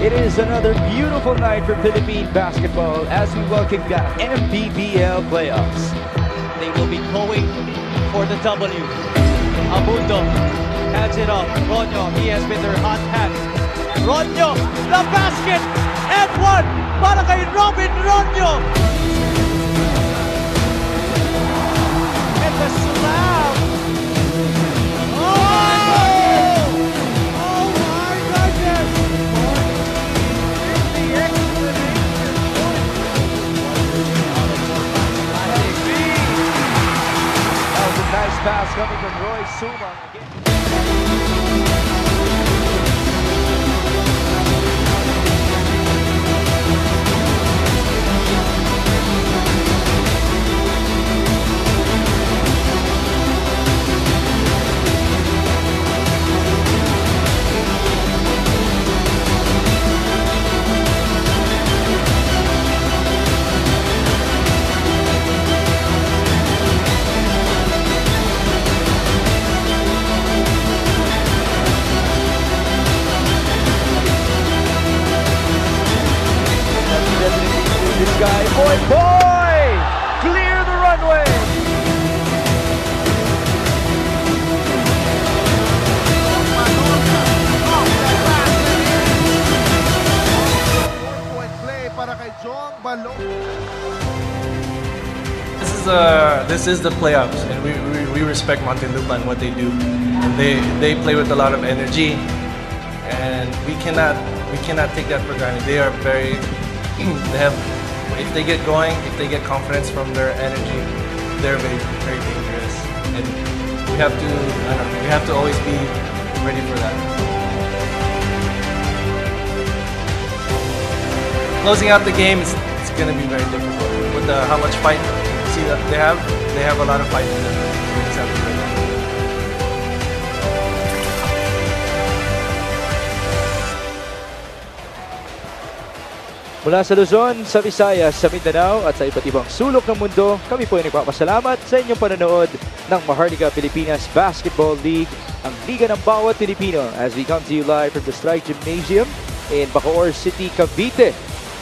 It is another beautiful night for Philippine basketball as we welcome back Mpbl playoffs. They will be going for the W. Abundo hands it off. Ronyo, he has been their hot hand. Ronyo, the basket, and one para kay Robin Ronyo. And the slam. Oh! Oh my goodness! The explanation. That was a nice pass coming from Roy Sumang again. This guy, boy! Clear the runway! Four-point play para kay Jong Balong. This is the playoffs, and we respect Muntinlupa and what they do. And they play with a lot of energy, and we cannot take that for granted. They are very they have, if they get going, if they get confidence from their energy, they're very, very dangerous. And we have to, we have to always be ready for that. Closing out the game, it's going to be very difficult. With how much fight, see that they have a lot of fight in them. We just have to be ready. Mula sa Luzon, sa Visayas, sa Mindanao at sa iba't ibang sulok ng mundo, kami po ay nagpapasalamat sa inyong panonood ng Maharlika Pilipinas Basketball League, ang liga ng bawat Pilipino, as we come to you live from the Strike Gymnasium in Bacoor City, Cavite.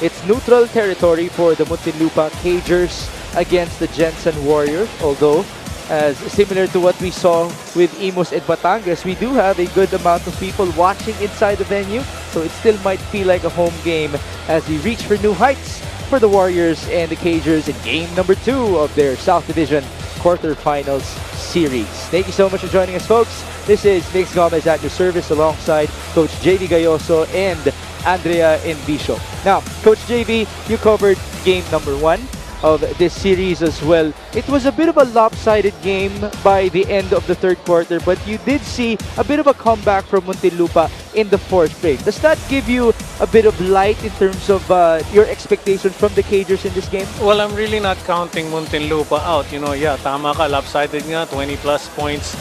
It's neutral territory for the Muntinlupa Cagers against the Gensan Warriors, although as similar to what we saw with Imus and Batangas, we do have a good amount of people watching inside the venue, so it still might feel like a home game as we reach for new heights for the Warriors and the Cagers in game number 2 of their South Division quarterfinals series. Thank you so much for joining us, folks. This is Mix Gomez at your service alongside Coach JV Gayoso and Andrea Envicio. Now, Coach JV, you covered game number 1 of this series as well. It was a bit of a lopsided game by the end of the third quarter, but you did see a bit of a comeback from Muntinlupa in the fourth frame. Does that give you a bit of light in terms of your expectations from the Cagers in this game? Well, I'm really not counting Muntinlupa out. You know, yeah, tama ka, lopsided nga, 20 plus points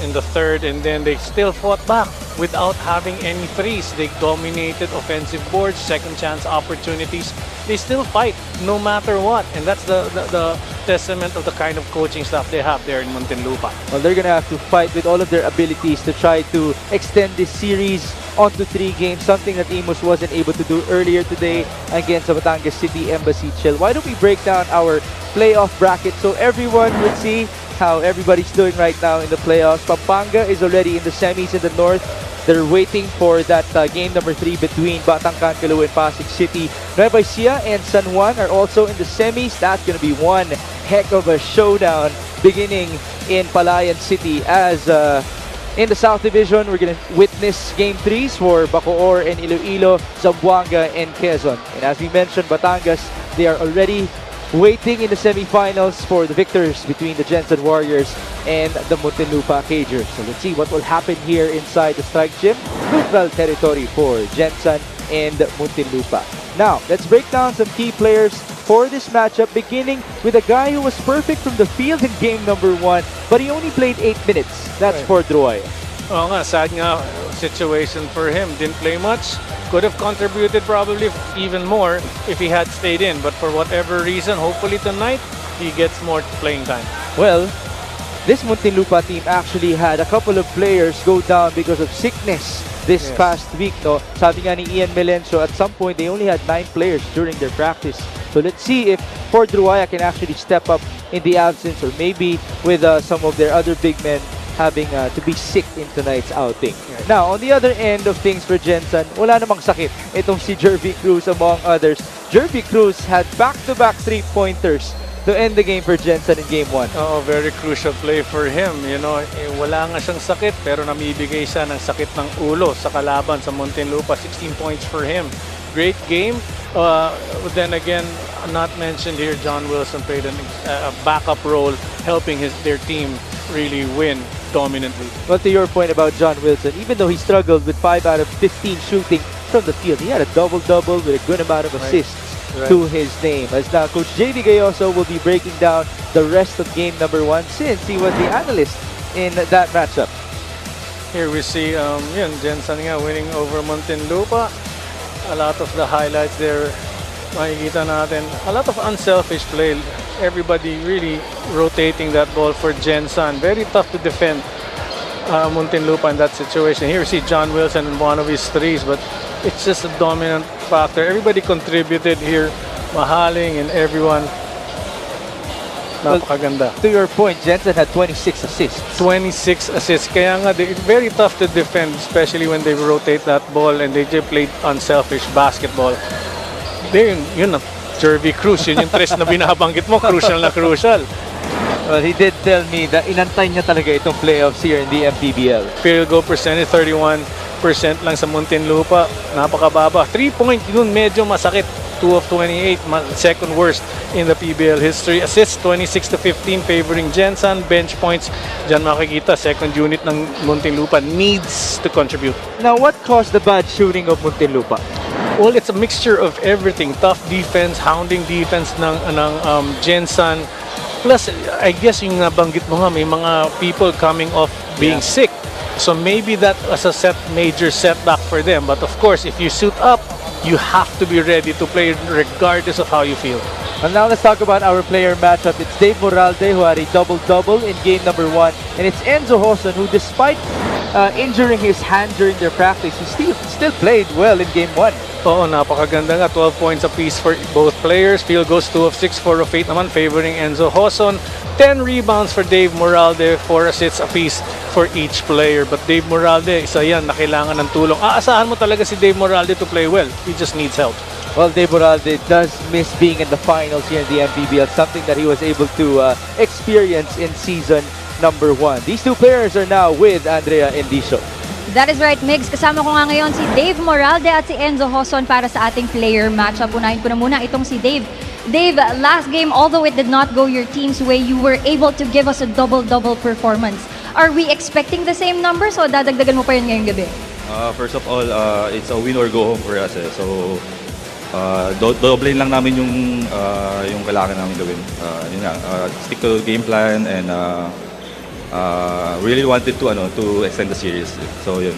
in the third, and then they still fought back without having any threes. They dominated offensive boards, second chance opportunities. They still fight no matter what, and that's the testament of the kind of coaching staff they have there in Muntinlupa. Well, they're gonna have to fight with all of their abilities to try to extend this series onto 3 games, something that Imus wasn't able to do earlier today against the Batangas City Embassy Chill. Why don't we break down our playoff bracket so everyone would see how everybody's doing right now in the playoffs. Pampanga is already in the semis in the north. They're waiting for that game number 3 between Batangcan, Caloocan, and Pasig City. Nueva Ecija and San Juan are also in the semis. That's going to be one heck of a showdown beginning in Palayan City. As in the South Division, we're going to witness game 3s for Bacoor and Iloilo, Zamboanga, and Quezon. And as we mentioned, Batangas, they are already waiting in the semifinals for the victors between the Gensan Warriors and the Muntinlupa Cagers. So let's see what will happen here inside the Strike Gym. Neutral territory for Gensan and Muntinlupa. Now, let's break down some key players for this matchup, beginning with a guy who was perfect from the field in game number 1, but he only played 8 minutes. That's for Droy. Oo nga, sad nga situation for him. Didn't play much. Could have contributed probably even more if he had stayed in. But for whatever reason, hopefully tonight, he gets more playing time. Well, this Muntinlupa team actually had a couple of players go down because of sickness this Yes. past week. No? Sabi nga ni Ian Melencio, at some point, they only had 9 players during their practice. So let's see if Ford Ruaya can actually step up in the absence, or maybe with some of their other big men having to be sick in tonight's outing. Now, on the other end of things for Gensan, wala namang sakit. Itong si Jervy Cruz among others. Jervy Cruz had back-to-back 3-pointers to end the game for Gensan in Game 1. Oh, very crucial play for him. You know, wala nga siyang sakit pero namibigay siya ng sakit ng ulo sa kalaban sa Muntinlupa. 16 points for him. Great game. Then again, not mentioned here, John Wilson played a backup role helping their team really win dominantly. Well, to your point about John Wilson, even though he struggled with 5 out of 15 shooting from the field, he had a double-double with a good amount of assists to his name. As now, Coach JD Gayoso will be breaking down the rest of game number 1 since he was the analyst in that matchup. Here we see Gensan nga winning over Muntinlupa. A lot of the highlights there, makikita natin. A lot of unselfish play. Everybody really rotating that ball for Gensan. Very tough to defend Muntinlupa in that situation. Here we see John Wilson in one of his threes, but it's just a dominant factor. Everybody contributed here. Mahaling and everyone. Napakaganda. To your point, Gensan had 26 assists. 26 assists. Kaya nga, very tough to defend, especially when they rotate that ball and they just played unselfish basketball. Yun na, Jervy Cruz, yun yung tres na binabanggit mo, crucial na crucial. Well, he did tell me that inantay niya talaga itong playoffs here in the Mpbl. Field goal percentage, 31% lang sa Muntinlupa. Napakababa. 3-point yun, medyo masakit. 2 of 28, second worst in the PBL history. Assists, 26-15, favoring Gensan. Bench points, dyan makikita, second unit ng Muntinlupa needs to contribute. Now, what caused the bad shooting of Muntinlupa? Well, it's a mixture of everything. Tough defense, hounding defense ng Gensan. Plus, I guess yung nabanggit mo nga, may mga people coming off being sick. So maybe that was a major setback for them. But of course, if you suit up, you have to be ready to play regardless of how you feel. And now let's talk about our player matchup. It's Dave Moralde who had a double-double in game number 1. And it's Enzo Hoson who, despite injuring his hand during their practice, he still played well in game 1. Oo, napakaganda nga. 12 points apiece for both players. Field goes 2 of 6, 4 of 8 naman, favoring Enzo Hoson. 10 rebounds for Dave Moralde, 4 assists apiece for each player. But Dave Moralde, isa yan na kailangan ng tulong. Aasahan mo talaga si Dave Moralde to play well. He just needs help. Well, Dave Moralde does miss being in the finals here in the MPBL, something that he was able to experience in season number 1. These two players are now with Andrea Endicio. That is right, Migs. Kasama ko nga ngayon si Dave Moralde at si Enzo Hoson para sa ating player matchup. Unahin ko na muna itong si Dave. Dave, last game, although it did not go your team's way, you were able to give us a double-double performance. Are we expecting the same numbers o dadagdagan mo pa yun ngayong gabi? First of all, it's a win or go home for us. So, doblein lang namin yung kailangan namin gawin. Yun nga, stick to game plan and really wanted to extend the series. So, yun.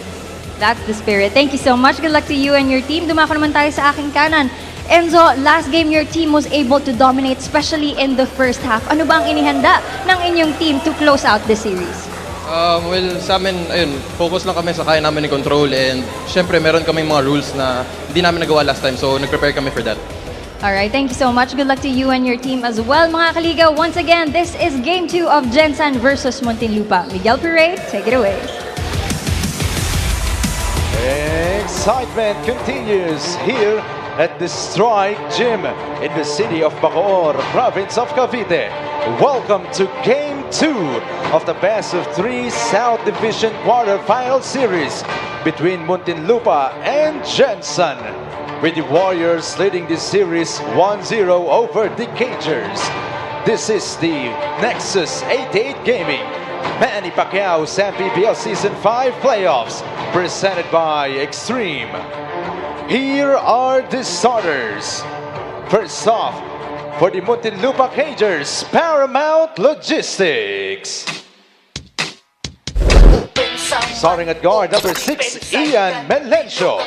That's the spirit. Thank you so much. Good luck to you and your team. Dumako naman tayo sa aking kanan. Enzo, last game your team was able to dominate, especially in the first half. Ano ba ang inihanda ng inyong team to close out the series? Well, sa amin, ayun, focus lang kami sa kaya namin i-control and syempre meron kaming mga rules na hindi namin nagawa last time, so nag-prepare kami for that. Alright, thank you so much. Good luck to you and your team as well, mga kaligaw. Once again, this is Game 2 of Gensan versus Muntinlupa. Miguel Pere, take it away. Excitement continues here at the Strike Gym in the city of Bacoor, province of Cavite. Welcome to Game 2 of the Best of 3 South Division Quarterfinal Series between Muntinlupa and Gensan, with the Warriors leading this series 1-0 over the Cagers. This is the Nexus 88 Gaming Manny Pacquiao's Mpbl Season 5 Playoffs, presented by Extreme. Here are the starters. First off, for the Muntinlupa Cagers, Paramount Logistics. Starting at guard, number 6, Ian Melencio.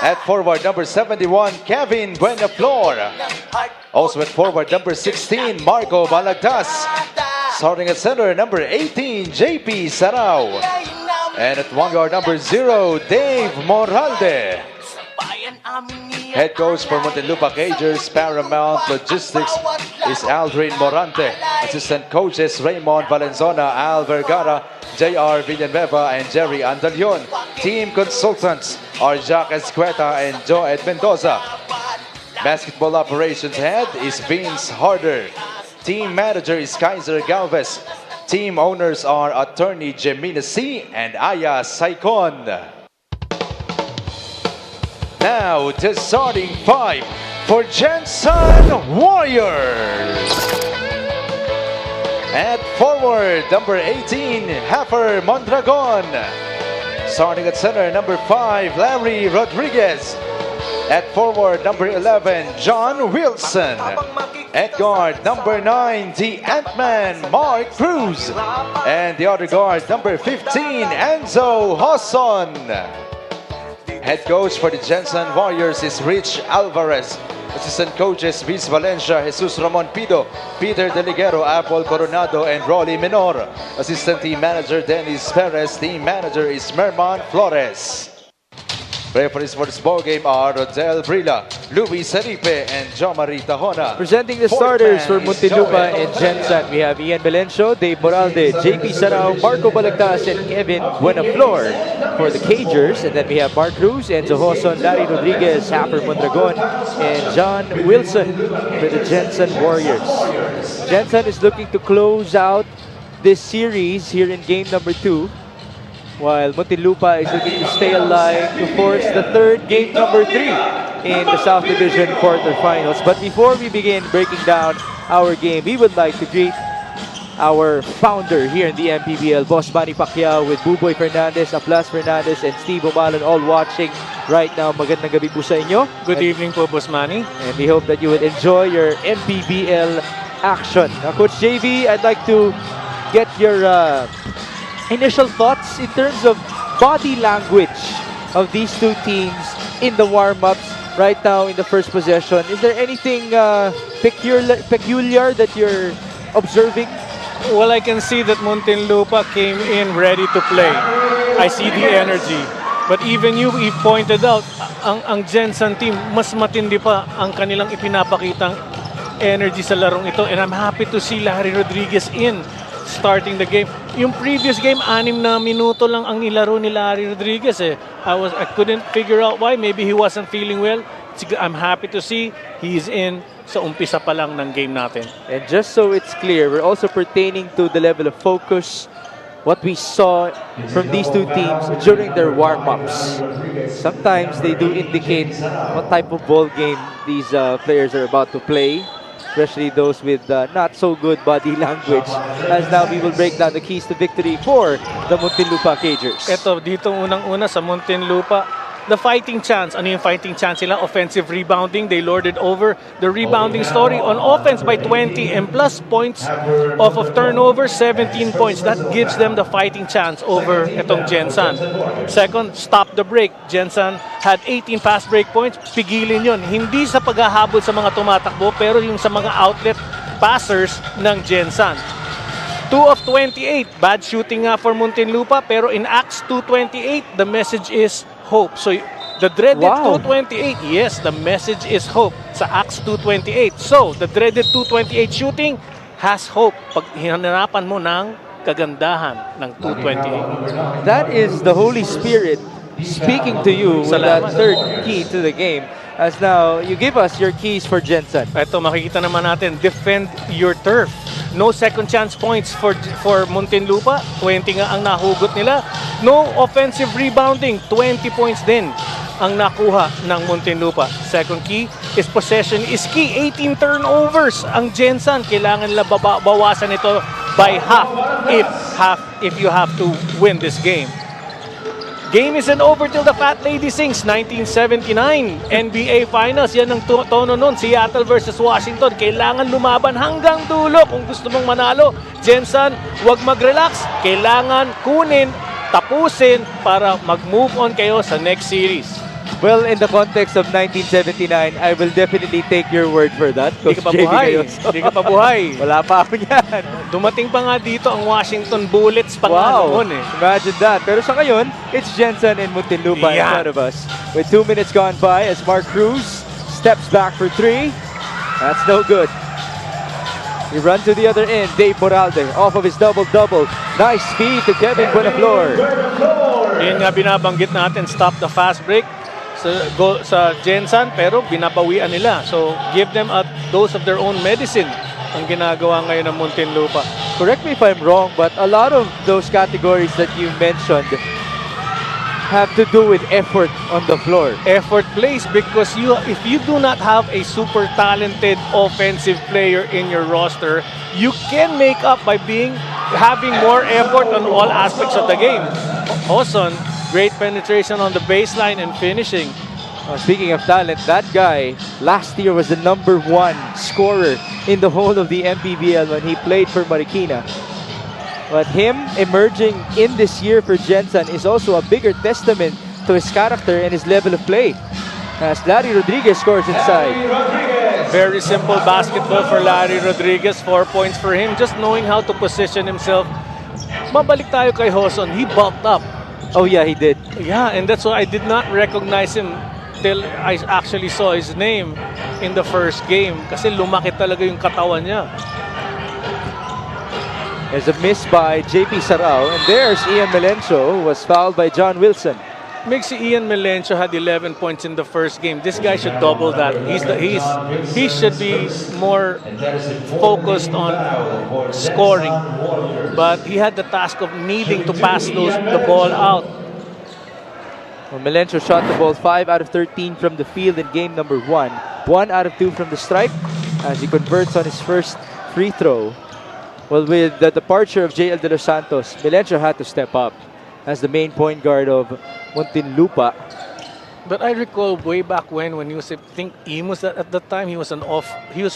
At forward, number 71, Kevin Buenaflor. Also at forward, number 16, Marco Balagtas. Starting at center, number 18, JP Sarao. And at 1 guard, number 0, Dave Moralde. Head coach for Muntinlupa Cagers Paramount Logistics is Aldrin Morante. Assistant coaches Raymond Valenzuela, Al Vergara, J.R. Villanueva, and Jerry Andalion. Team consultants are Jack Escueta and Joed Mendoza. Basketball operations head is Vince Harder. Team manager is Kaiser Galvez. Team owners are attorney Jemina C. and Aya Saicon. Now the starting 5 for Gensan Warriors. At forward, number 18, Heifer Mondragon. Starting at center, number 5, Larry Rodriguez. At forward, number 11, John Wilson. At guard, number 9, the Ant-Man, Mark Cruz. And the other guard, number 15, Enzo Hosson. Head coach for the Gensan Warriors is Rich Alvarez. Assistant coaches Viz Valencia, Jesus Ramon Pido, Peter Deligero, Apple Coronado, and Rolly Menor. Assistant team manager Dennis Perez. Team manager is Merman Flores. Referees for this ball game are Rodel Brila, Luis Seripe, and Jomari Tahona. Presenting the starters for Muntinlupa and Gensan, we have Ian Melencio, Dave Moralde, JP Sarao, Marco Balagtas, and Kevin Buenaflor for the Cagers. And then we have Mark Cruz, Enzo Hosson, Larry Rodriguez, Happer Mondragon, and John Wilson for the Gensan Warriors. Gensan is looking to close out this series here in game number 2. While Muntinlupa is looking to stay alive to force the third game number 3 in the South Division quarterfinals. But before we begin breaking down our game, we would like to greet our founder here in the Mpbl, Boss Manny Pacquiao, with Buboy Fernandez, Aplas Fernandez, and Steve Umalan all watching right now. Magandang gabi po sa inyo. Good evening po, Boss Manny. And we hope that you will enjoy your Mpbl action. Now, Coach JV, I'd like to get your initial thoughts in terms of body language of these two teams in the warm-ups right now in the first possession. Is there anything peculiar that you're observing? Well, I can see that Muntinlupa came in ready to play. I see the energy. But even you pointed out, ang Gensan team, mas matindi pa ang kanilang ipinapakitang energy sa larong ito. And I'm happy to see Larry Rodriguez starting the game. Yung previous game, 6 na minuto lang ang nilaro ni Larry Rodriguez eh. I couldn't figure out why. Maybe he wasn't feeling well. I'm happy to see he's in sa umpisa pa lang ng game natin. And just so it's clear, we're also pertaining to the level of focus, what we saw from these two teams during their warm-ups. Sometimes they do indicate what type of ball game these players are about to play, especially those with not so good body language. As now we will break down the keys to victory for the Muntinlupa Cagers. Ito, dito unang-una sa Muntinlupa, the fighting chance. Ano yung fighting chance nila? Offensive rebounding. They lorded over the rebounding story on offense by 20 and plus points off of turnover, 17 points. That gives them the fighting chance over itong Gensan. Second, stop the break. Gensan had 18 fast break points. Pigilin yun. Hindi sa paghahabol sa mga tumatakbo, pero yung sa mga outlet passers ng Gensan. 2 of 28. Bad shooting nga for Muntinlupa, pero in Acts 2:28, the message is hope. So the dreaded 2:28, yes, the message is hope sa Acts 2:28. So the dreaded 2:28 shooting has hope pag hinanapan mo ng kagandahan ng 2:28. That is the Holy Spirit speaking to you with that third key to the game. As now, you give us your keys for Gensan. Ito, makikita naman natin, defend your turf. No second chance points for Muntinlupa. 20 nga ang nahugot nila. No offensive rebounding. 20 points din ang nakuha ng Muntinlupa. Second key is possession is key. 18 turnovers ang Gensan. Kailangan nila bawasan ito by half if you have to win this game. Game isn't over till the Fat Lady sings. 1979 NBA Finals. Yan ang tono nun. Seattle versus Washington. Kailangan lumaban hanggang dulo kung gusto mong manalo. Gensan, huwag mag-relax. Kailangan kunin, tapusin para mag-move on kayo sa next series. Well, in the context of 1979, I will definitely take your word for that. Hindi ka pa Coach JB buhay. Gayoso. Hindi ka pa buhay. Wala pa ako yan. Dumating pa nga dito ang Washington Bullets pa nga noon eh. Imagine that. Pero sa ngayon, it's Gensan and Muntinlupa in Yeah. front of us. With 2 minutes gone by as Mark Cruz steps back for 3. That's no good. He runs to the other end. Dave Moralde off of his double-double. Nice speed to Kevin Buenaflor. Yun nga binabanggit natin, stop the fast break sa Gensan, pero binabawian nila. So, give them a dose of their own medicine ang ginagawa ngayon ng Muntinlupa. Correct me if I'm wrong, but a lot of those categories that you mentioned have to do with effort on the floor. Effort plays because if you do not have a super talented offensive player in your roster, you can make up by having more effort on all aspects of the game. Hoson, great penetration on the baseline and finishing. Speaking of talent, that guy last year was the #1 scorer in the whole of the Mpbl when he played for Marikina. But him emerging in this year for Gensan is also a bigger testament to his character and his level of play. As Larry Rodriguez scores inside. Very simple basketball for Larry Rodriguez. 4 points for him. Just knowing how to position himself. Mabalik tayo kay Hoson. He bulked up. Oh yeah, he did. Yeah, and that's why I did not recognize him till I actually saw his name in the first game. Kasi lumaki talaga yung katawan niya. There's a miss by JP Sarao. And there's Ian Melencio, who was fouled by John Wilson. Makes Ian Melencio had 11 points in the first game. This guy should double that. He should be more focused on scoring. But he had the task of needing to pass the ball out. Well, Melencio shot the ball 5 out of 13 from the field in game #1. 1 out of 2 from the stripe as he converts on his first free throw. Well, with the departure of JL De Los Santos, Melencio had to step up as the main point guard of Muntinlupa. But I recall way back when he was, I think, Imus at the time, he was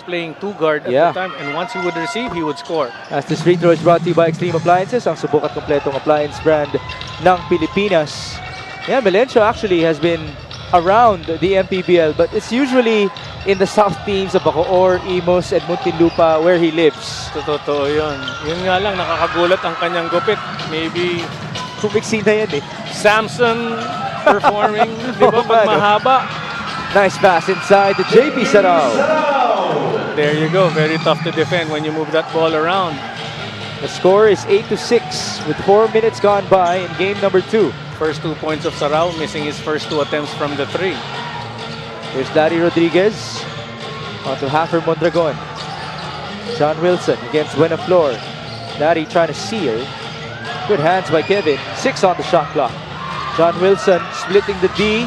playing 2 guard at the time, and once he would receive, he would score. As this free throw is brought to you by Extreme Appliances, ang subok at kompletong appliance brand ng Pilipinas. Yeah, Melencio actually has been around the Mpbl, but it's usually in the south teams of Bacoor, Imus, and Muntinlupa where he lives. Totoo yun. Yun nga lang, nakakagulat ang kanyang gupit. Maybe Kumiksi na yan eh. Samson performing, di ba, pag mahaba. Nice pass inside to JP Sarao. There you go. Very tough to defend when you move that ball around. The score is 8-6 with 4 minutes gone by in game #2. First 2 points of Sarao, missing his first 2 attempts from the 3. Here's Larry Rodriguez on to Hafer Mondragon. John Wilson against Buenaflor. Larry trying to seal. Good hands by Kevin. 6 on the shot clock. John Wilson splitting the D.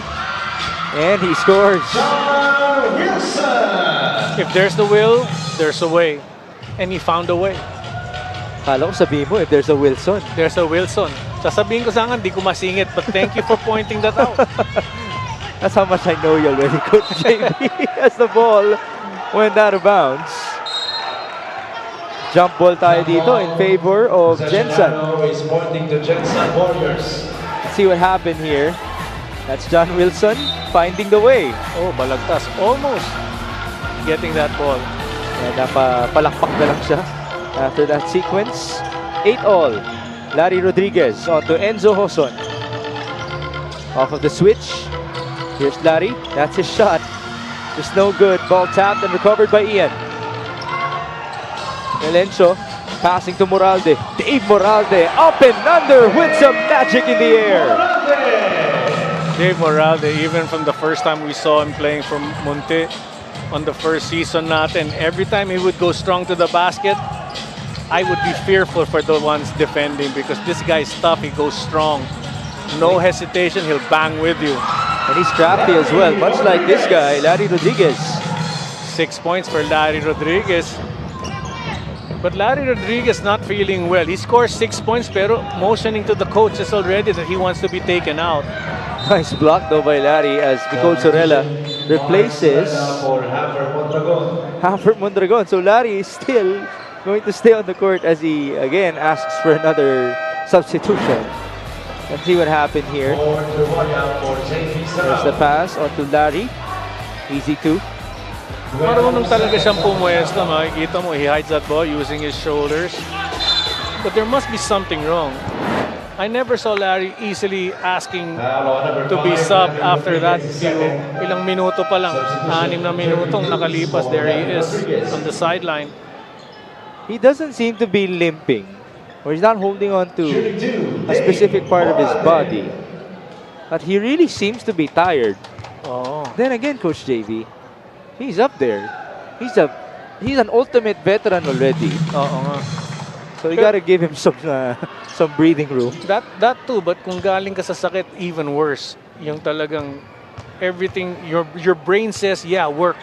And he scores. John Wilson! If there's the will, there's a way. And he found a way. Kala ko sabihin mo, if there's a Wilson. There's a Wilson. Sasabihin ko sana, di ko masingit. But thank you for pointing that out. That's how much I know you already, Coach JB. As the ball went out of bounds. Jump ball tayo dito in favor of Gensan. is pointing to Gensan Warriors. Let's see what happened here. That's John Wilson finding the way. Oh, balagtas. Almost getting that ball. And napalakpak na lang siya after that sequence. 8-all. Larry Rodriguez on to Enzo Hoson. Off of the switch. Here's Larry. That's his shot. Just no good. Ball tapped and recovered by Ian. Melencio passing to Moralde. Dave Moralde up and under with some magic in the air. Dave Moralde, even from the first time we saw him playing for Munti on the first season natin, every time he would go strong to the basket, I would be fearful for the ones defending because this guy's tough. He goes strong. No hesitation. He'll bang with you. And he's crafty as well, much like this guy, Larry Rodriguez. 6 points for Larry Rodriguez. But Larry Rodriguez not feeling well. He scores 6 points pero motioning to the coaches already that he wants to be taken out. Nice block though by Larry as Nicole Sorella replaces Hafer Mondragon. So Larry is still going to stay on the court as he again asks for another substitution. Let's see what happened here. There's the pass onto Larry. Easy two. Marunong talaga siyang pumuwesto. Makikita mo, he hides that ball using his shoulders. But there must be something wrong. I never saw Larry easily asking to be subbed after that few. Ilang minuto pa lang. 6 na minutong nakalipas. There he is on the sideline. He doesn't seem to be limping, or he's not holding on to a specific part of his body. But he really seems to be tired. Oh. Then again, Coach JV, he's up there. He's an ultimate veteran already. Oo nga. So you gotta give him some breathing room. That too, but kung galing ka sa sakit, even worse. Yung talagang everything, your brain says, yeah, work.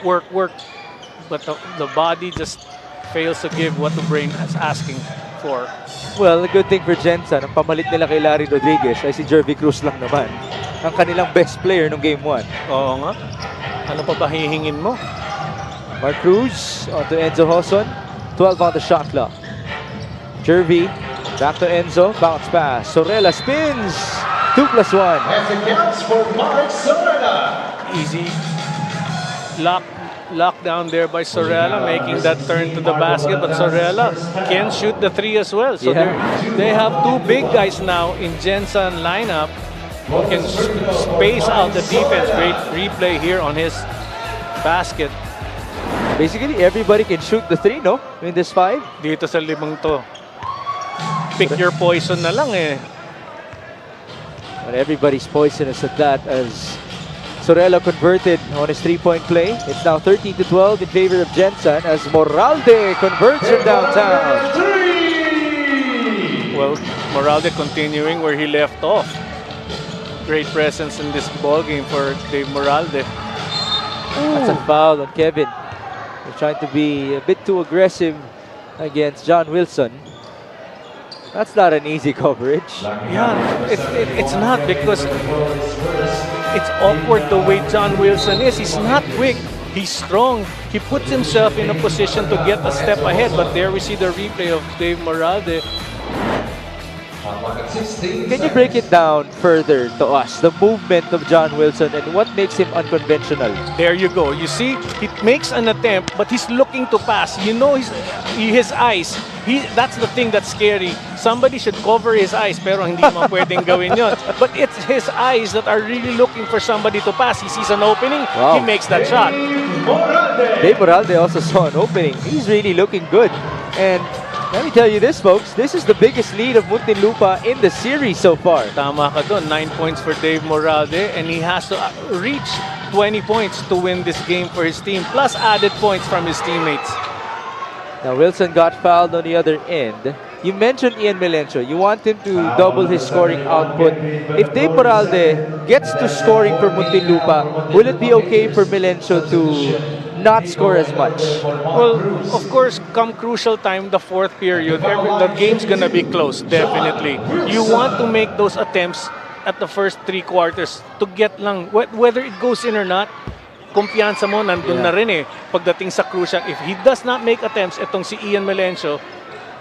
But the body just fails to give what the brain is asking for. Well, the good thing for Gensan, ang pamalit nila kay Larry Rodriguez ay si Jervy Cruz lang naman. Ang kanilang best player nung Game 1. Oo nga. Ano pa ba hihingin mo? Mark Cruz onto Enzo Hoson. 12 on the shot clock. Jervy back to Enzo. Bounce pass. Sorella spins. 2+1. As it counts for Mark Sorella. Easy lock down there by Sorella, making that turn to the basket. But Sorella can shoot the 3 as well. So they have 2 big guys now in Gensan lineup who can space out the defense. Great replay here on his basket. Basically, everybody can shoot the 3, no? In this 5. Dito sa 5 to. Pick your poison na lang eh. But everybody's poisonous at that as Sorella converted on his 3-point play. It's now 13-12 in favor of Gensan as Moralde converts from downtown. Well, Moralde continuing where he left off. Great presence in this ball game for Dave Moralde. That's a foul on Kevin. They're trying to be a bit too aggressive against John Wilson. That's not an easy coverage. Yeah, it's not, because it's awkward the way John Wilson is. He's not quick. He's strong. He puts himself in a position to get a step ahead. But there we see the replay of Dave Moralde. Can you break it down further to us? The movement of John Wilson and what makes him unconventional? There you go. You see, he makes an attempt, but he's looking to pass. You know his eyes. That's the thing that's scary. Somebody should cover his eyes, pero hindi mo pwedeng gawin yun. But it's his eyes that are really looking for somebody to pass. He sees an opening, he makes that shot. Dave Moralde also saw an opening. He's really looking good. And let me tell you this, folks. This is the biggest lead of Muntinlupa in the series so far. Tama ka doon. 9 points for Dave Moralde, and he has to reach 20 points to win this game for his team, plus added points from his teammates. Now Wilson got fouled on the other end. You mentioned Ian Melencio. You want him to double his scoring output. If Dave Moralde gets to scoring for Muntinlupa, will it be okay for Melencio to not score as much? Well, of course, come crucial time, the 4th period, the game's gonna be close, definitely. You want to make those attempts at the first 3 quarters to get lang, whether it goes in or not, kumpiyansa mo, nandun na rin eh. Pagdating sa crucial, if he does not make attempts, itong si Ian Melencio,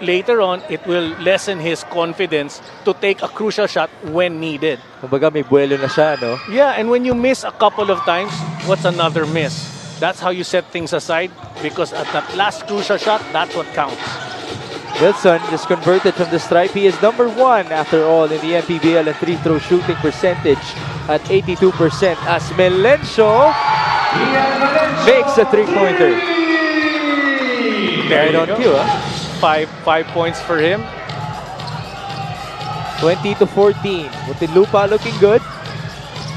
later on, it will lessen his confidence to take a crucial shot when needed. Kumbaga may buwelo na siya, no? Yeah, and when you miss a couple of times, what's another miss? That's how you set things aside, because at that last crucial shot, that's what counts. Wilson just converted from the stripe. He is number 1 after all in the Mpbl and free throw shooting percentage at 82% as Melencio makes a 3-pointer. There Right on cue, huh? 5 points for him. 20-14. Muntinlupa looking good.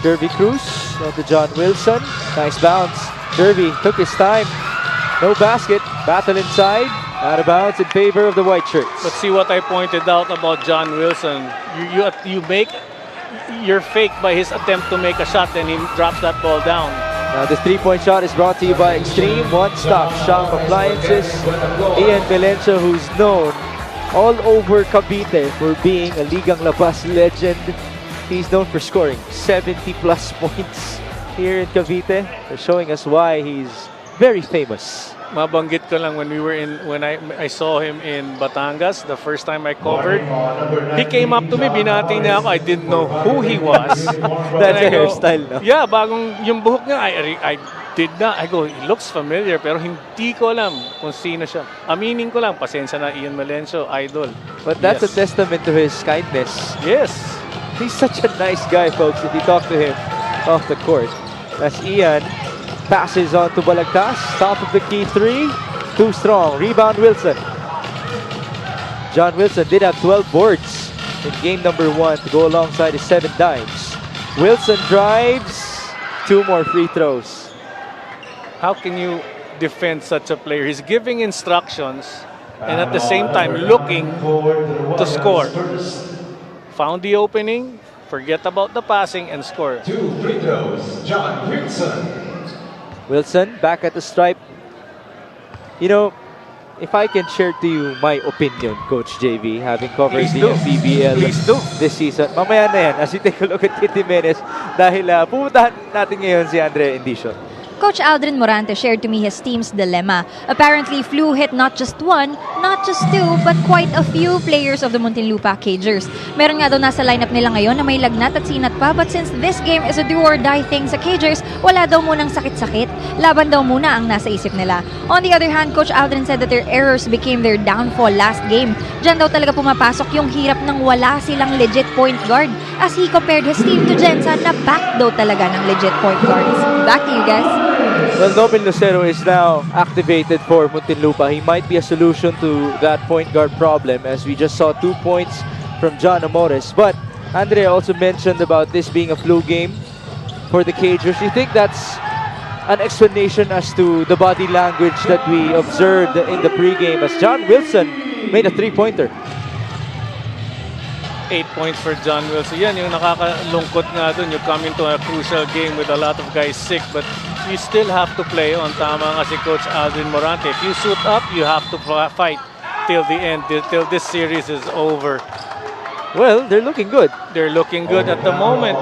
Jervy Cruz to John Wilson. Nice bounce. Jervy took his time. No basket. Battle inside. Out of bounds in favor of the white shirts. Let's see what I pointed out about John Wilson. You're faked by his attempt to make a shot, and he drops that ball down. Now this 3-point shot is brought to you by Extreme One-Stop Shop Appliances. Ian Melencio, who's known all over Cavite for being a Ligang Labas legend. He's known for scoring 70+ points here in Cavite. They're showing us why he's very famous. mabanggit ko lang when I saw him in Batangas the first time I covered. He came up to me, binati niya ako. I didn't know who he was. That's a hairstyle, no? Yeah, bagong yung buhok niya, I did not. I go, he looks familiar, pero hindi ko alam kung sino siya. Aminin ko lang, pasensya na, Ian Malencio, idol. But that's Yes. a testament to his kindness. Yes. He's such a nice guy, folks, if you talk to him off the court. As Ian passes on to Balagtas, top of the key three, too strong. Rebound Wilson. John Wilson did have 12 boards in game number 1 to go alongside his 7 dimes. Wilson drives, 2 more free throws. How can you defend such a player? He's giving instructions and at the same time looking to score. Found the opening, forget about the passing and score. 2 free throws, John Wilson. Wilson back at the stripe. You know, if I can share to you my opinion, Coach JV, having covered Please the do. Mpbl Please do. this season. Mamaya na yan as we take a look at Kitty Menes dahil pupuntahan natin ngayon si Andre Indicio. Coach Aldrin Morante shared to me his team's dilemma. Apparently, flu hit not just 1, not just 2, but quite a few players of the Muntinlupa Cagers. Meron nga daw nasa lineup nila ngayon na may lagnat at sinat pa, but since this game is a do or die thing sa Cagers, wala daw munang sakit-sakit. Laban daw muna ang nasa isip nila. On the other hand, Coach Aldrin said that their errors became their downfall last game. Diyan daw talaga pumapasok yung hirap ng wala silang legit point guard, as he compared his team to Gensan na back daw talaga ng legit point guards. Back to you guys. Well, Nobel Lucero is now activated for Muntinlupa. He might be a solution to that point guard problem, as we just saw 2 points from John Amores. But Andrea also mentioned about this being a flu game for the Cagers. You think that's an explanation as to the body language that we observed in the pregame, as John Wilson made a 3-pointer? 8 points for John Wilson. Yan yung nakakalungkot nga dun. You come into a crucial game with a lot of guys sick, but you still have to play on. Tama nga si Coach Aldrin Morante. If you suit up, you have to fight till the end, till this series is over. Well, they're looking good. They're looking good at the moment.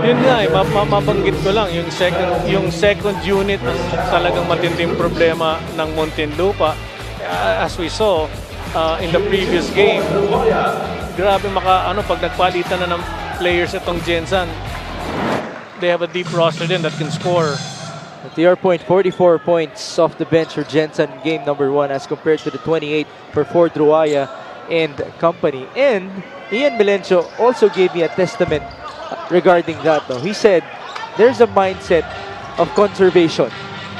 Yun nga, mabanggit ko lang, yung second unit ang talagang matinding problema ng Muntinlupa. As we saw in the previous game, grabe pag nagpalitan na ng players itong Gensan, they have a deep roster din that can score. At your point, 44 points off the bench for Gensan in game number 1 as compared to the 28 for Ford Ruaya and company. And Ian Melencio also gave me a testament regarding that. Though. He said there's a mindset of conservation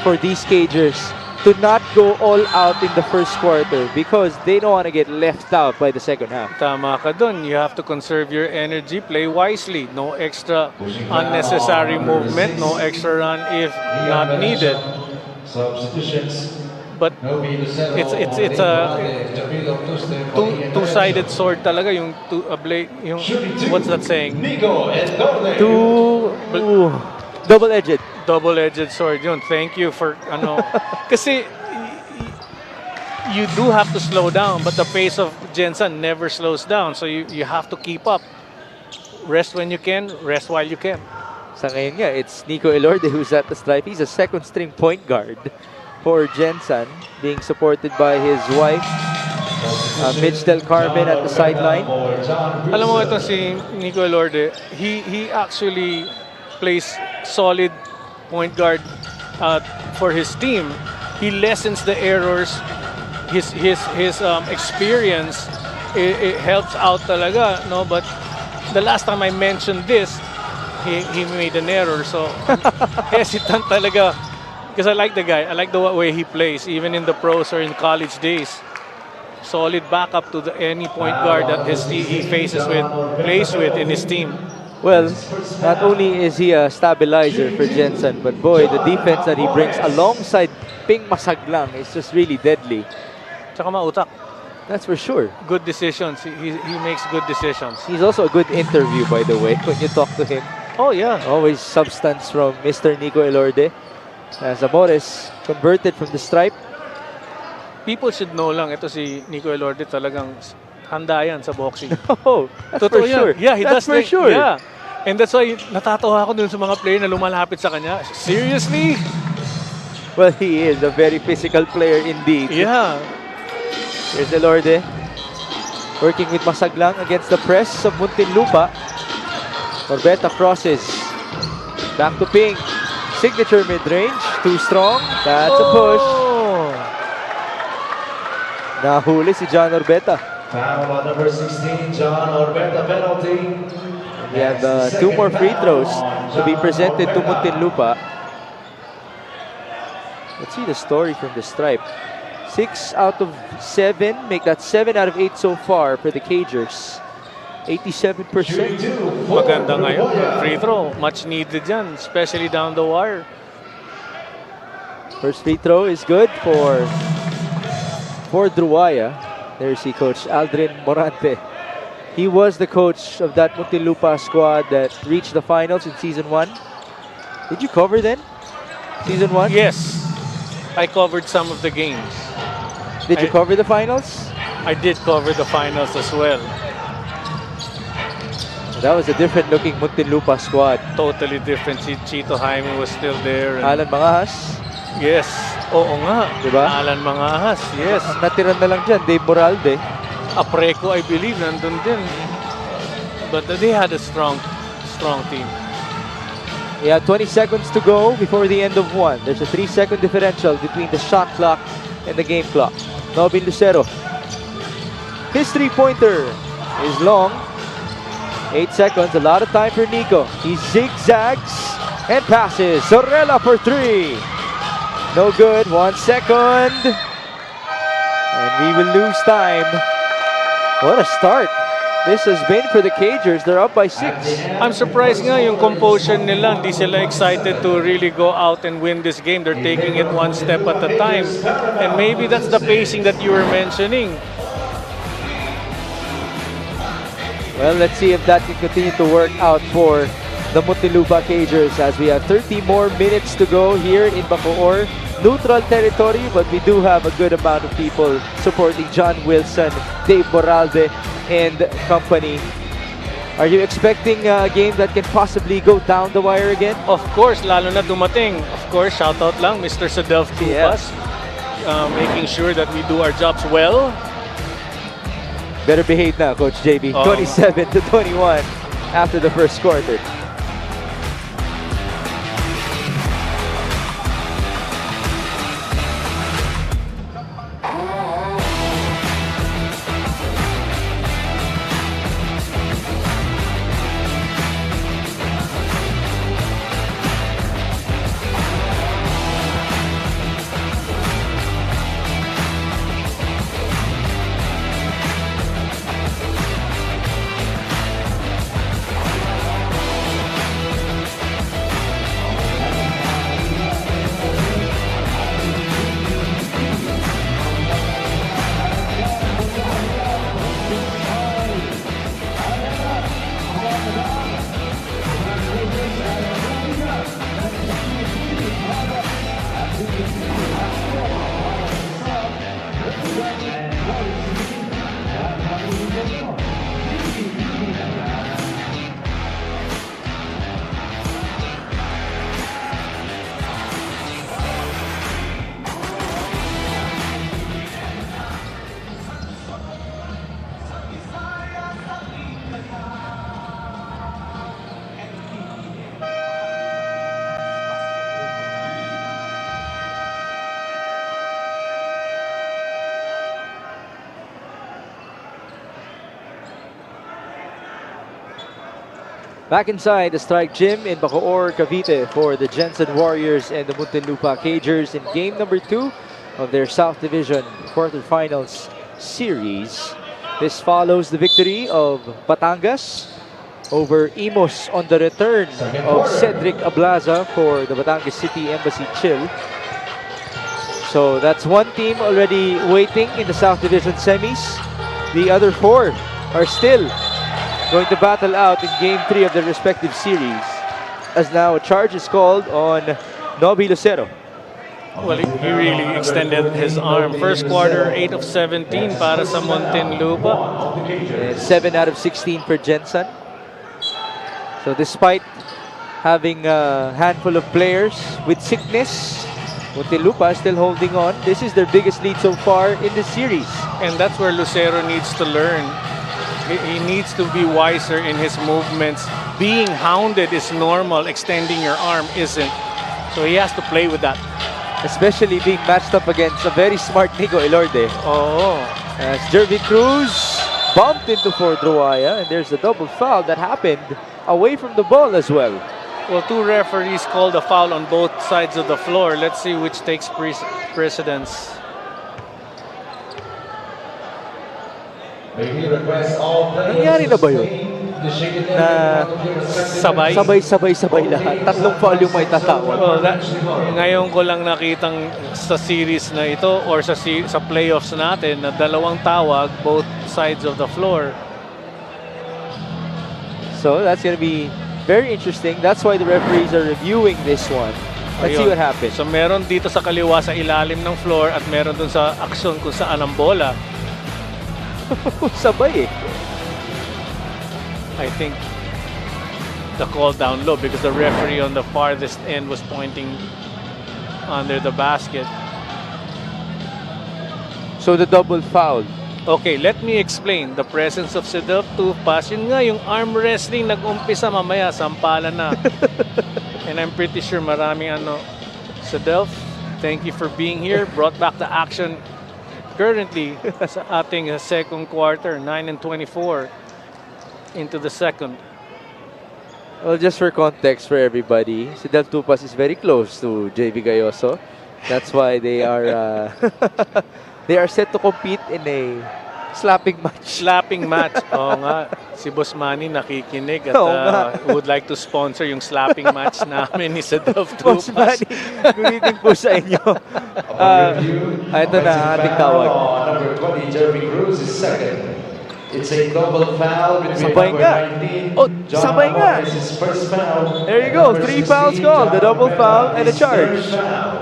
for these Cagers to not go all out in the first quarter because they don't want to get left out by the second half. Tama ka dun. You have to conserve your energy, play wisely. No extra unnecessary movement, no extra run if not needed. Substitutions. But it's a two-sided sword talaga yung what's that saying? Nico and Double-edged. Double-edged sword yun. Thank you for kasi you do have to slow down, but the pace of Gensan never slows down, so you have to keep up. Rest when you can, rest while you can. Sa ngayon nga, it's Nico Elorde who's at the stripe. He's a second-string point guard for Gensan, being supported by his wife, Mitch Del Carmen at the sideline. Alam mo ito si Nico Elorde, he actually plays solid point guard for his team. He lessens the errors. His experience it helps out talaga, no? But the last time I mentioned this, he made an error, so hesitant talaga. Because I like the guy. I like the way he plays, even in the pros or in college days. Solid backup to any point guard that he plays with in his team. Well, not only is he a stabilizer for Gensan, but boy, the defense that he brings alongside Ping Masaglang is just really deadly. Tsaka mautak. That's for sure. Good decisions. He makes good decisions. He's also a good interview, by the way, when you talk to him. Oh, yeah. Always substance from Mr. Nico Elorde. As Amores converted from the stripe. People should know lang, ito si Nico Elorde talagang handa yan sa boxing. Oh, that's Totoo for yan. sure. Yeah, he that's does for sure. Yeah. And that's why natatawa ako dun sa mga player na lumalapit sa kanya. Seriously? Well, he is a very physical player indeed. Yeah. Here's Elorde working with Masaglang against the press of Muntinlupa. Orbeta crosses. Back to Ping. Signature mid-range. Too strong. That's a push. Nahuli si John Orbeta. Foul on number 16, John Orbeta, penalty. We have 2 more free throws to be presented to Muntinlupa. Let's see the story from the stripe. 6 out of 7, make that 7 out of 8 so far for the Cagers. 87%. Maganda ngayon. Free throw. Much needed yan, especially down the wire. First free throw is good for Druaya. There's si Coach Aldrin Morante. He was the coach of that Muntinlupa squad that reached the finals in Season 1. Did you cover then? Season 1? Yes. I covered some of the games. Did you cover the finals? I did cover the finals as well. That was a different looking Muntinlupa squad. Totally different. Chito Jaime was still there. And Alan Mangahas. yes. Oo nga. Diba? Alan Mangahas. Yes. Ang natira na lang dyan, Dave Moralde. Apreco, I believe, nandun din. But they had a strong team. We have 20 seconds to go before the end of 1. There's a 3-second differential between the shot clock and the game clock. Nobin Lucero. His three-pointer is long. 8 seconds, a lot of time for Nico. He zigzags and passes. Sorella for 3. No good, 1 second. And we will lose time. What a start this has been for the Cagers. They're up by 6. I'm surprised nga yung composure nila. Hindi sila excited to really go out and win this game. They're taking it one step at a time. And maybe that's the pacing that you were mentioning. Well, let's see if that can continue to work out for the Muntinlupa Cagers as we have 30 more minutes to go here in Bacoor. Neutral territory, but we do have a good amount of people supporting John Wilson, Dave Moralde, and company. Are you expecting a game that can possibly go down the wire again? Of course, lalo na dumating. Of course, shout out lang, Mr. Sadelf Tupas. Making sure that we do our jobs well. Better behave now, Coach JB. 27-21 after the first quarter. Back inside the Strike Gym in Bacoor, Cavite for the Gensan Warriors and the Muntinlupa Cagers in game number 2 of their South Division quarterfinals series. This follows the victory of Batangas over Imos on the return of Cedric Ablaza for the Batangas City Embassy Chill. So that's one team already waiting in the South Division semis. The other 4 are still going to battle out in game 3 of their respective series, as now a charge is called on Nobby Lucero. Well, he really extended his arm. First quarter, 8 of 17 para sa Muntinlupa. And 7 out of 16 for Gensan. So despite having a handful of players with sickness, Muntinlupa still holding on. This is their biggest lead so far in this series. And that's where Lucero needs to learn. He needs to be wiser in his movements. Being hounded is normal. Extending your arm isn't. So he has to play with that. Especially being matched up against a very smart Nico Elorde. Oh. As Jervy Cruz bumped into Ford Ruaya, and there's a double foul that happened away from the ball as well. Well, two referees called a foul on both sides of the floor. Let's see which takes precedence. Nangyari na ba yun? Na sabay-sabay lahat. Tatlong foul yung may tatawag. Well, ngayon ko lang nakitang sa series na ito or sa playoffs natin na dalawang tawag both sides of the floor. So that's going to be very interesting. That's why the referees are reviewing this one. Let's see what happens. So meron dito sa kaliwa sa ilalim ng floor at meron dun sa aksyon kung saan ang bola. Sabay eh. I think the call down low because the referee on the farthest end was pointing under the basket. So the double foul. Okay, let me explain. The presence of Sedelf Tupas, yun nga yung arm wrestling nag-umpisa mamaya, sampalan na. And I'm pretty sure maraming Sedelf, thank you for being here. Brought back the action currently sa ating second quarter, 9:24 into the second. Well, just for context for everybody, Sedelf Tupas is very close to JV Gayoso. That's why they are they are set to compete in a slapping match. Slapping match. Oo nga. Si Boss Manny nakikinig at would like to sponsor yung slapping match namin ni Sedelf Boss Tupas. Manny, greeting po sa inyo. Ito na ang ating tawag. Number 20, Jervy Cruz is second. It's a double foul between Sabay number nga. 19, Oh, John sabay nga. Amores, his first foul. There you go. Number 3 fouls 16, called. The John double foul Amores, and a his charge. third foul.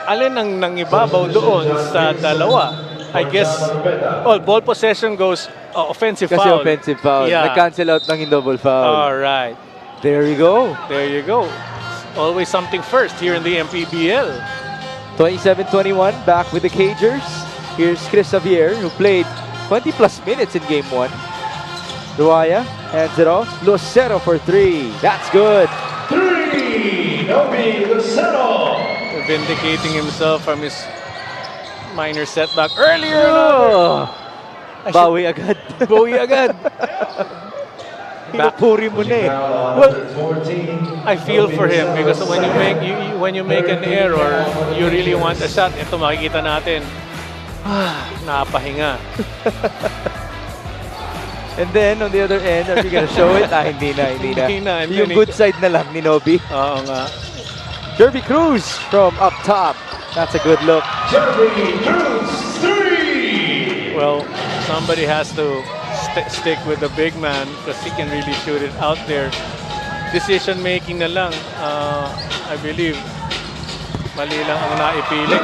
Alin ang nangibabaw doon sa dalawa? I guess, well, ball possession goes offensive Kasi foul. offensive foul. Yeah. Nag-cancel out ng double foul. All right. There you go. There you go. Always something first here in the Mpbl. 27-21, back with the Cagers. Here's Chris Xavier, who played 20 plus minutes in game 1. Ruaya hands it off. Lucero for 3. That's good. 3, Nobi Lucero. Vindicating himself from his minor setback earlier. Oh, bawi agad. Bawi agad. Pinupuri mo na eh. Well, I feel for him because when you make an error, you really want a shot. Ito makikita natin. Napahinga. And then on the other end, are you gonna show it? Hindi na. Hindi na. Yung good side na lang ni Nobi. Oo nga. Jervy Cruz from up top. That's a good look. Jervy Cruz, 3. Well, somebody has to stick with the big man because he can really shoot it out there. Decision making na lang, I believe, mali lang ang naipili.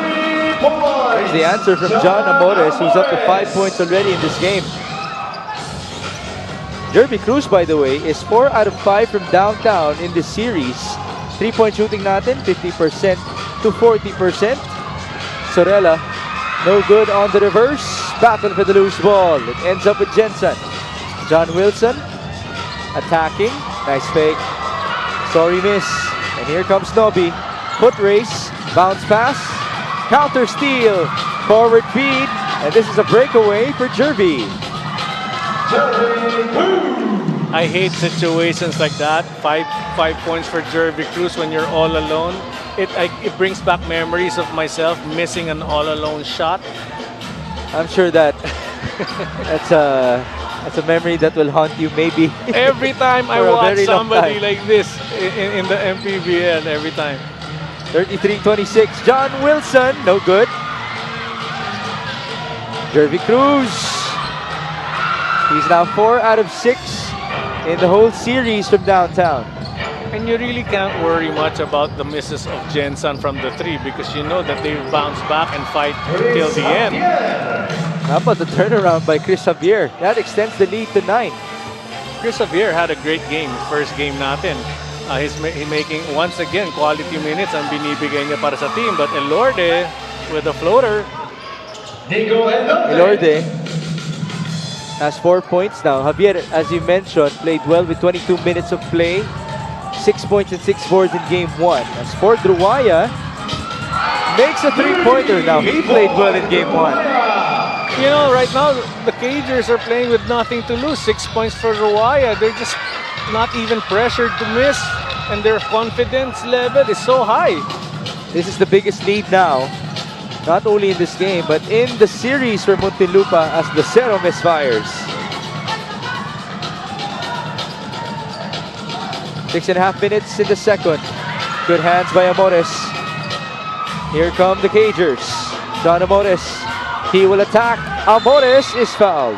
There's the answer from John Amores, who's up to 5 points already in this game. Jervy Cruz, by the way, is 4 out of 5 from downtown in this series. 3-point shooting natin, 50% to 40%. Sorella, no good on the reverse. Battle for the loose ball. It ends up with Gensan. John Wilson attacking. Nice fake. Sorry, miss. And here comes Nobi. Foot race. Bounce pass. Counter steal. Forward feed. And this is a breakaway for Jervy. I hate situations like that. Five points for Jervy Cruz when you're all alone. It brings back memories of myself missing an all-alone shot. I'm sure that that's a memory that will haunt you maybe. Every time I For a watch very long somebody time. like this in the Mpbl, every time. 33-26. John Wilson, no good. Jervy Cruz. He's now 4 out of 6 in the whole series from downtown. And you really can't worry much about the misses of Gensan from the 3 because you know that they bounce back and fight till the end. How about the turnaround by Chris Xavier? That extends the lead to 9. Chris Xavier had a great game, first game natin. He making, once again, quality minutes ang binibigay niya para sa team. But Elorde with a floater. Elorde has 4 points now. Javier, as you mentioned, played well with 22 minutes of play. 6 points and 6 boards in game 1. As for Druaya, makes a 3-pointer now. He played well in game 1. You know, right now, the Cagers are playing with nothing to lose. 6 points for Ruaya. They're just not even pressured to miss. And their confidence level is so high. This is the biggest lead now. Not only in this game, but in the series for Muntinlupa as the Zero misfires. 6.5 minutes in the second. Good hands by Amores. Here come the Cagers. John Amores. He will attack. Amores is fouled.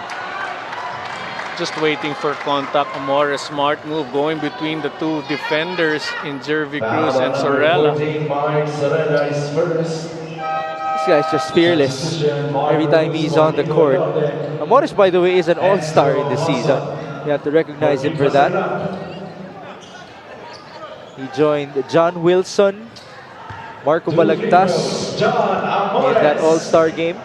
Just waiting for contact. Amore, smart move going between the two defenders in Jervy Cruz and Sorella. This guy's just fearless every time he's on the court. Amores, by the way, is an all-star in this season. You have to recognize him for that. He joined John Wilson, Marco Balagtas in that all-star game.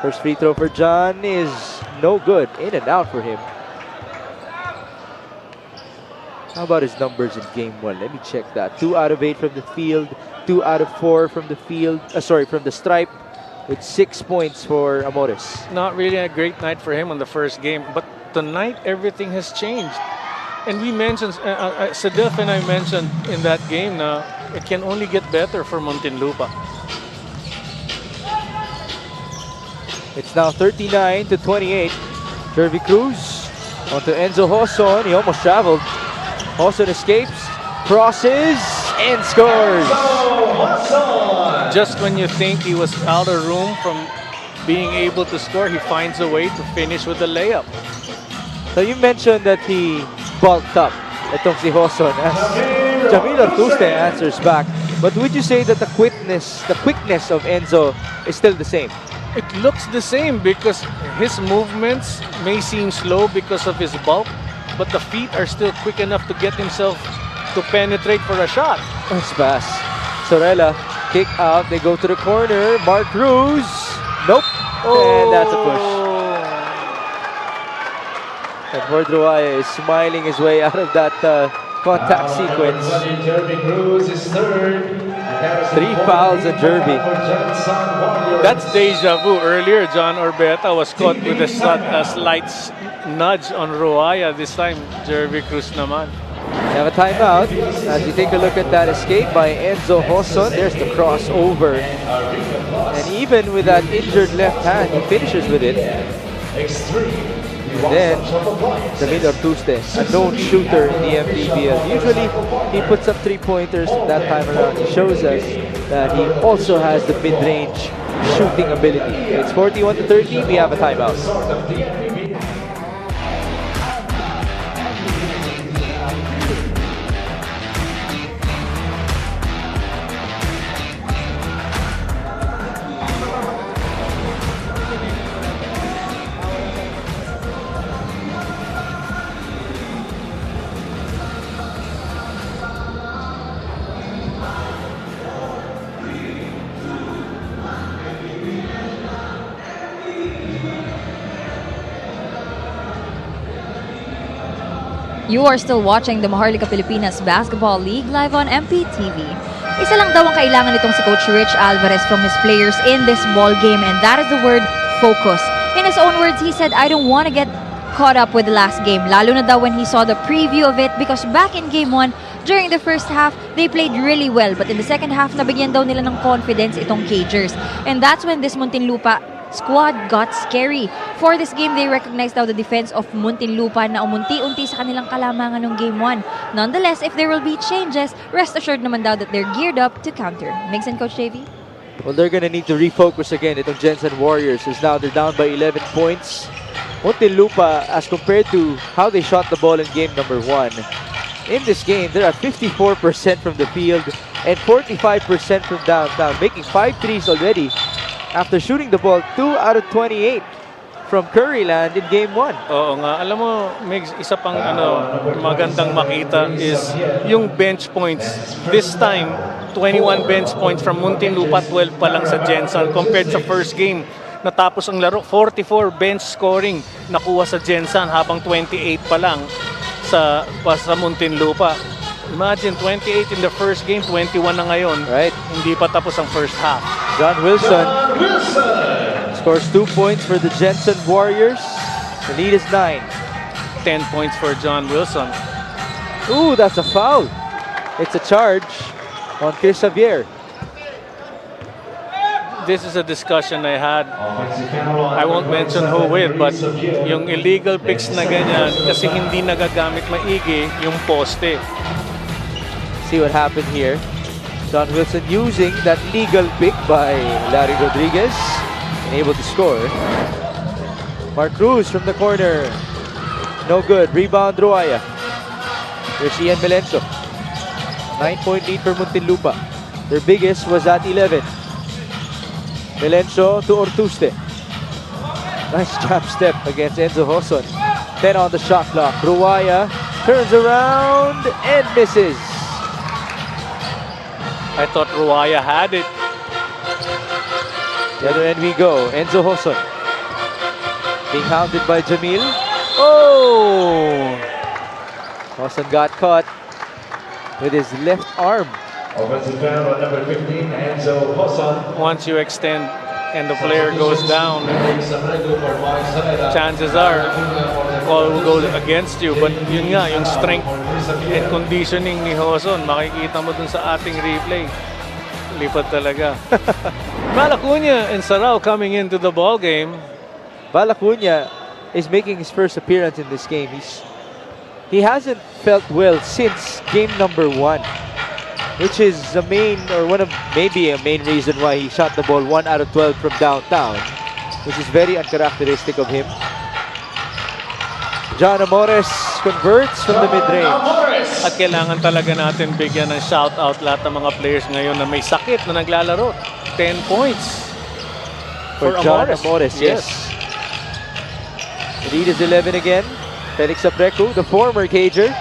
First free throw for John is no good. In and out for him. How about his numbers in game 1? Let me check that. 2 out of 8 from the field. 2 out of 4 from the field. From the stripe. With 6 points for Amores. Not really a great night for him on the first game. But tonight, everything has changed. And we mentioned, Sadef and I mentioned in that game na it can only get better for Muntinlupa. It's now 39-28. Jervy Cruz onto Enzo Hoson. He almost traveled. Hoson escapes, crosses, and scores. Just when you think he was out of room from being able to score, he finds a way to finish with a layup. So you mentioned that he bulked up. Itong si Hoson as Jamil Artuste answers back. But would you say that the quickness of Enzo is still the same? It looks the same because his movements may seem slow because of his bulk, but the feet are still quick enough to get himself to penetrate for a shot. Nice pass. Sorella, kick out. They go to the corner. Mark Cruz. Nope. And that's a push. And Hordruaya is smiling his way out of that contact sequence. 3 fouls on Jervy. That's deja vu. Earlier, John Orbeta was caught with a slight nudge on Ruaya. This time, Jervy Cruz naman. We have a timeout as you take a look at that escape by Enzo Hoson. There's the crossover. And even with that injured left hand, he finishes with it. And then, Jamil Artuste, a known shooter in the Mpbl. Usually, he puts up 3-pointers that time around. He shows us that he also has the mid-range shooting ability. It's 41-30. We have a timeout. You are still watching the Maharlika Pilipinas Basketball League live on MPTV. Isa lang daw ang kailangan nitong si Coach Rich Alvarez from his players in this ball game, and that is the word focus. In his own words, he said, I don't want to get caught up with the last game, lalo na daw when he saw the preview of it, because back in game 1, during the first half, they played really well, but in the second half, nabigyan daw nila ng confidence itong Cagers. And that's when this Muntinlupa squad got scary. For this game, they recognized now the defense of Muntinlupa na umunti-unti sa kanilang kalamangan ng game 1. Nonetheless, if there will be changes, rest assured naman daw that they're geared up to counter. Makes sense, Coach JV? Well, they're gonna need to refocus again. Itong Gensan Warriors is now they're down by 11 points. Muntinlupa, as compared to how they shot the ball in game number 1, in this game, they're at 54% from the field and 45% from downtown, making 5 threes already after shooting the ball 2 out of 28 from Curryland in Game 1. Oo nga. Alam mo, Migs, isa pang magandang makita is yung bench points. This time, 21 bench points from Muntinlupa, 12 pa lang sa Gensan compared sa first game. Natapos ang laro, 44 bench scoring nakuha sa Gensan habang 28 pa lang sa Muntinlupa. Imagine, 28 in the first game, 21 na ngayon. Right. Hindi pa tapos ang first half. John Wilson scores 2 points for the Gensan Warriors. The lead is 9. 10 points for John Wilson. Ooh, that's a foul. It's a charge on Chris Xavier. This is a discussion I had. I won't mention who with, but yung illegal picks na ganyan kasi hindi nagagamit maigi yung poste. See what happened here. John Wilson using that legal pick by Larry Rodriguez and able to score. Mark Cruz from the corner. No good. Rebound Ruaya. Here's Ian Melencio. 9-point lead for Muntinlupa. Their biggest was at 11. Melencio to Ortuste. Nice jab step against Enzo Hoson. 10 on the shot clock. Ruaya turns around and misses. I thought Ruaya had it. The other end we go. Enzo Hoson being hounded by Jamil. Oh! Hoson got caught with his left arm. Offensive foul on number 15, Enzo Hoson. Once you extend and the player goes down, chances are call will go against you. But yun nga, yung strength and conditioning ni Hoson, makikita mo dun sa ating replay. Lipat talaga. Malacuña and Sarao coming into the ball game. Balacuña is making his first appearance in this game. He hasn't felt well since game number 1, which is the main, or maybe a main reason why he shot the ball 1 out of 12 from downtown, which is very uncharacteristic of him. John Amores converts from the mid-range. At kailangan talaga natin bigyan ng shout-out lahat ng mga players ngayon na may sakit na naglalaro. 10 points For John Amores, yes. The lead is 11 again. Felix Aprecu, the former Cager.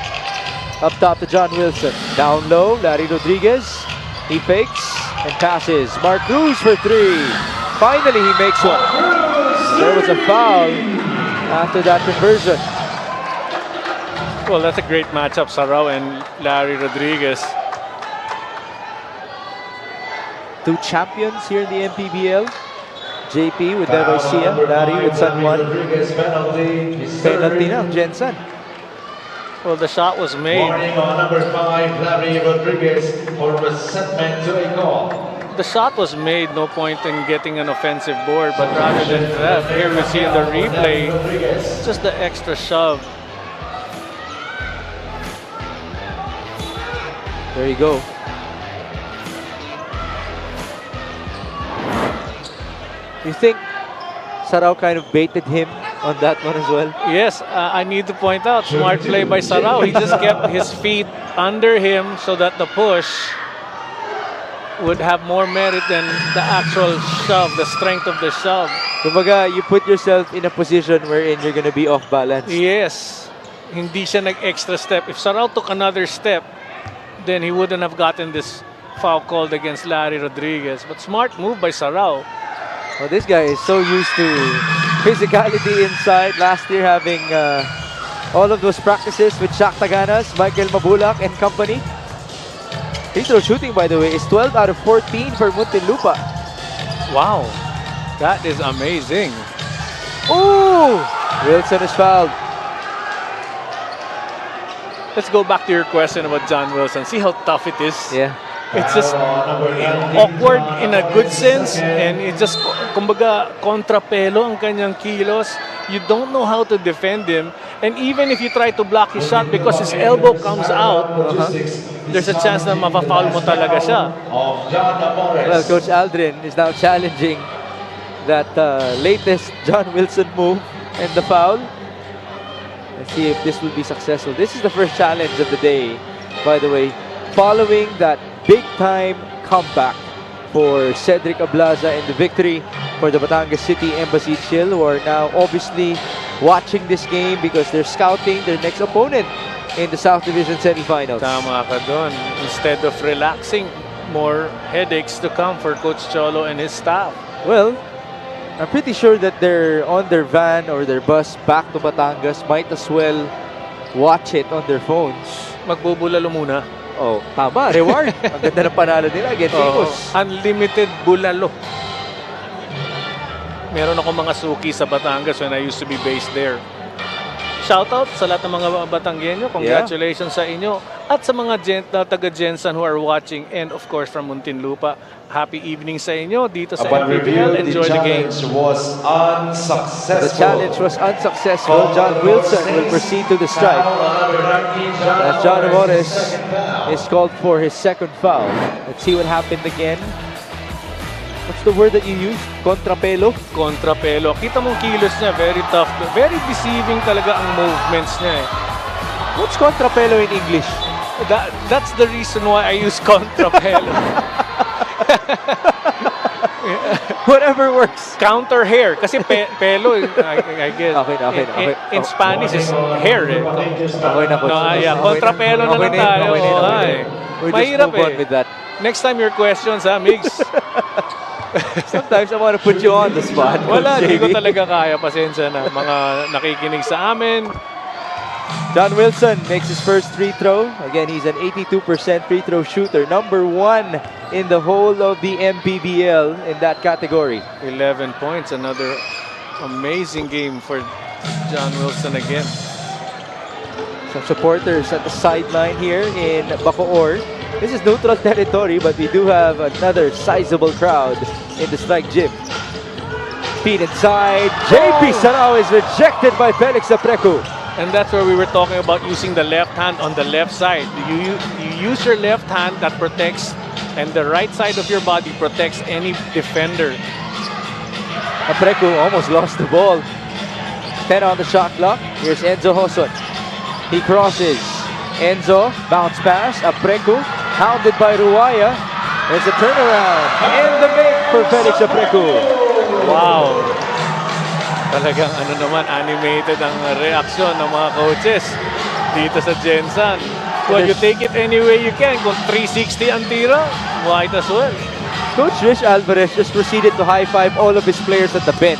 Up top to John Wilson. Down low, Larry Rodriguez. He fakes and passes. Mark Cruz for 3. Finally, he makes one. There was a foul after that conversion. Well, that's a great matchup, Sarao and Larry Rodriguez. 2 champions here in the Mpbl. JP with Devoisia, Larry with San Juan. Penalty na ang Gensan. Well, the shot was made. Warning on number 5, Larry Rodriguez, for resentment to a call. The shot was made, no point in getting an offensive board, but rather than that, here we see in the replay, just the extra shove. There you go. You think Sarao kind of baited him on that one as well? Yes, I need to point out, smart play by Sarao. He just kept his feet under him so that the push would have more merit than the actual shove, the strength of the shove. Kumbaga, you put yourself in a position wherein you're gonna be off balance. Yes, hindi siya nag-extra step. If Sarao took another step, then he wouldn't have gotten this foul called against Larry Rodriguez. But smart move by Sarao. Well, this guy is so used to physicality inside. Last year having all of those practices with Shaq Taganas, Michael Mabulak and company. Free throw shooting, by the way, is 12 out of 14 for Muntinlupa. Wow, that is amazing. Ooh! Wilson is fouled. Let's go back to your question about John Wilson. See how tough it is? Yeah. It's just awkward in a good sense, and it just, kumbaga, kontrapelo ang kanyang kilos. You don't know how to defend him, and even if you try to block his shot because his elbow comes out, there's a chance na mapafoul mo talaga siya. Well, Coach Aldrin is now challenging that latest John Wilson move and the foul. Let's see if this will be successful. This is the first challenge of the day, by the way, following that big-time comeback for Cedric Ablaza in the victory for the Batangas City Embassy Chill, who are now obviously watching this game because they're scouting their next opponent in the South Division semifinals. Tama ka doon. Instead of relaxing, more headaches to come for Coach Cholo and his staff. Well, I'm pretty sure that they're on their van or their bus back to Batangas. Might as well watch it on their phones. Magbubulalo muna. Oh, tama. Reward. Ang ganda ng panalo nila. Get famous. Unlimited bulalo. Meron ako mga suki sa Batangas when I used to be based there. Shoutout sa lahat ng mga Batanggenyo. Congratulations sa inyo. At sa mga taga Gensan who are watching. And of course from Muntinlupa. Happy evening sa inyo dito sa Mpbl. Enjoy the game. Was unsuccessful. The challenge was unsuccessful. John Wilson will proceed to the strike. As John Amores is called for his second foul. Let's see what happened again. What's the word that you use? Contrapelo? Contrapelo. Kita mong kilos niya, very tough. Very deceiving talaga ang movements niya eh. What's contrapelo in English? That's the reason why I use contrapelo. Whatever works. Counter hair. Kasi pelo, I guess. Okay. In Spanish is hair eh. Okay na, Coach. Contrapelo na lang tayo. We're just Mahirap move on with that. Next time your questions ha, Migs. Sometimes I want to put you on the spot. Wala, di ko talaga kaya. Pasensya na. Mga nakikinig sa amin. John Wilson makes his first free throw. Again, he's an 82% free throw shooter. Number 1 in the whole of the Mpbl in that category. 11 points. Another amazing game for John Wilson again. Some supporters at the sideline here in Bacoor. This is neutral territory, but we do have another sizable crowd in the strike gym. Feed inside. JP Sarao is rejected by Felix Aprecu. And that's where we were talking about using the left hand on the left side. You use your left hand that protects, and the right side of your body protects any defender. Aprecu almost lost the ball. 10 on the shot clock. Here's Enzo Hoson. He crosses. Enzo, bounce pass. Aprecu, hounded by Ruaya. There's a turnaround. And the make for Felix Aprecu. Wow. Talagang animated ang reaksyon ng mga coaches dito sa Gensan. Well, you take it any way you can. Kung 360 ang tira, might as well. Coach Rich Alvarez just proceeded to high-five all of his players at the bench.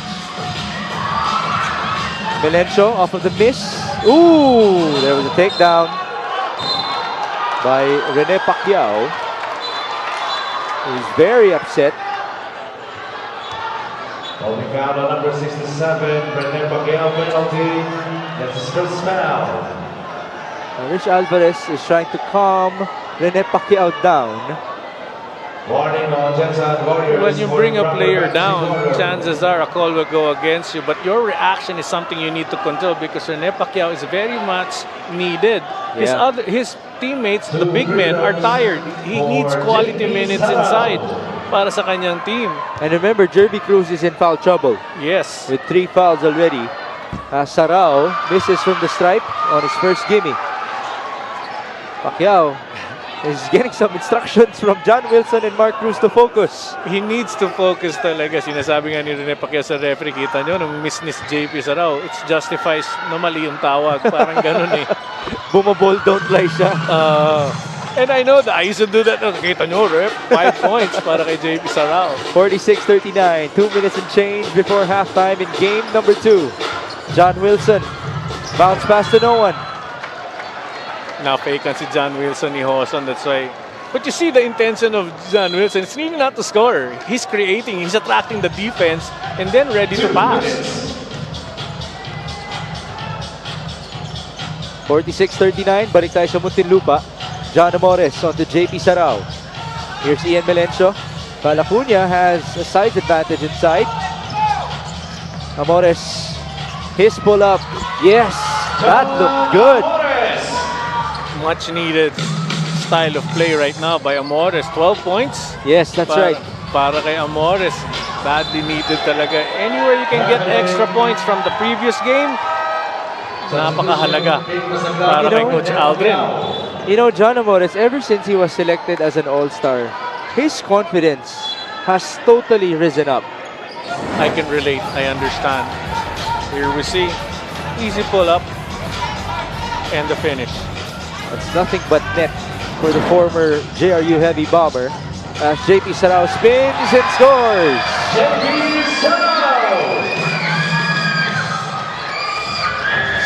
Melencio off of the miss. Ooh, there was a takedown by Rene Pacquiao. He's very upset. Holding foul on number 67, Rene Pacquiao penalty. That's his first foul. Rich Alvarez is trying to calm Rene Pacquiao down. Warning on Gensan Warriors. When you bring a player down, chances are a call will go against you. But your reaction is something you need to control because Rene Pacquiao is very much needed. His teammates, the big men, are tired. He needs quality minutes inside para sa kanyang team. And remember, Jerby Cruz is in foul trouble. Yes. With 3 fouls already. Sarao misses from the stripe on his first gimme. Pacquiao is getting some instructions from John Wilson and Mark Cruz to focus. He needs to focus talaga. Sinasabi nga ni Rene Pacquiao sa referee, kita nyo, nung miss ni JP Sarao, it justifies na mali yung tawag. Parang ganun eh. Bumaball, don't lie siya. And I know that I used to do that. Kita nyo, rep, 5 points para kay JP Sarao. 46-39, 2 minutes and change before halftime in game number 2. John Wilson, bounce pass to no one. Na-fakean si John Wilson ni Hoson, that's why. But you see the intention of John Wilson, it's really not to score. He's creating, he's attracting the defense, and then ready to pass. 46-39, balik tayo sa Muntinlupa. John Amores on to JP Sarao. Here's Ian Melencio. Balacuña has a size advantage inside. Amores, his pull up. Yes, that looked good. Much needed style of play right now by Amores. 12 points. Yes, that's right. Para kay Amores, badly needed talaga. Anywhere you can get extra points from the previous game, napakahalaga para kay Coach Aldrin. You know, John Amores, ever since he was selected as an all-star, his confidence has totally risen up. I can relate. I understand. Here we see easy pull-up and the finish. That's nothing but net for the former JRU heavy bomber as JP Sarao spins and scores. JP Sarao!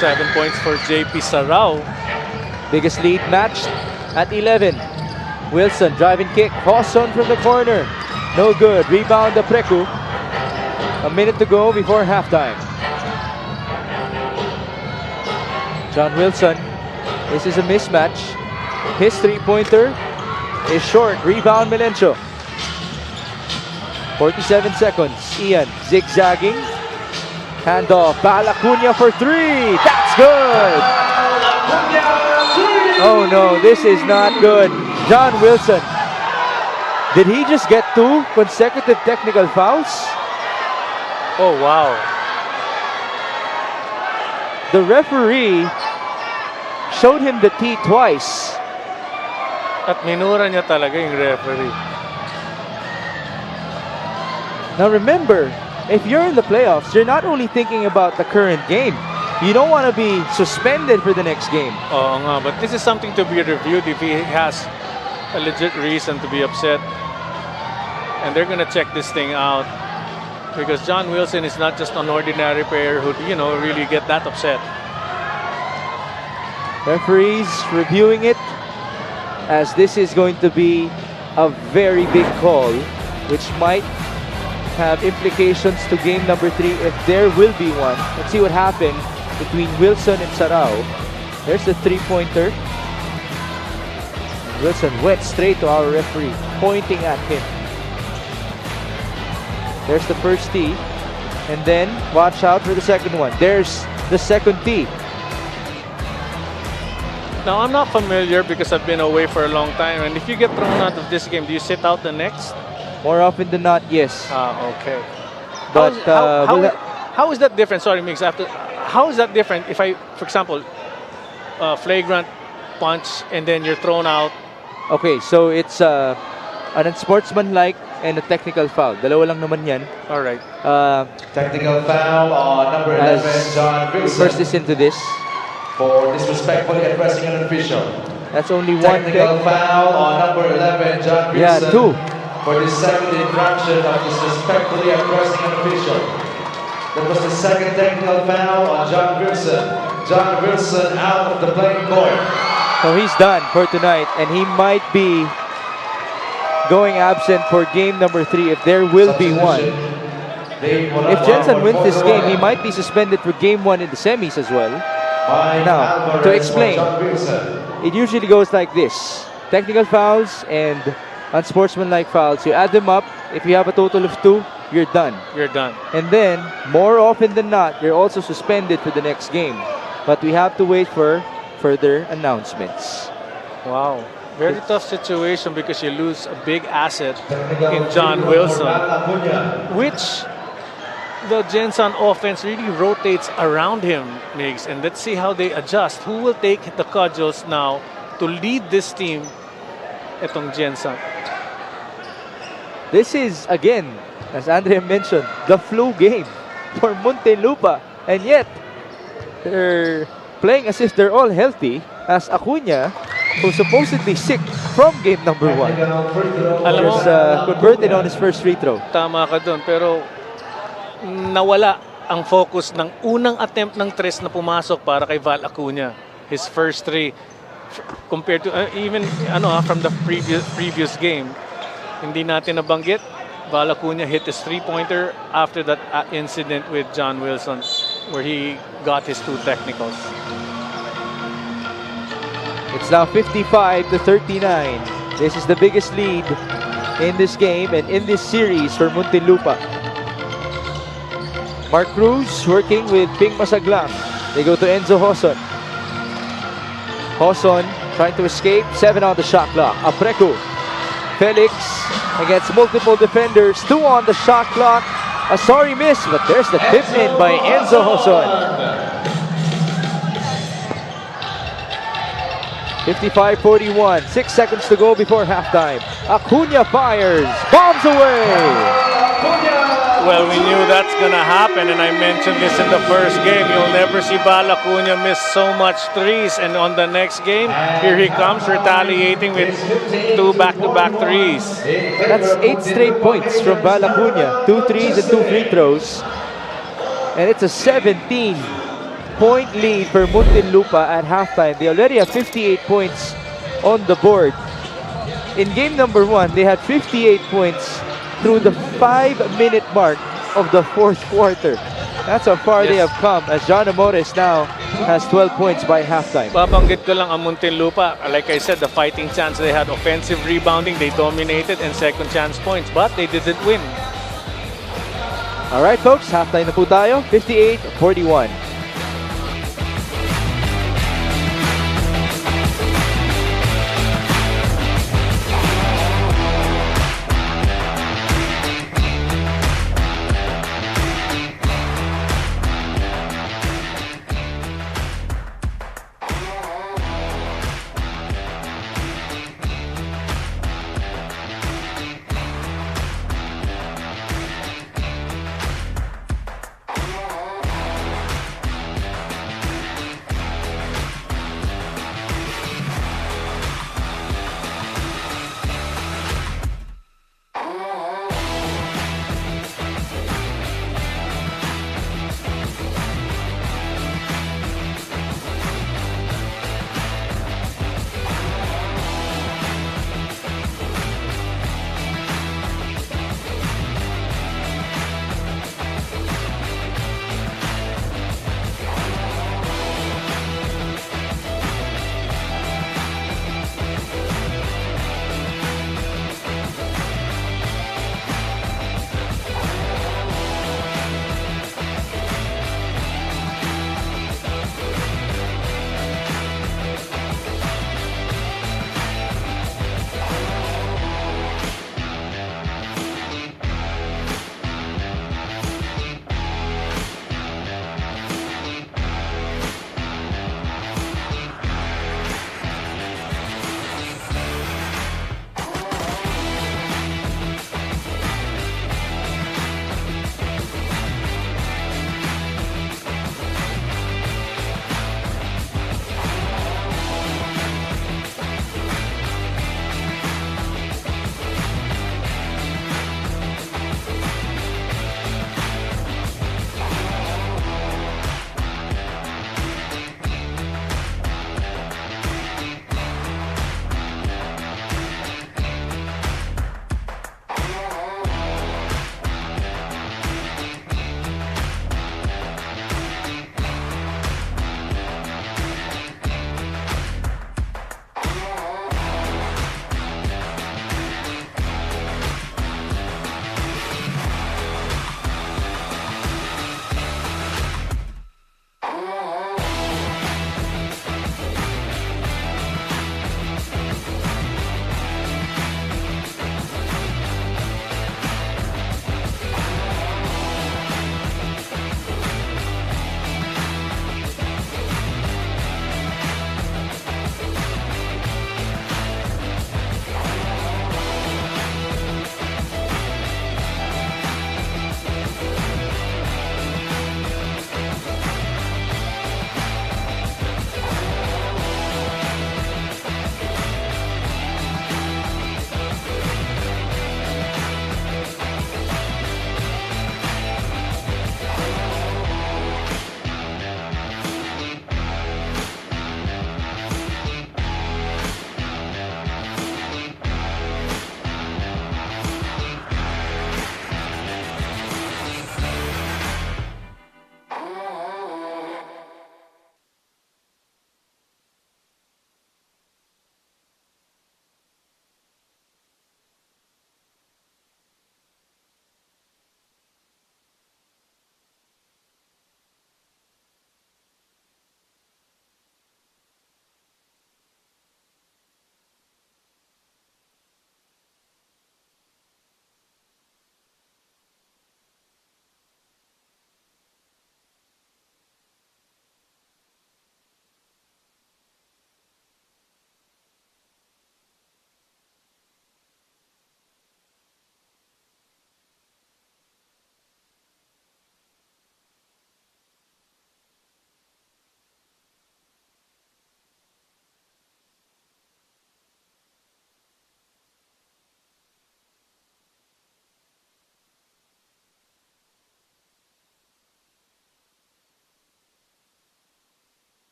7 points for JP Sarao. Biggest lead matched at 11. Wilson driving kick. Hoson from the corner. No good. Rebound the Preku. A minute to go before halftime. John Wilson. This is a mismatch. His three-pointer is short. Rebound Melencio. 47 seconds. Ian zigzagging. Handoff. Bal Acuña for three. That's good. Oh no, this is not good. John Wilson. Did he just get 2 consecutive technical fouls? Oh, wow. The referee showed him the T twice. At minura niya talaga yung referee. Now remember, if you're in the playoffs, you're not only thinking about the current game. You don't want to be suspended for the next game. Oo nga, but this is something to be reviewed if he has a legit reason to be upset. And they're gonna check this thing out. Because John Wilson is not just an ordinary player who, you know, really get that upset. Referees reviewing it as this is going to be a very big call, which might have implications to game number 3 if there will be one. Let's see what happened between Wilson and Sarao. There's the three-pointer. Wilson went straight to our referee, pointing at him. There's the first tee. And then, watch out for the second one. There's the second tee. Now, I'm not familiar because I've been away for a long time. And if you get thrown out of this game, do you sit out the next? More often than not, yes. Okay. But how is that different? Sorry, Mix. How is that different if I, for example, flagrant punch and then you're thrown out? Okay, so it's an unsportsmanlike and a technical foul. Dalawa lang naman yan. All right. Technical foul on number 11, John Wilson. First is into this. For disrespectfully addressing an official. That's only one Technical foul on number 11, John Wilson. Yeah, 2. For the second infraction of disrespectfully addressing an official. That was the second technical foul on John Wilson. John Wilson out of the playing court. So he's done for tonight, and he might be going absent for game number 3 if there will be one. If Gensan wins this game, he might be suspended for game 1 in the semis as well. Now, to explain, it usually goes like this. Technical fouls and unsportsmanlike fouls, you add them up. If you have a total of 2, you're done. You're done. And then, more often than not, you're also suspended for the next game. But we have to wait for further announcements. Wow. Very tough situation because you lose a big asset in John Wilson, which the Gensan offense really rotates around him, Migs. And let's see how they adjust. Who will take the cudgels now to lead this team, itong Gensan? This is, again, as Andrea mentioned, the flu game for Muntinlupa. And yet, they're playing as if they're all healthy, as Acuña, who's supposedly sick from game number 1, Alam mo, was converted on his first free throw. Tama ka dun, pero nawala ang focus ng unang attempt ng tres na pumasok para kay Val Acuña. His first 3 compared to even from the previous game. Hindi natin nabanggit, Val Acuña hit his three-pointer after that incident with John Wilson where he got his 2 technicals. It's now 55-39. This is the biggest lead in this game and in this series for Muntinlupa. Mark Cruz working with Ping Masaglang. They go to Enzo Hoson. Hoson trying to escape. 7 on the shot clock. Apreku. Felix against multiple defenders. 2 on the shot clock. A sorry miss, but there's the tip in by Enzo Hoson. 55-41. 6 seconds to go before halftime. Acuña fires. Bombs away. Well, we knew that's gonna happen, and I mentioned this in the first game. You'll never see Balacuña miss so much threes, and on the next game, here he comes retaliating with 2 back-to-back threes. That's 8 straight points from Balacuña. 2 threes and 2 free throws. And it's a 17-point lead for Muntinlupa at halftime. They already have 58 points on the board. In game number 1, they had 58 points through the 5-minute mark of the 4th quarter. That's how far they have come, as John Amores now has 12 points by halftime. Babanggit ko lang ang Muntinlupa. Like I said, the fighting chance, they had offensive rebounding, they dominated, and second chance points, but they didn't win. Alright folks, halftime na po tayo, 58-41.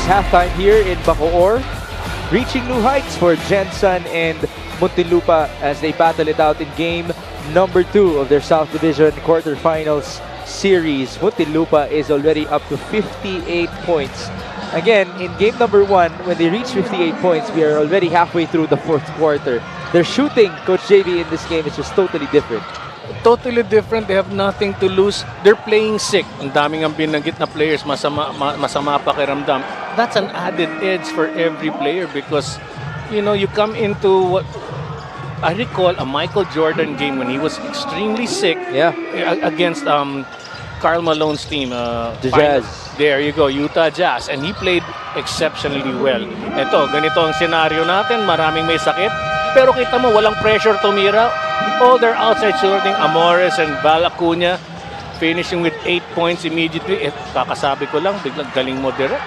halftime here in Bacoor. Reaching new heights for Gensan and Muntinlupa as they battle it out in game number 2 of their South Division quarterfinals series. Muntinlupa is already up to 58 points. Again, in game number 1, when they reach 58 points, we are already halfway through the 4th quarter. Their shooting, Coach JV, in this game is just totally different. Totally different. They have nothing to lose. They're playing sick. Ang daming ang binanggit na players, masama pakiramdam. That's an added edge for every player because, you know, you come into what I recall a Michael Jordan game when he was extremely sick. Yeah. Against Karl Malone's team. The Jazz. There you go, Utah Jazz. And he played exceptionally well. Ito, ganito ang senaryo natin. Maraming may sakit. Pero kita mo, walang pressure tumira. All their outside shooting, Amores and Val Acuna, finishing with 8 points immediately. Kakasabi ko lang, biglang galing mo direct.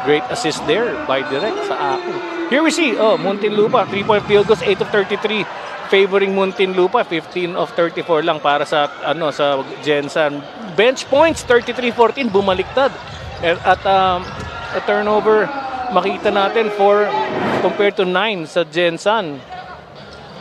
Great assist there by direct sa ako. Here we see, Muntinlupa, 3-point field goals, 8 of 33. Favoring Muntinlupa, 15 of 34 lang para sa sa Gensan. Bench points, 33-14, bumaliktad. At a turnover, makita natin compared to 9 sa Gensan.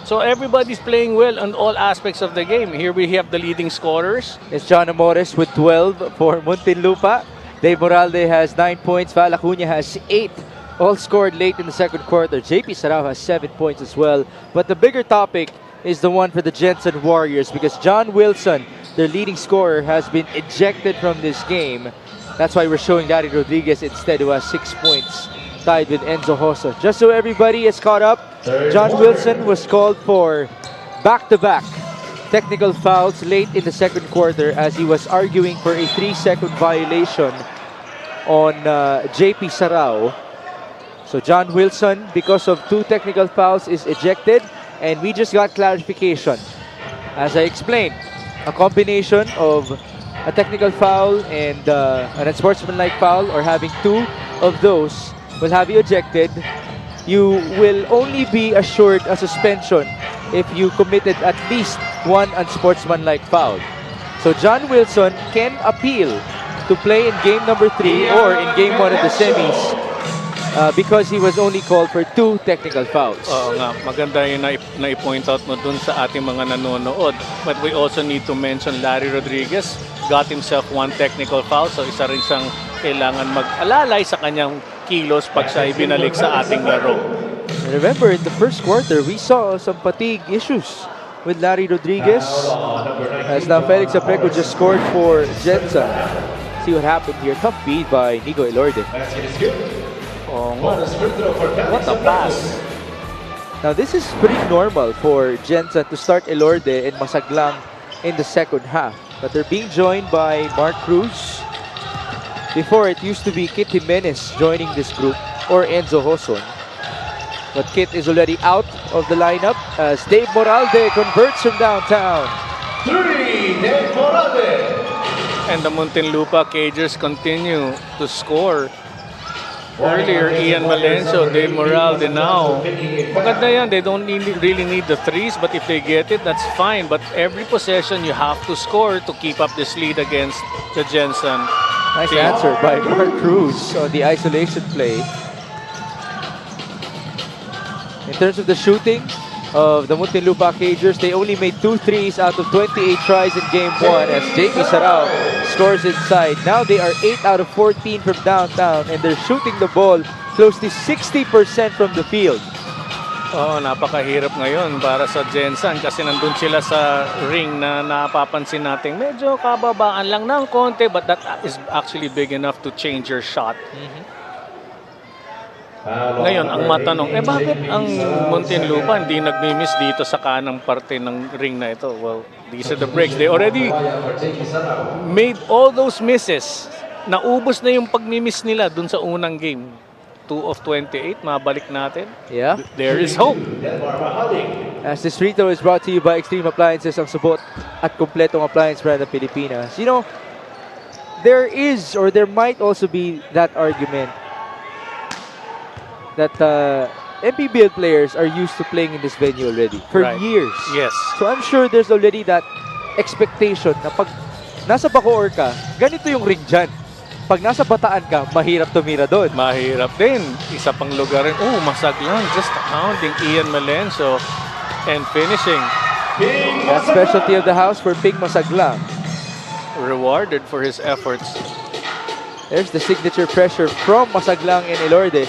So everybody's playing well on all aspects of the game. Here we have the leading scorers. It's John Amores with 12 for Muntinlupa. Dave Moralde has 9 points. Val Acuna has 8. All scored late in the second quarter. JP Sarao has 7 points as well. But the bigger topic is the one for the Gensan Warriors because John Wilson, their leading scorer, has been ejected from this game. That's why we're showing Larry Rodriguez instead, who has 6 points, tied with Enzo Hosso. Just so everybody is caught up, John Wilson was called for back-to-back technical fouls late in the second quarter as he was arguing for a 3-second violation on JP Sarao. So John Wilson, because of 2 technical fouls, is ejected, and we just got clarification. As I explained, a combination of a technical foul and an unsportsmanlike foul, or having 2 of those, will have you ejected. You will only be assured a suspension if you committed at least 1 unsportsmanlike foul. So John Wilson can appeal to play in game number 3 or in game 1 of the semis because he was only called for 2 technical fouls. Oo nga, maganda yung na-point out mo dun sa ating mga nanonood. But we also need to mention Larry Rodriguez got himself 1 technical foul. So isa rin siyang kailangan mag-alalay sa kanyang kilos pag siya ibinalik sa ating laro. Remember, in the first quarter, we saw some fatigue issues with Larry Rodriguez. As now Felix Apreco just scored for Gensan. See what happened here. Tough beat by Nico Elorde. Oh, what a pass. Now this is pretty normal for Gensan to start Elorde and Masaglang in the second half. But they're being joined by Mark Cruz. Before, it used to be Kit Jimenez joining this group, or Enzo Hoson. But Kit is already out of the lineup as Dave Moralde converts from downtown. 3, Dave Moralde. And the Muntinlupa Cagers continue to score. Earlier, Ian Valencio, Dave Moralde now. Maganda yan, they don't really need the threes, but if they get it, that's fine. But every possession, you have to score to keep up this lead against the Gensan. Nice answer by Mark Cruz on the isolation play. In terms of the shooting of the Muntinlupa Cagers, they only made 2 threes out of 28 tries in game 1 as JP Sarao scores inside. Now they are 8 out of 14 from downtown and they're shooting the ball close to 60% from the field. Oh, napakahirap ngayon para sa Gensan kasi nandun sila sa ring na napapansin natin. Medyo kababaan lang ng konti, but that is actually big enough to change your shot. Ngayon, ang matanong, bakit ang Muntinlupa hindi nagmi-miss dito sa kanang parte ng ring na ito? Well, these are the breaks. They already made all those misses. Naubos na yung pagmi-miss nila dun sa unang game. 2 of 28, mabalik natin. Yeah. There is hope. As this free throw is brought to you by Extreme Appliances, ang subot at kompletong appliance brand ng Pilipinas. You know, there is or there might also be that argument that Mpbl players are used to playing in this venue already for years. Yes. So I'm sure there's already that expectation na pag nasa Bacoor ka, ganito yung ring dyan. pag nasa Bataan ka, mahirap tumira doon. Mahirap din. Isa pang lugar rin. Oh, Masaglang just hounding Ian Melenso and finishing. That specialty of the house for Ping Masaglang. Rewarded for his efforts. There's the signature pressure from Masaglang and Elorde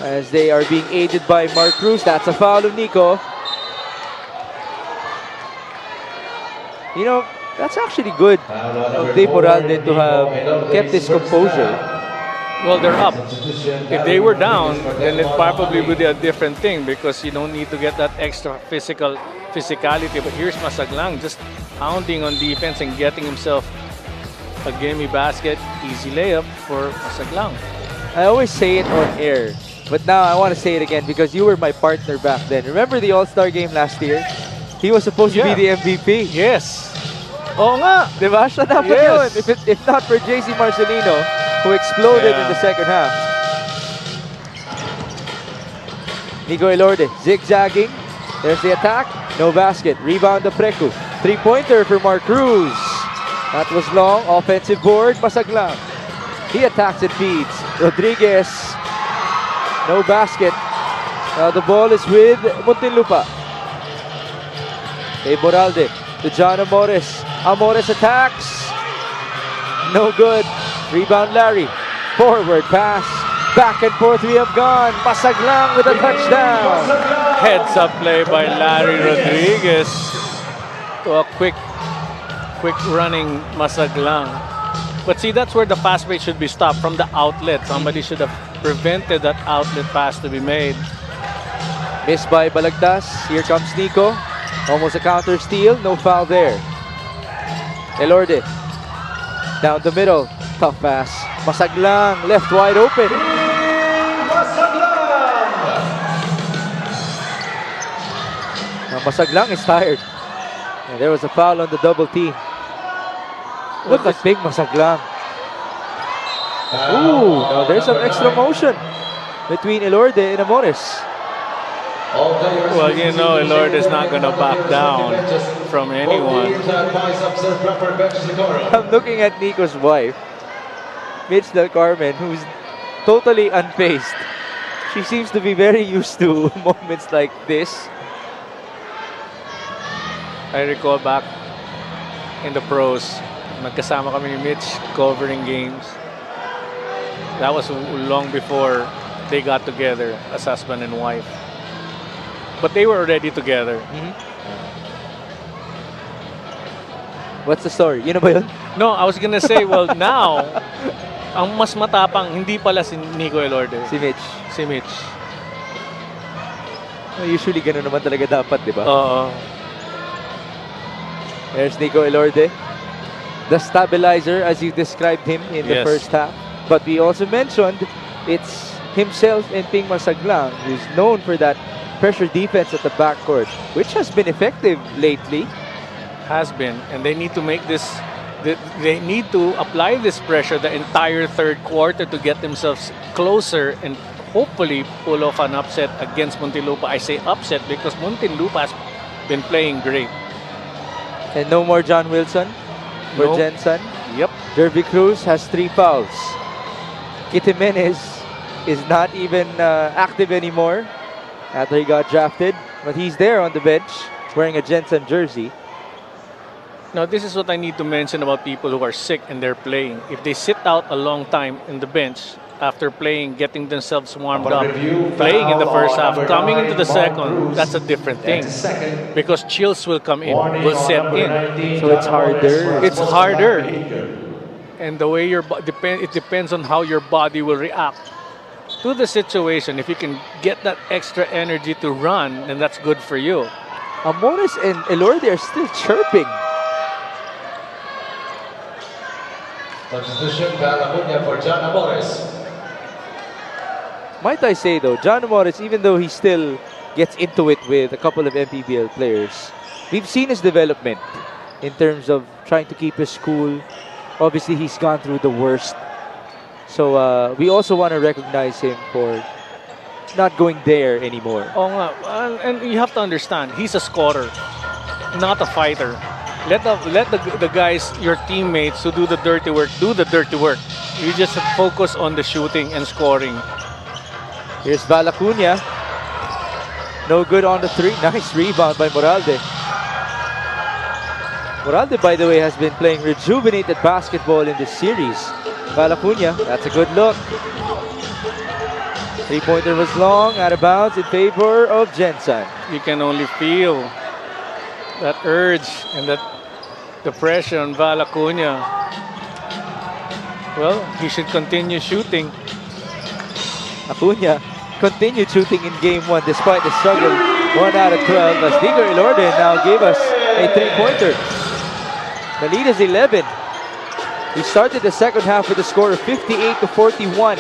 as they are being aided by Mark Cruz. That's a foul of Nico. You know, that's actually good of Dave Moralde to have kept his composure. Well, they're up. If they were down, then it probably would be a different thing because you don't need to get that extra physicality. But here's Masaglang just pounding on defense and getting himself a gimme basket. Easy layup for Masaglang. I always say it on air, but now I want to say it again because you were my partner back then. Remember the All-Star game last year? He was supposed to be the MVP. Yes. Oo nga. Diba? Siya dapat yun. If not for JC Marcelino, who exploded in the second half. Nico Elorde zigzagging. There's the attack. No basket. Rebound to Preku. Three-pointer for Mark Cruz. That was long. Offensive board. Masaglang. He attacks and feeds. Rodriguez. No basket. Now the ball is with Muntinlupa. Dave Moralde to John Amores. Amores attacks. No good. Rebound Larry. Forward pass. Back and forth we have gone. Masaglang with a touchdown. Heads up play by Larry Rodriguez to a quick running Masaglang. But see, that's where the pass rate should be stopped, from the outlet. Somebody should have prevented that outlet pass to be made. Missed by Balagtas. Here comes Nico. Almost a counter steal. No foul there. Elorde. Down the middle. Tough pass. Masaglang left wide open. Now Masaglang is tired. And there was a foul on the double team. Look at big Masaglang. Ooh, now there's some extra motion between Elorde and Amores. Well, you know, Elorde is not going to back down from anyone. I'm looking at Nico's wife, Mitch Del Carmen, who's totally unfazed. She seems to be very used to moments like this. I recall back in the pros, magkasama kami ni Mitch covering games. That was long before they got together as husband and wife. But they were already together. What's the story? Yun na ba yun? No, I was gonna say, well, now, ang mas matapang, hindi pala si Nico Elorde. Si Mitch. Si Mitch. Usually, ganun naman talaga dapat, di ba? Oo. There's Nico Elorde. The stabilizer, as you described him in the first half. But we also mentioned, it's himself and Ping Masaglang, who's known for that pressure defense at the backcourt, which has been effective lately. Has been, and they need to make this. They need to apply this pressure the entire third quarter to get themselves closer and hopefully pull off an upset against Muntinlupa. I say upset because Muntinlupa has been playing great. And no more John Wilson for Gensan. Yep. Derby Cruz has 3 fouls. Kit Jimenez is not even active anymore after he got drafted, but he's there on the bench wearing a Gensan jersey. Now, this is what I need to mention about people who are sick and they're playing. If they sit out a long time in the bench after playing, getting themselves warmed up, playing in the first half, coming into the second, that's a different thing. Because chills will come in, will set in. So it's harder. It's harder. And the way it depends on how your body will react to the situation. If you can get that extra energy to run, then that's good for you. Amores and Elorde are still chirping. Substitution, Balamunya for John Amores. Might I say though, John Amores, even though he still gets into it with a couple of Mpbl players, we've seen his development in terms of trying to keep his cool. Obviously, he's gone through the worst. So we also want to recognize him for not going there anymore. Oh, and you have to understand, he's a scorer, not a fighter. Let the guys, your teammates who do the dirty work, You just focus on the shooting and scoring. Here's Valacuña. No good on the three. Nice rebound by Moralde. Moralde, by the way, has been playing rejuvenated basketball in this series. Valacuña, that's a good look. Three-pointer was long, out of bounds in favor of Gensan. You can only feel that urge and that the pressure on Valacuña. Well, he should continue shooting. Acuña continued shooting in game 1 despite the struggle. 1 out of 12 as Nico Elorde now gave us a three-pointer. The lead is 11. We started the second half with a score of 58-41.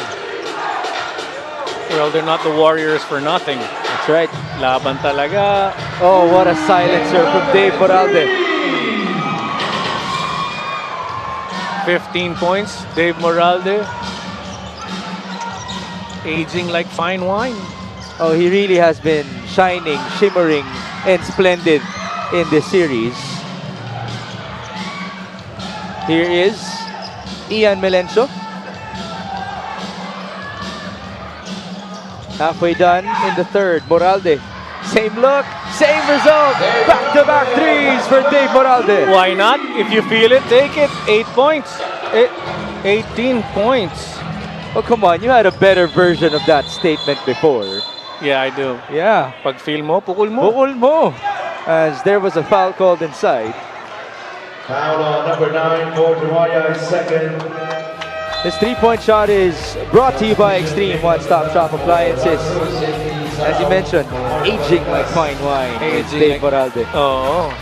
Well, they're not the Warriors for nothing. That's right. Laban talaga. Oh, what a silencer from Dave Moralde. 15 points, Dave Moralde. Aging like fine wine. Oh, he really has been shining, shimmering, and splendid in this series. Here is Ian Melencio. Halfway done in the third. Moralde, same look, same result. Back-to-back threes for Dave Moralde. Why not? If you feel it, take it. 8 points. 18 points. Oh, come on. You had a better version of that statement before. Yeah, I do. Yeah. Pag feel mo, pukul mo. Bukol mo. As there was a foul called inside. Foul on number 9 for Duaya, second. His three-point shot is brought to you by Extreme One-Stop Shop Appliances. As you mentioned, aging like fine wine. It's Dave Moralde. Oh.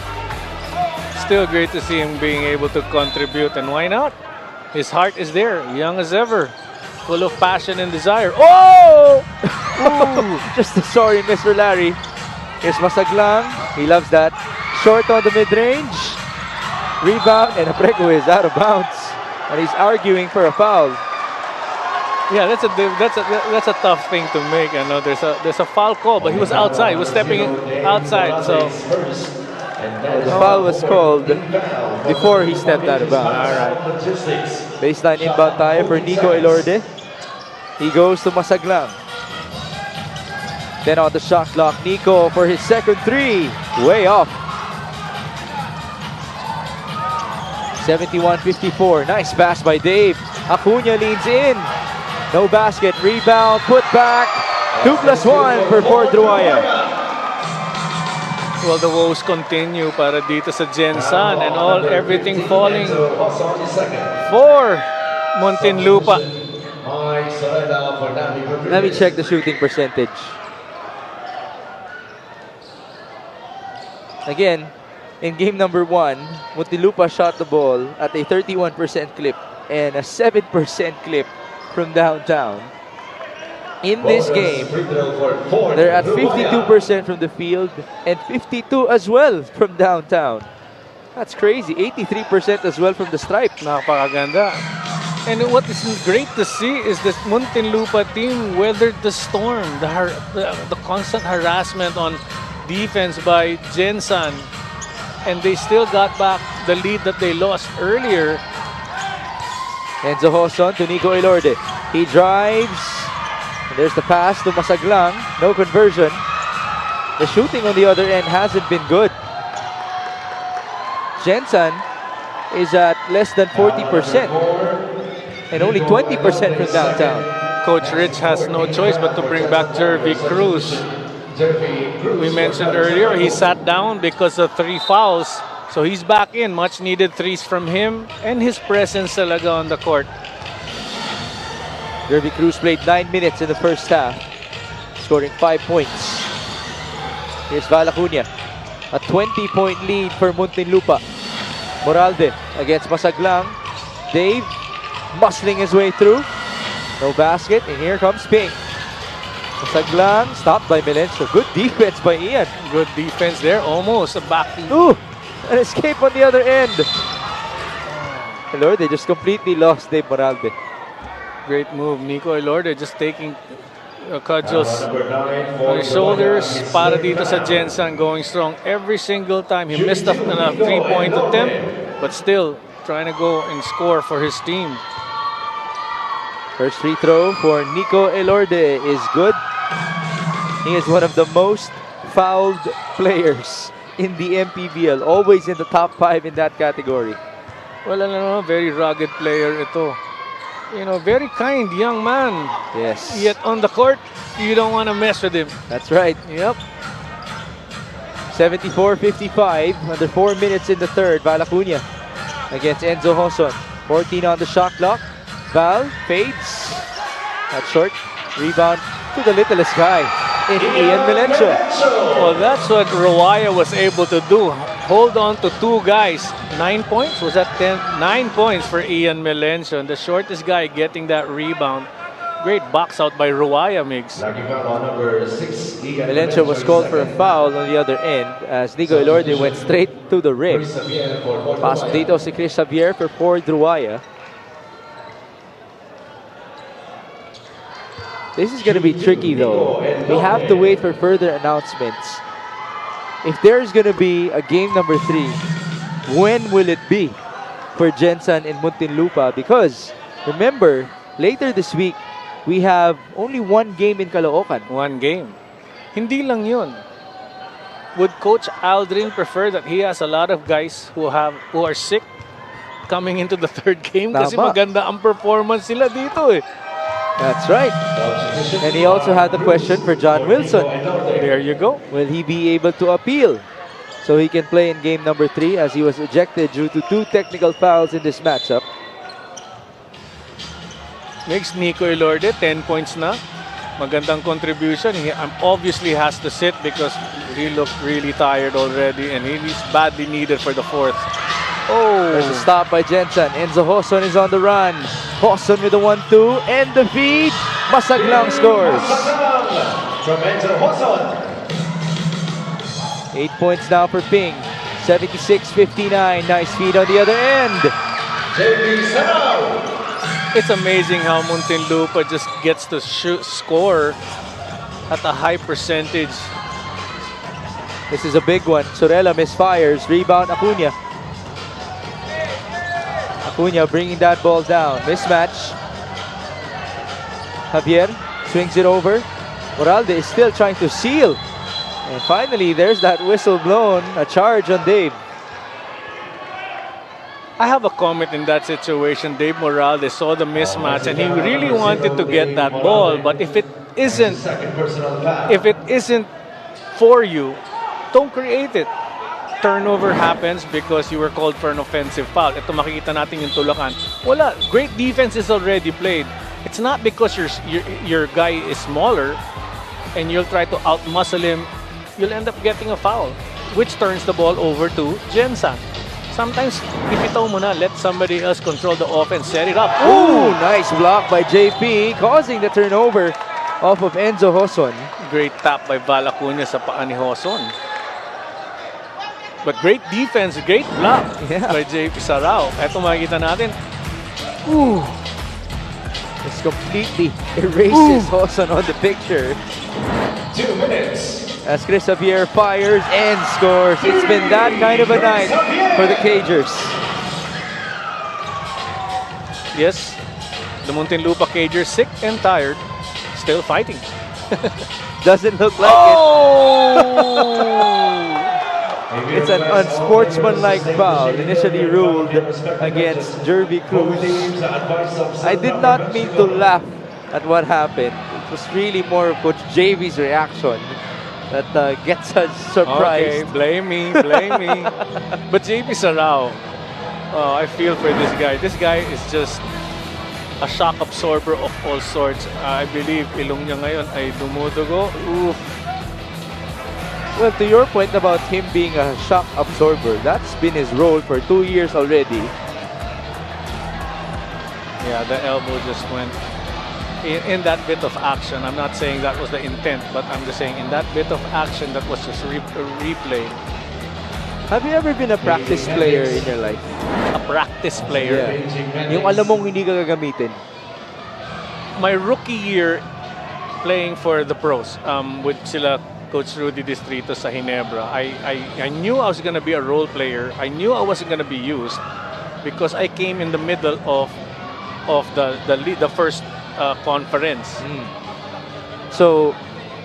Still great to see him being able to contribute. And why not? His heart is there, young as ever. Full of passion and desire. Oh! Just a sorry, Mr. Larry. Here's Masaglang. He loves that. Short on the mid-range. Rebound, and Abrego is out of bounds. And he's arguing for a foul. Yeah, that's a tough thing to make. I know there's a foul call, but he was outside. He was stepping outside, so the foul was called before he stepped out of bounds. All right. Baseline inbound tayo for Nico Elorde. He goes to Masaglang. Then on the shot clock, Nico for his second three. Way off. 71-54. Nice pass by Dave. Acuña leans in. No basket. Rebound. Put back. 2+1 for Fort Druaya. Well, the woes continue para dito sa Gensan and everything falling for Muntinlupa. Let me check the shooting percentage. Again, in game number 1, Muntinlupa shot the ball at a 31% clip and a 7% clip from downtown. In this game, they're at 52% from the field and 52 as well from downtown. That's crazy. 83% as well from the stripe. Napakaganda. And what is great to see is this Muntinlupa team weathered the storm, the constant harassment on defense by Gensan. And they still got back the lead that they lost earlier. Enzo Hoson to Nico Elorde. He drives. And there's the pass to Masaglang. No conversion. The shooting on the other end hasn't been good. Gensan is at less than 40%. And only 20% from downtown. Coach Rich has no choice but to bring back Jervy Cruz. We mentioned earlier, he sat down because of 3 fouls. So he's back in. Much needed threes from him and his presence talaga on the court. Jervy Cruz played 9 minutes in the first half, scoring 5 points. Here's Valacuña. A 20-point lead for Muntinlupa. Moralde against Masaglang. Dave muscling his way through. No basket, and here comes Ping. Masaglang, stopped by Melencio. Good defense by Ian. Good defense there, almost a back. Ooh, an escape on the other end. Elorde, they just completely lost Dave Moralde. Great move, Nico Elorde just taking cudgels on his shoulders para dito sa Gensan, going strong every single time. He missed a 3-point attempt, but still trying to go and score for his team. First free throw for Nico Elorde is good. He is one of the most fouled players in the Mpbl. Always in the top 5 in that category. Well, very rugged player ito. Very kind young man. Yes. Yet on the court, you don't want to mess with him. That's right. Yep. 74-55. Under 4 minutes in the third. Val Acuña against Enzo Joson. 14 on the shot clock. Val fades. That's short. Rebound to the littlest guy in Ian Melencio. Well, that's what Rawaya was able to do. Hold on to 2 guys. 9 points? Was that 10? 9 points for Ian Melencio. The shortest guy getting that rebound. Great box out by Rawaya, Migs. Melencio was called for a foul on the other end as Nico Elorde went straight to the rim. Pasok dito si Chris Xavier for Ford Rawaya. This is going to be tricky though. We have to wait for further announcements. If there's going to be a game number 3, when will it be for Gensan and Muntinlupa? Because remember, later this week, we have only 1 game in Caloocan. 1 game. Hindi lang yun. Would Coach Aldrin prefer that he has a lot of guys who are sick coming into the 3rd game? Kasi Tama. maganda ang performance nila dito eh. That's right. And he also had the question for John Wilson. There you go. Will he be able to appeal so he can play in game number 3 as he was ejected due to 2 technical fouls in this matchup? Makes Nico Elorde 10 points na. Magandang contribution. He obviously has to sit because he looked really tired already and he's badly needed for the 4th. Oh! There's a stop by Gensan. Enzo Joson is on the run. Joson with the 1-2 and the feed. Masaglang scores. From Enzo Joson. 8 points now for Ping. 76-59. Nice feed on the other end. JP Sarao. It's amazing how Muntinlupa just gets to score at a high percentage. This is a big one. Sorella misfires. Rebound Acuña. Acuña bringing that ball down. Mismatch. Javier swings it over. Moralde is still trying to seal. And finally, there's that whistle blown. A charge on Dave. I have a comment in that situation. Dave Moralde saw the mismatch and he really wanted to get that ball. But if it isn't for you, don't create it. Turnover happens because you were called for an offensive foul. Ito makikita natin yung tulakan. Wala. Great defense is already played. It's not because your guy is smaller and you'll try to outmuscle him. You'll end up getting a foul, which turns the ball over to Gensan. Sometimes, ipitaw mo na, let somebody else control the offense, set it up. Ooh, nice block by JP, causing the turnover off of Enzo Joson. Great tap by Val Acuña sa paa ni Joson. But great defense, great block by JP Sarao. Eto makikita natin. Ooh. This completely erases Joson on the picture. 2 minutes. As Chris Xavier fires and scores. It's been that kind of a night for the Cagers. Yes, the Muntinlupa Cagers, sick and tired, still fighting. Doesn't look like it. It's an unsportsmanlike foul initially ruled against Jervy Cruz. I did not mean to laugh at what happened. It was really more of Coach JV's reaction that gets us surprised. Okay, blame me. But JP Sarao, I feel for this guy. This guy is just a shock absorber of all sorts. I believe ilong niya ngayon ay dumudugo. Oof. Well, to your point about him being a shock absorber, that's been his role for 2 years already. Yeah, the elbow just went in that bit of action. I'm not saying that was the intent, but I'm just saying in that bit of action that was just a replay. Have you ever been a practice player in your life? A practice player? Yeah. Yung alam mong hindi ka gagamitin. My rookie year playing for the pros with sila Coach Rudy Distrito sa Ginebra, I knew I was going to be a role player. I knew I wasn't going to be used because I came in the middle of the first conference. So,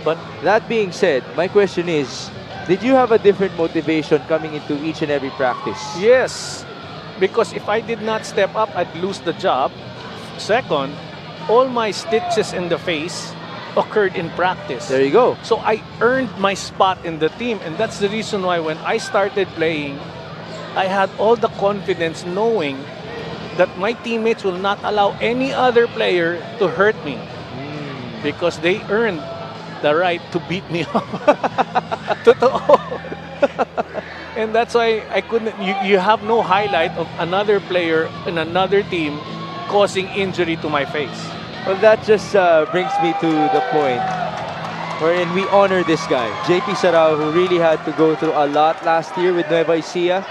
But that being said, my question is, did you have a different motivation coming into each and every practice? yes, because if I did not step up, I'd lose the job. Second, all my stitches in the face occurred in practice. There you go. So I earned my spot in the team, and that's the reason why when I started playing, I had all the confidence knowing that my teammates will not allow any other player to hurt me because they earned the right to beat me up. Totoo. And that's why I couldn't, you have no highlight of another player in another team causing injury to my face. Well, that just brings me to the point wherein we honor this guy, JP Sarao, who really had to go through a lot last year with Nueva Ecija.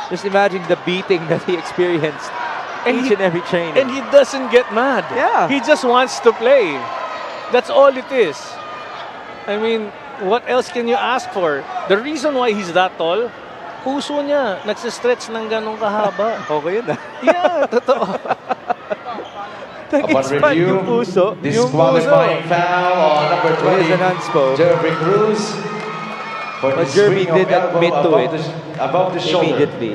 Just imagine the beating that he experienced each and every training. And he doesn't get mad. Yeah. He just wants to play. That's all it is. I mean, what else can you ask for? The reason why he's that tall, puso niya, nagsistretch ng ganong kahaba. Okay yun ah. Yeah, totoo. Upon Nag-expand review, yung puso. disqualifying foul on number There's 20, an unspo. Jeremy Cruz. For But the Jeremy swing of did elbow admit to above it above the shoulder. immediately.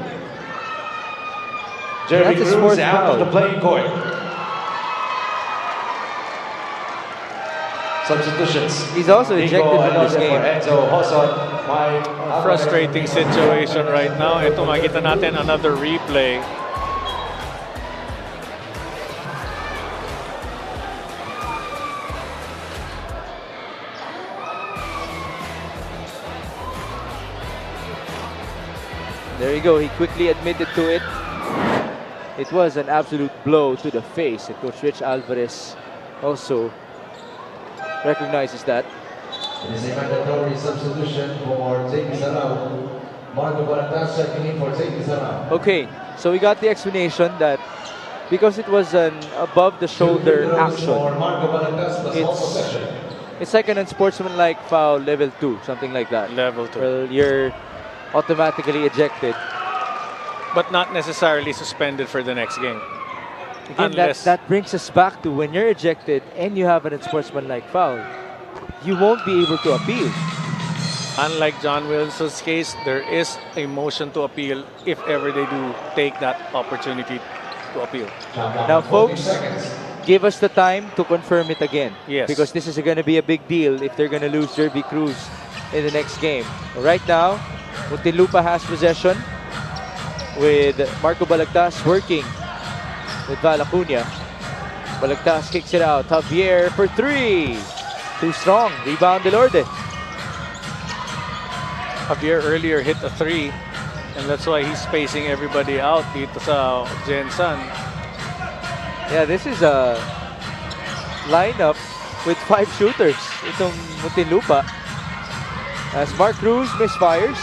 Jeremy That's his Cruz fourth out foul. of the playing court. Substitutions. He's also ejected Nico from this Alonso game. for Enzo Hoson. Frustrating situation right now. Ito, makita natin another replay. There you go. He quickly admitted to it. It was an absolute blow to the face. And Coach Rich Alvarez also recognizes that. It is a mandatory substitution for JP Sarao. Marco Baratas checking in for JP Sarao. Okay, so we got the explanation that because it was an above-the-shoulder action, it's like an unsportsmanlike foul level 2, something like that. Level 2. Well, you're automatically ejected. But not necessarily suspended for the next game. Again, Unless that brings us back to when you're ejected and you have an unsportsmanlike foul, you won't be able to appeal. unlike John Wilson's case, there is a motion to appeal if ever they do take that opportunity to appeal. Now, folks, give us the time to confirm it again. Yes. Because this is going to be a big deal if they're going to lose Jerby Cruz in the next game. Right now, Muntinlupa has possession with Marco Balagtas working with Val Acuña. Balagtas kicks it out. Javier for three. Too strong. Rebound Delorde. Javier earlier hit a three, and that's why he's spacing everybody out dito sa Gensan. Yeah, this is a lineup with 5 shooters. Itong Muntinlupa. As Mark Cruz misfires.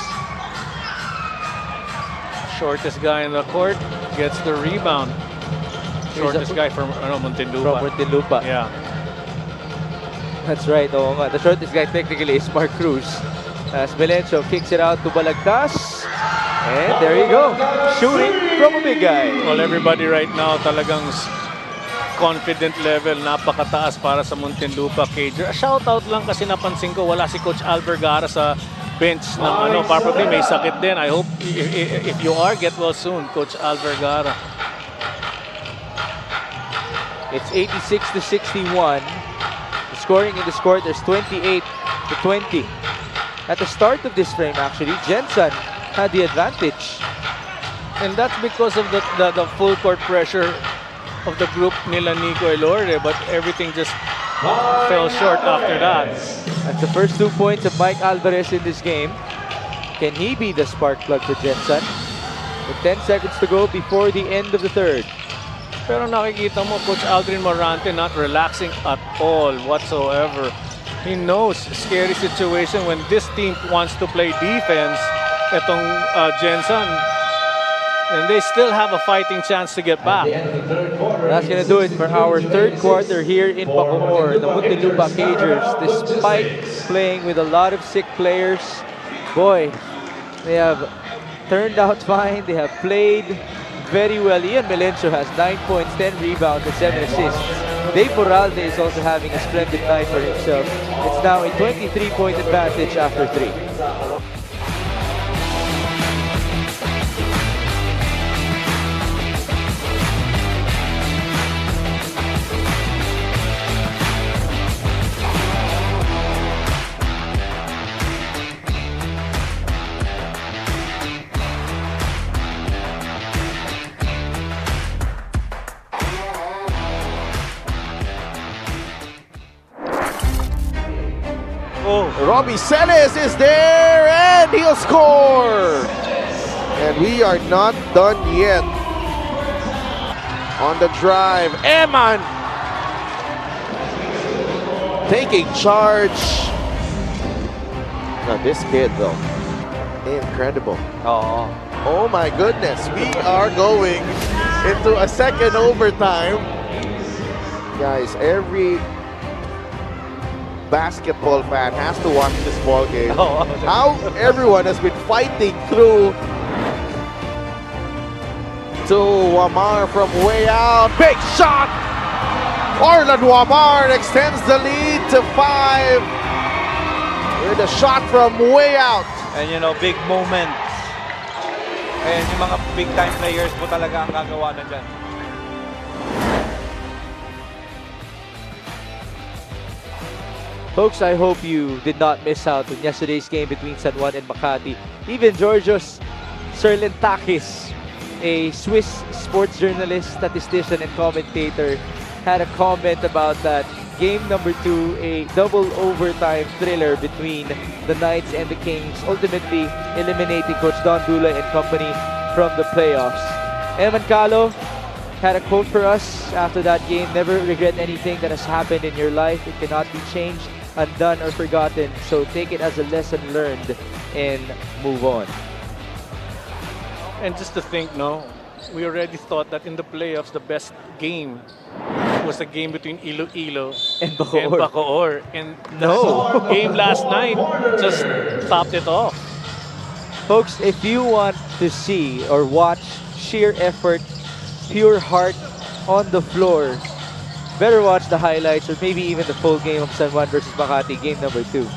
Shortest guy in the court gets the rebound. Shortest guy from Muntinlupa. From Muntinlupa. Yeah. That's right. Oo nga. The shortest guy technically is Mark Cruz. As Melencio kicks it out to Balagtas. And there you go. Shooting from a big guy. Well, everybody right now talagang confident level, napakataas para sa Muntinlupa Cager. Shoutout lang kasi napansin ko wala si Coach Al Vergara sa bench ng probably may sakit din. I hope if you are, get well soon, Coach Al Vergara. It's 86-61. The scoring in this quarter is 28-20. At the start of this frame, actually, Gensan had the advantage. And that's because of the full court pressure of the group nila Nico Elorde, but everything just fell short after that. That's the first 2 points of Mike Alvarez in this game. Can he be the spark plug for Gensan? With 10 seconds to go before the end of the third. Pero nakikita mo, Coach Aldrin Morante not relaxing at all whatsoever. He knows scary situation when this team wants to play defense. Itong Gensan, and they still have a fighting chance to get back. That's going to do it for our third quarter here in Bacoor. The Muntinlupa Cagers, despite playing with a lot of sick players, boy, they have turned out fine. They have played very well. Ian Melencio has 9 points, 10 rebounds, and 7 assists. Dave Moralde is also having a splendid night for himself. It's now a 23-point advantage after 3. Robbie Celes is there and he'll score! And we are not done yet. On the drive, Eman taking charge. Now this kid though, incredible. Oh my goodness, we are going into a second overtime. Guys, every basketball fan has to watch this ball game. How everyone has been fighting through to Wamar from way out. Big shot! Orland Wamar extends the lead to 5 with a shot from way out. And you know, big moment. And yung mga big time players po talaga ang gagawa na dyan. Folks, I hope you did not miss out on yesterday's game between San Juan and Makati. Even Georgios Serlentakis, a Swiss sports journalist, statistician, and commentator, had a comment about that game number 2, a double overtime thriller between the Knights and the Kings, ultimately eliminating Coach Don Dula and company from the playoffs. Eman Calo had a quote for us after that game: "Never regret anything that has happened in your life. It cannot be changed, undone, or forgotten. So take it as a lesson learned and move on." And just to think, no, we already thought that in the playoffs, the best game was the game between Iloilo And Bacoor. Bacoor. And No. the game last night just topped it off. Folks, if you want to see or watch sheer effort, pure heart on the floor, better watch the highlights or maybe even the full game of San Juan versus Makati, game number 2.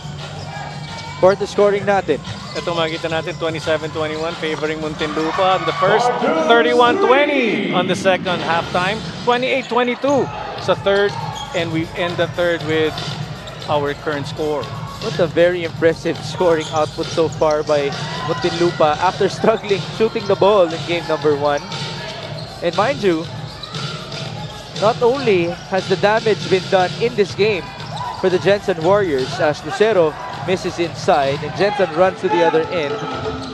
Quarter scoring natin. Ito makikita natin 27-21 favoring Muntinlupa on the first, 31-20 on the second halftime, 28-22 sa third, and we end the third with our current score. What a very impressive scoring output so far by Muntinlupa after struggling shooting the ball in game number 1. And mind you, not only has the damage been done in this game for the Gensan Warriors as Lucero misses inside and Gensan runs to the other end.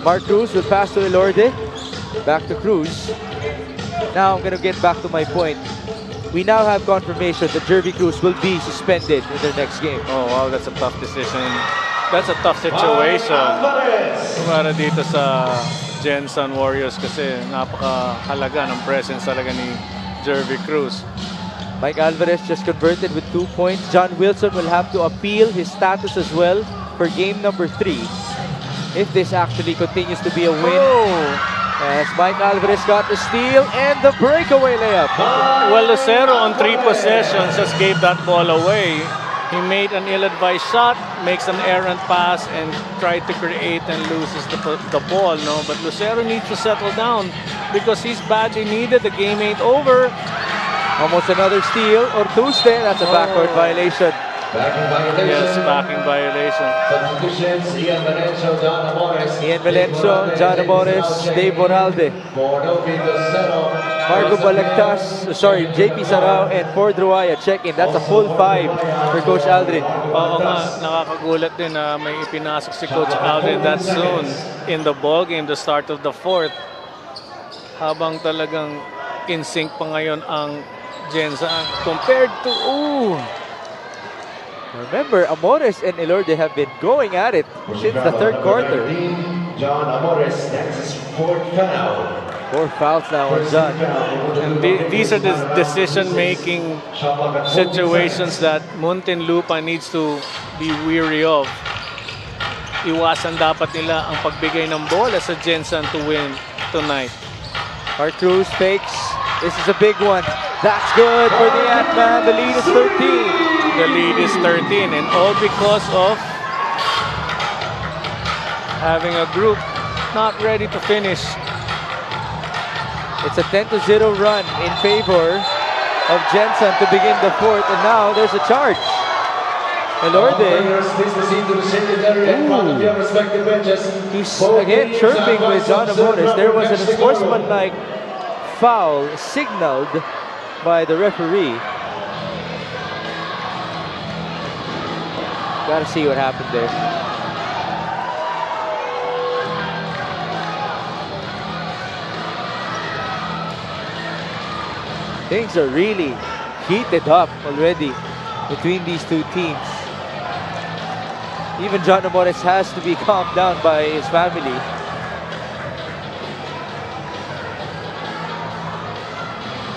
Mark Cruz will pass to Elorde. Back to Cruz. Now I'm going to get back to my point. We now have confirmation that Jervy Cruz will be suspended in their next game. Oh wow, that's a tough decision. That's a tough situation para dito sa Gensan Warriors kasi napakahalaga ng presence talaga ni Jervy Cruz. Mike Alvarez just converted with 2 points. John Wilson will have to appeal his status as well for game number 3 if this actually continues to be a win. As Mike Alvarez got the steal and the breakaway layup. Well, Lucero on 3 possessions just gave that ball away. He made an ill-advised shot, makes an errant pass, and tried to create and loses the ball. No, but Lucero needs to settle down because he's badly needed. The game ain't over. Almost another steal. Ortuste, that's a backcourt violation. Backing violation. Yes, backing violation. Substitutions: Ian Valencio, John Amores. Ian Valencio, John Amores, Dave Moralde, Marco Balagtas, sorry, JP Sarao, and Ford Ruaya check in. That's a full 5 for Coach Aldrin. Oo nga, nakakagulat din na may ipinasok si Coach Aldrin that soon in the ball game, the start of the fourth. Habang talagang in sync pa ngayon ang Gensan compared to Remember, Amores and Elorde have been going at it since the third quarter. John Amores, that's his 4th foul. 4 fouls now on John. And these are the decision-making situations that Muntinlupa needs to be weary of. Iwasan dapat nila ang pagbigay ng bola sa Gensan to win tonight. Mark Cruz fakes. This is a big one. That's good for the Ant-Man. The lead is 13. The lead is 13, and all because of having a group not ready to finish. It's a 10-0 run in favor of Gensan to begin the fourth, and now there's a charge. Elorde, Please proceed to the shaded area in front of your respective benches. he's again chirping with John Amores. There was an unsportsmanlike foul signaled by the referee. Gotta see what happened there. Things are really heated up already between these two teams. Even John Amores has to be calmed down by his family.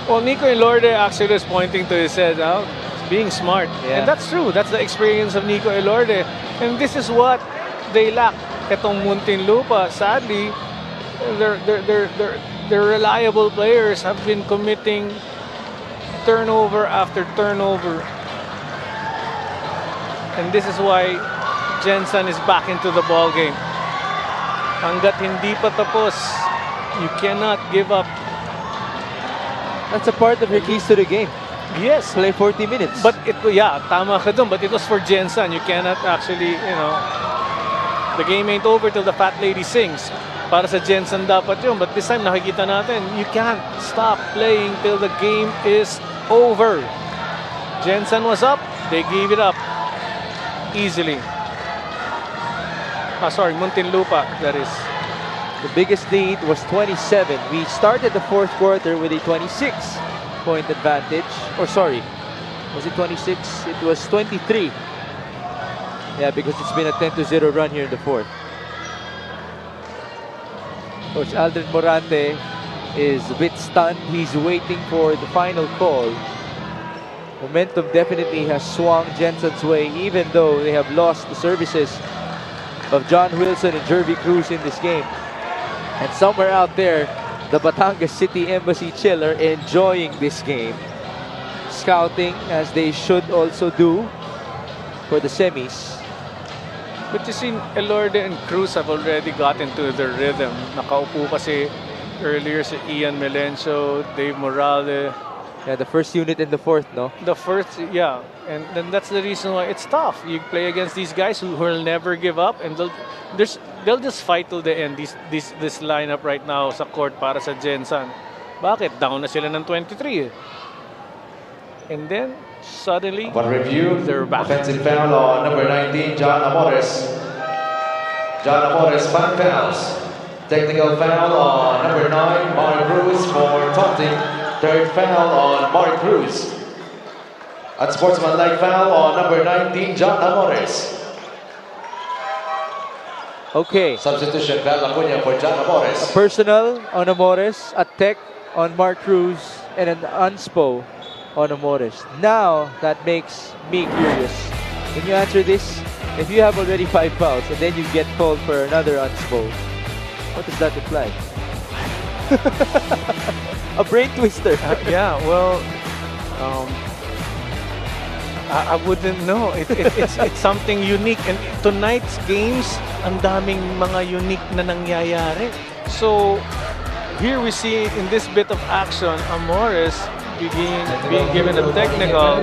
Well, Nico Elorde actually is pointing to his head out, being smart. Yeah. And that's true. That's the experience of Nico Elorde. And this is what they lack. Etong Muntinlupa, sadly, their reliable players have been committing turnover after turnover. And this is why Gensan is back into the ball game. Hanggat hindi pa tapos, you cannot give up. That's a part of your keys to the game. Yes. Play 40 minutes. But tama ka dun. But it was for Gensan. You cannot actually, the game ain't over till the fat lady sings. Para sa Gensan dapat yun. But this time nakikita natin, you can't stop playing till the game is over. Gensan was up, they gave it up easily. Muntinlupa, that is. The biggest lead was 27. We started the fourth quarter with a 26-point advantage. Or sorry, was it 26? It was 23. Yeah, because it's been a 10-0 run here in the fourth. Coach Aldrin Morante is a bit stunned. He's waiting for the final call. Momentum definitely has swung Gensan's way, even though they have lost the services of John Wilson and Jervy Cruz in this game. And somewhere out there, the Batangas City Embassy Chill are enjoying this game. Scouting, as they should also do for the semis. But you see, Elorde and Cruz have already got into their rhythm. Nakaupo kasi earlier si Ian Melencio, Dave Morale. Yeah, the first unit in the fourth, no? The first, yeah. And then that's the reason why it's tough. You play against these guys who will never give up, and they'll just fight till the end. This lineup right now sa court para sa Gensan. Bakit? Down na sila ng 23 eh. And then, suddenly, Upon review, they're back. offensive foul on number 19, John Amores. John Amores, 5 fouls. Technical foul on number 9, Mark Cruz for taunting. Third foul on Mark Cruz. Unsportsmanlike foul on number 19, John Amores. Okay. Substitution, Val Acuña for John Amores. A personal on Amores, a tech on Mark Cruz, and an unspo on Amores. Now, that makes me curious. Can you answer this? If you have already 5 fouls and then you get called for another unspo, what does that imply? A brain twister. Yeah, well, I wouldn't know. It's something unique. And tonight's games, ang daming mga unique na nangyayari. So, here we see in this bit of action, Amores being given a technical.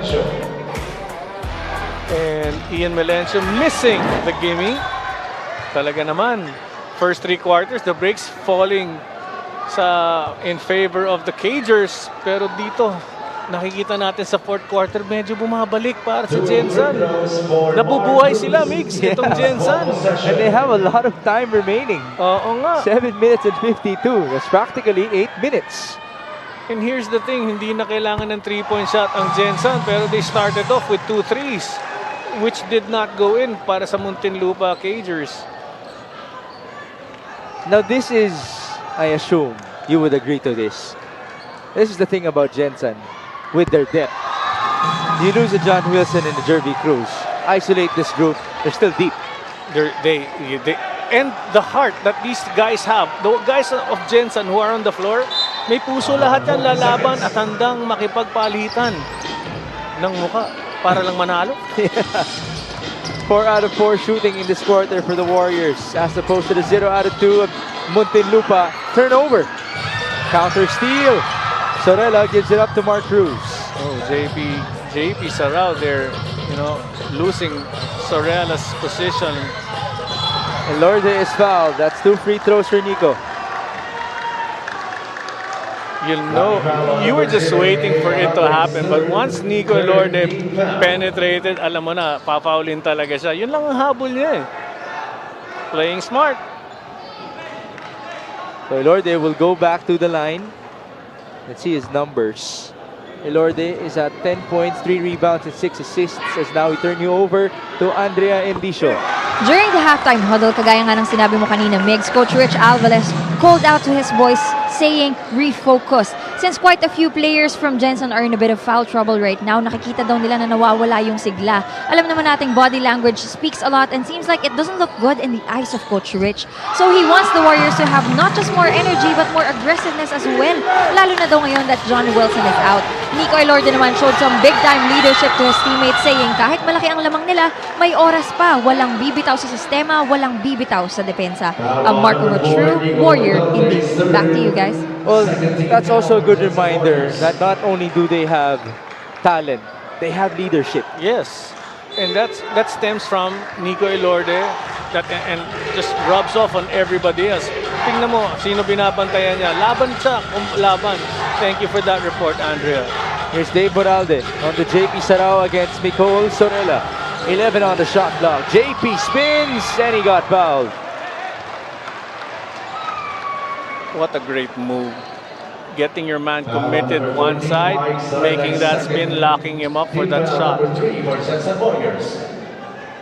And Ian Melencio missing the gimme. Talaga naman. First 3 quarters, the breaks falling in favor of the Cagers. Pero dito, nakikita natin sa fourth quarter, medyo bumabalik para sa Gensan. Nabubuhay sila, Migs, itong Gensan. And they have a lot of time remaining. Oo nga. 7 minutes and 52. That's practically 8 minutes. And here's the thing, hindi na kailangan ng 3-point shot ang Gensan, pero they started off with 2 threes, which did not go in para sa Muntinlupa Cagers. Now this is, I assume, you would agree to this. This is the thing about Gensan with their depth. You lose a John Wilson and a Jervy Cruz. Isolate this group, they're still deep. They and the heart that these guys have, the guys of Gensan who are on the floor, May puso lahat yan, lalaban at handang makipagpalitan ng muka para lang manalo. 4 out of 4 shooting in this quarter for the Warriors, as opposed to the 0 out of 2 of Muntinlupa. Turnover. Counter steal. Sorella gives it up to Mark Cruz. Oh, JP Sarao there, losing Sorella's position. And Lorde is fouled. That's 2 free throws for Nico. You were just waiting for it to happen, but once Nico Lorde penetrated, alam mo na, papaulin talaga siya. Yun lang ang habol niya eh. Playing smart. So Lorde will go back to the line. Let's see his numbers. Lorde is at 10 points, 3 rebounds, and 6 assists, as now we turn you over to Andrea Endicio. During the halftime huddle, kagaya nga ng sinabi mo kanina, Migs, Coach Rich Alvarez called out to his boys saying, refocus. Since quite a few players from Gensan are in a bit of foul trouble right now, nakikita daw nila na nawawala yung sigla. Alam naman nating body language speaks a lot and seems like it doesn't look good in the eyes of Coach Rich. So he wants the Warriors to have not just more energy but more aggressiveness as well. Lalo na daw ngayon that John Wilson is out. Nico Elorde naman showed some big-time leadership to his teammates, saying kahit malaki ang lamang nila, may oras pa. Walang bibitaw sa sistema, walang bibitaw sa depensa. A mark of a true Warrior indeed. Back to you guys. Well, that's also a good reminder that not only do they have talent, they have leadership. Yes. And that stems from Nico Elorde and just rubs off on everybody else. Tingnan mo, sino binabantayan niya. Laban siya, laban. Thank you for that report, Andrea. Here's Dave Boralde on the JP Sarao against Nicole Sorella. 11 on the shot clock. JP spins and he got fouled. What a great move. Getting your man committed one side, making that spin, locking him up for that shot.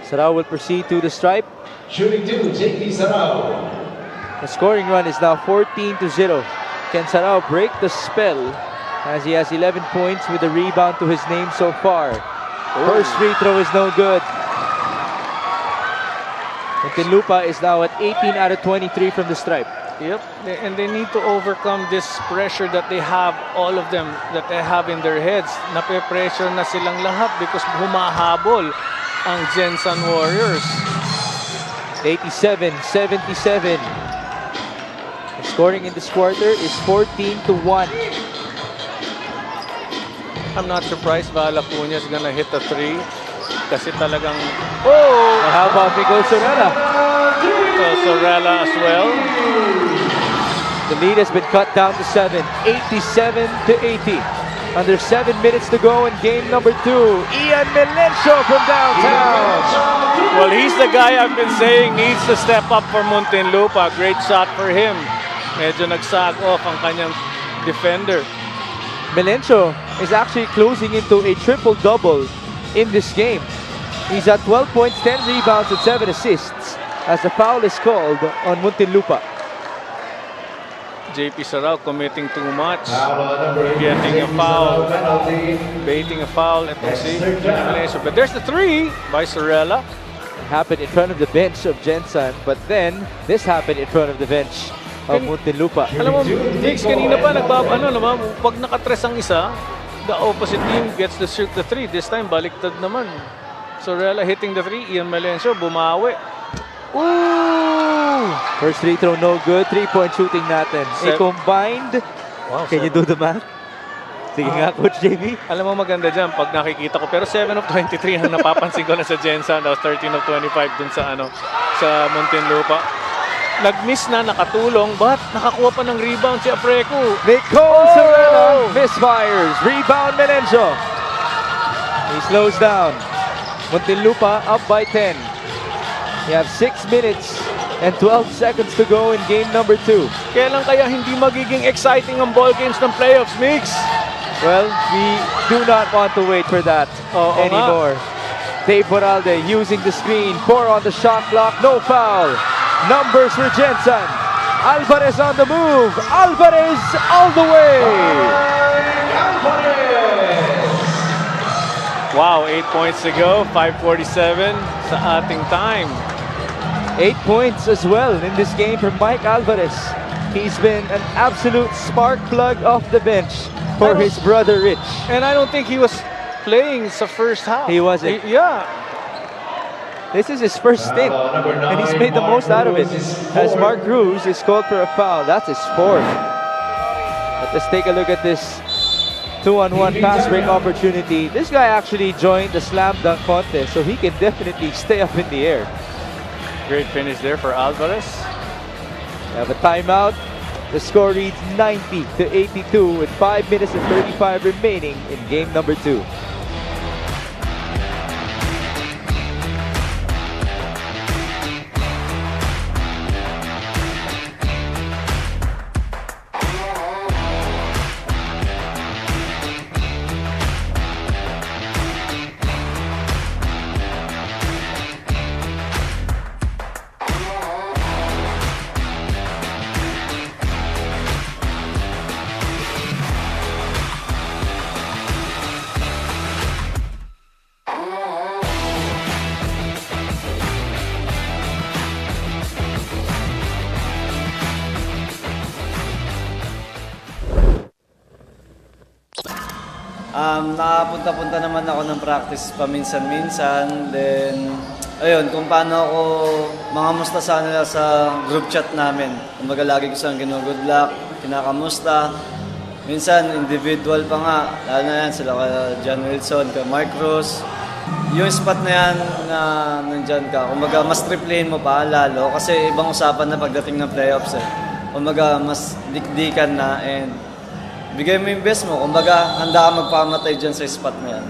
Sarao will proceed to the stripe. Shooting 2, JP Sarao. The scoring run is now 14-0. Can Sarao break the spell, as he has 11 points with a rebound to his name so far? First free throw is no good. Muntinlupa is now at 18 out of 23 from the stripe. Yep, and they need to overcome this pressure that they have, all of them, that they have in their heads. Nape-pressure na silang lahat because humahabol ang Gensan Warriors. 87-77. The scoring in this quarter is 14-1. I'm not surprised Vala Cunha is gonna hit a 3 kasi talagang How about Nicole Sorella? Sorella as well. The lead has been cut down to 7, 87-80. Under 7 minutes to go in game number 2. Ian Melencio from downtown. Well, he's the guy I've been saying needs to step up for Muntinlupa. Great shot for him. Medyo nagsag off ang kanyang defender. Melencio is actually closing into a triple-double in this game. He's at 12 points, 10 rebounds, and 7 assists as the foul is called on Muntinlupa. JP Sarao committing too much, getting a foul, baiting a foul. But there's the 3 by Sorella. It happened in front of the bench of Gensan, but then this happened in front of the bench of Muntinlupa. Alam mo, Diggs, kanina pa naman, pag nakatres ang isa, the opposite team gets to shoot the 3. This time, baliktad naman. Sorella hitting the 3, Ian Melencio bumawi. Ooh! First free throw no good. 3-point shooting natin. A combined. Wow, Can you do the math? Sige nga, Coach JB. Alam mo maganda dyan pag nakikita ko. Pero 7 of 23 ang napapansin ko na sa Gensan. That was 13 of 25 dun sa Muntinlupa. Nag-miss na, nakatulong, but nakakuha pa ng rebound si Apreco. Nicole Sorella misfires. Rebound Melencio. He slows down. Muntinlupa up by 10. You have 6 minutes and 12 seconds to go in game number 2. Kailan kaya hindi magiging exciting ang ball games ng playoffs, Migs? Well, we do not want to wait for that anymore. Dave Boralde using the screen. 4 on the shot clock. No foul. Numbers for Gensan. Alvarez on the move. Alvarez all the way. Wow, 8 points to go. 5:47 sa ating time. 8 points as well in this game from Mike Alvarez. He's been an absolute spark plug off the bench for his brother Rich. And I don't think he was playing sa first half. He wasn't. Yeah. This is his first stint, and he's made the most out of it. As Mark Cruz is called for a foul, that's his fourth. But let's take a look at this 2-on-1 pass break opportunity. This guy actually joined the slam dunk contest, so he can definitely stay up in the air. Great finish there for Alvarez. We have a timeout. The score reads 90-82 with 5 minutes and 35 remaining in game number 2. Nakapunta-punta naman ako ng practice paminsan-minsan. Then, ayun, kung paano ako mangamusta sa nila sa group chat namin. Kumbaga lagi ko silang good luck, kinakamusta. Minsan, individual pa nga. Lalo na yan, sila ka John Wilson, ka Mark Cruz. Yung spot na yan na nandyan ka, kumbaga mas triplayin mo pa lalo. Kasi ibang usapan na pagdating ng playoffs eh. Kumbaga mas dikdikan na and bigay mo yung best mo. Kumbaga, handa ka magpamatay dyan sa spot na yan.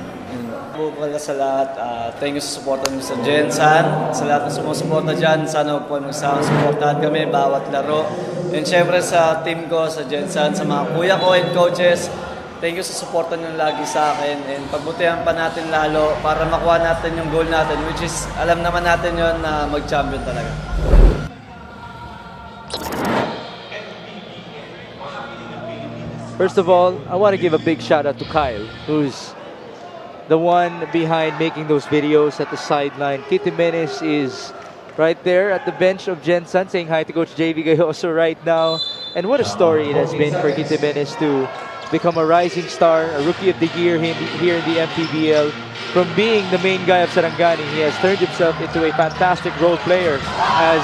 Pala sa lahat, thank you sa supportan mo sa Gensan. Sa lahat ng sumusuporta dyan, sana huwag po supportahan kami, bawat laro. And syempre sa team ko, sa Gensan, sa mga kuya ko and coaches, thank you sa supportan nyo lagi sa akin. And pagbutihan pa natin lalo para makuha natin yung goal natin, which is, alam naman natin yon na mag-champion talaga. First of all, I want to give a big shout out to Kyle, who's the one behind making those videos at the sideline. Kitty Menes is right there at the bench of Gensan saying hi to Coach JV Gayoso right now. And what a story it has been for Kitty Menes to become a rising star, a Rookie of the Year here in the Mpbl. From being the main guy of Sarangani, he has turned himself into a fantastic role player as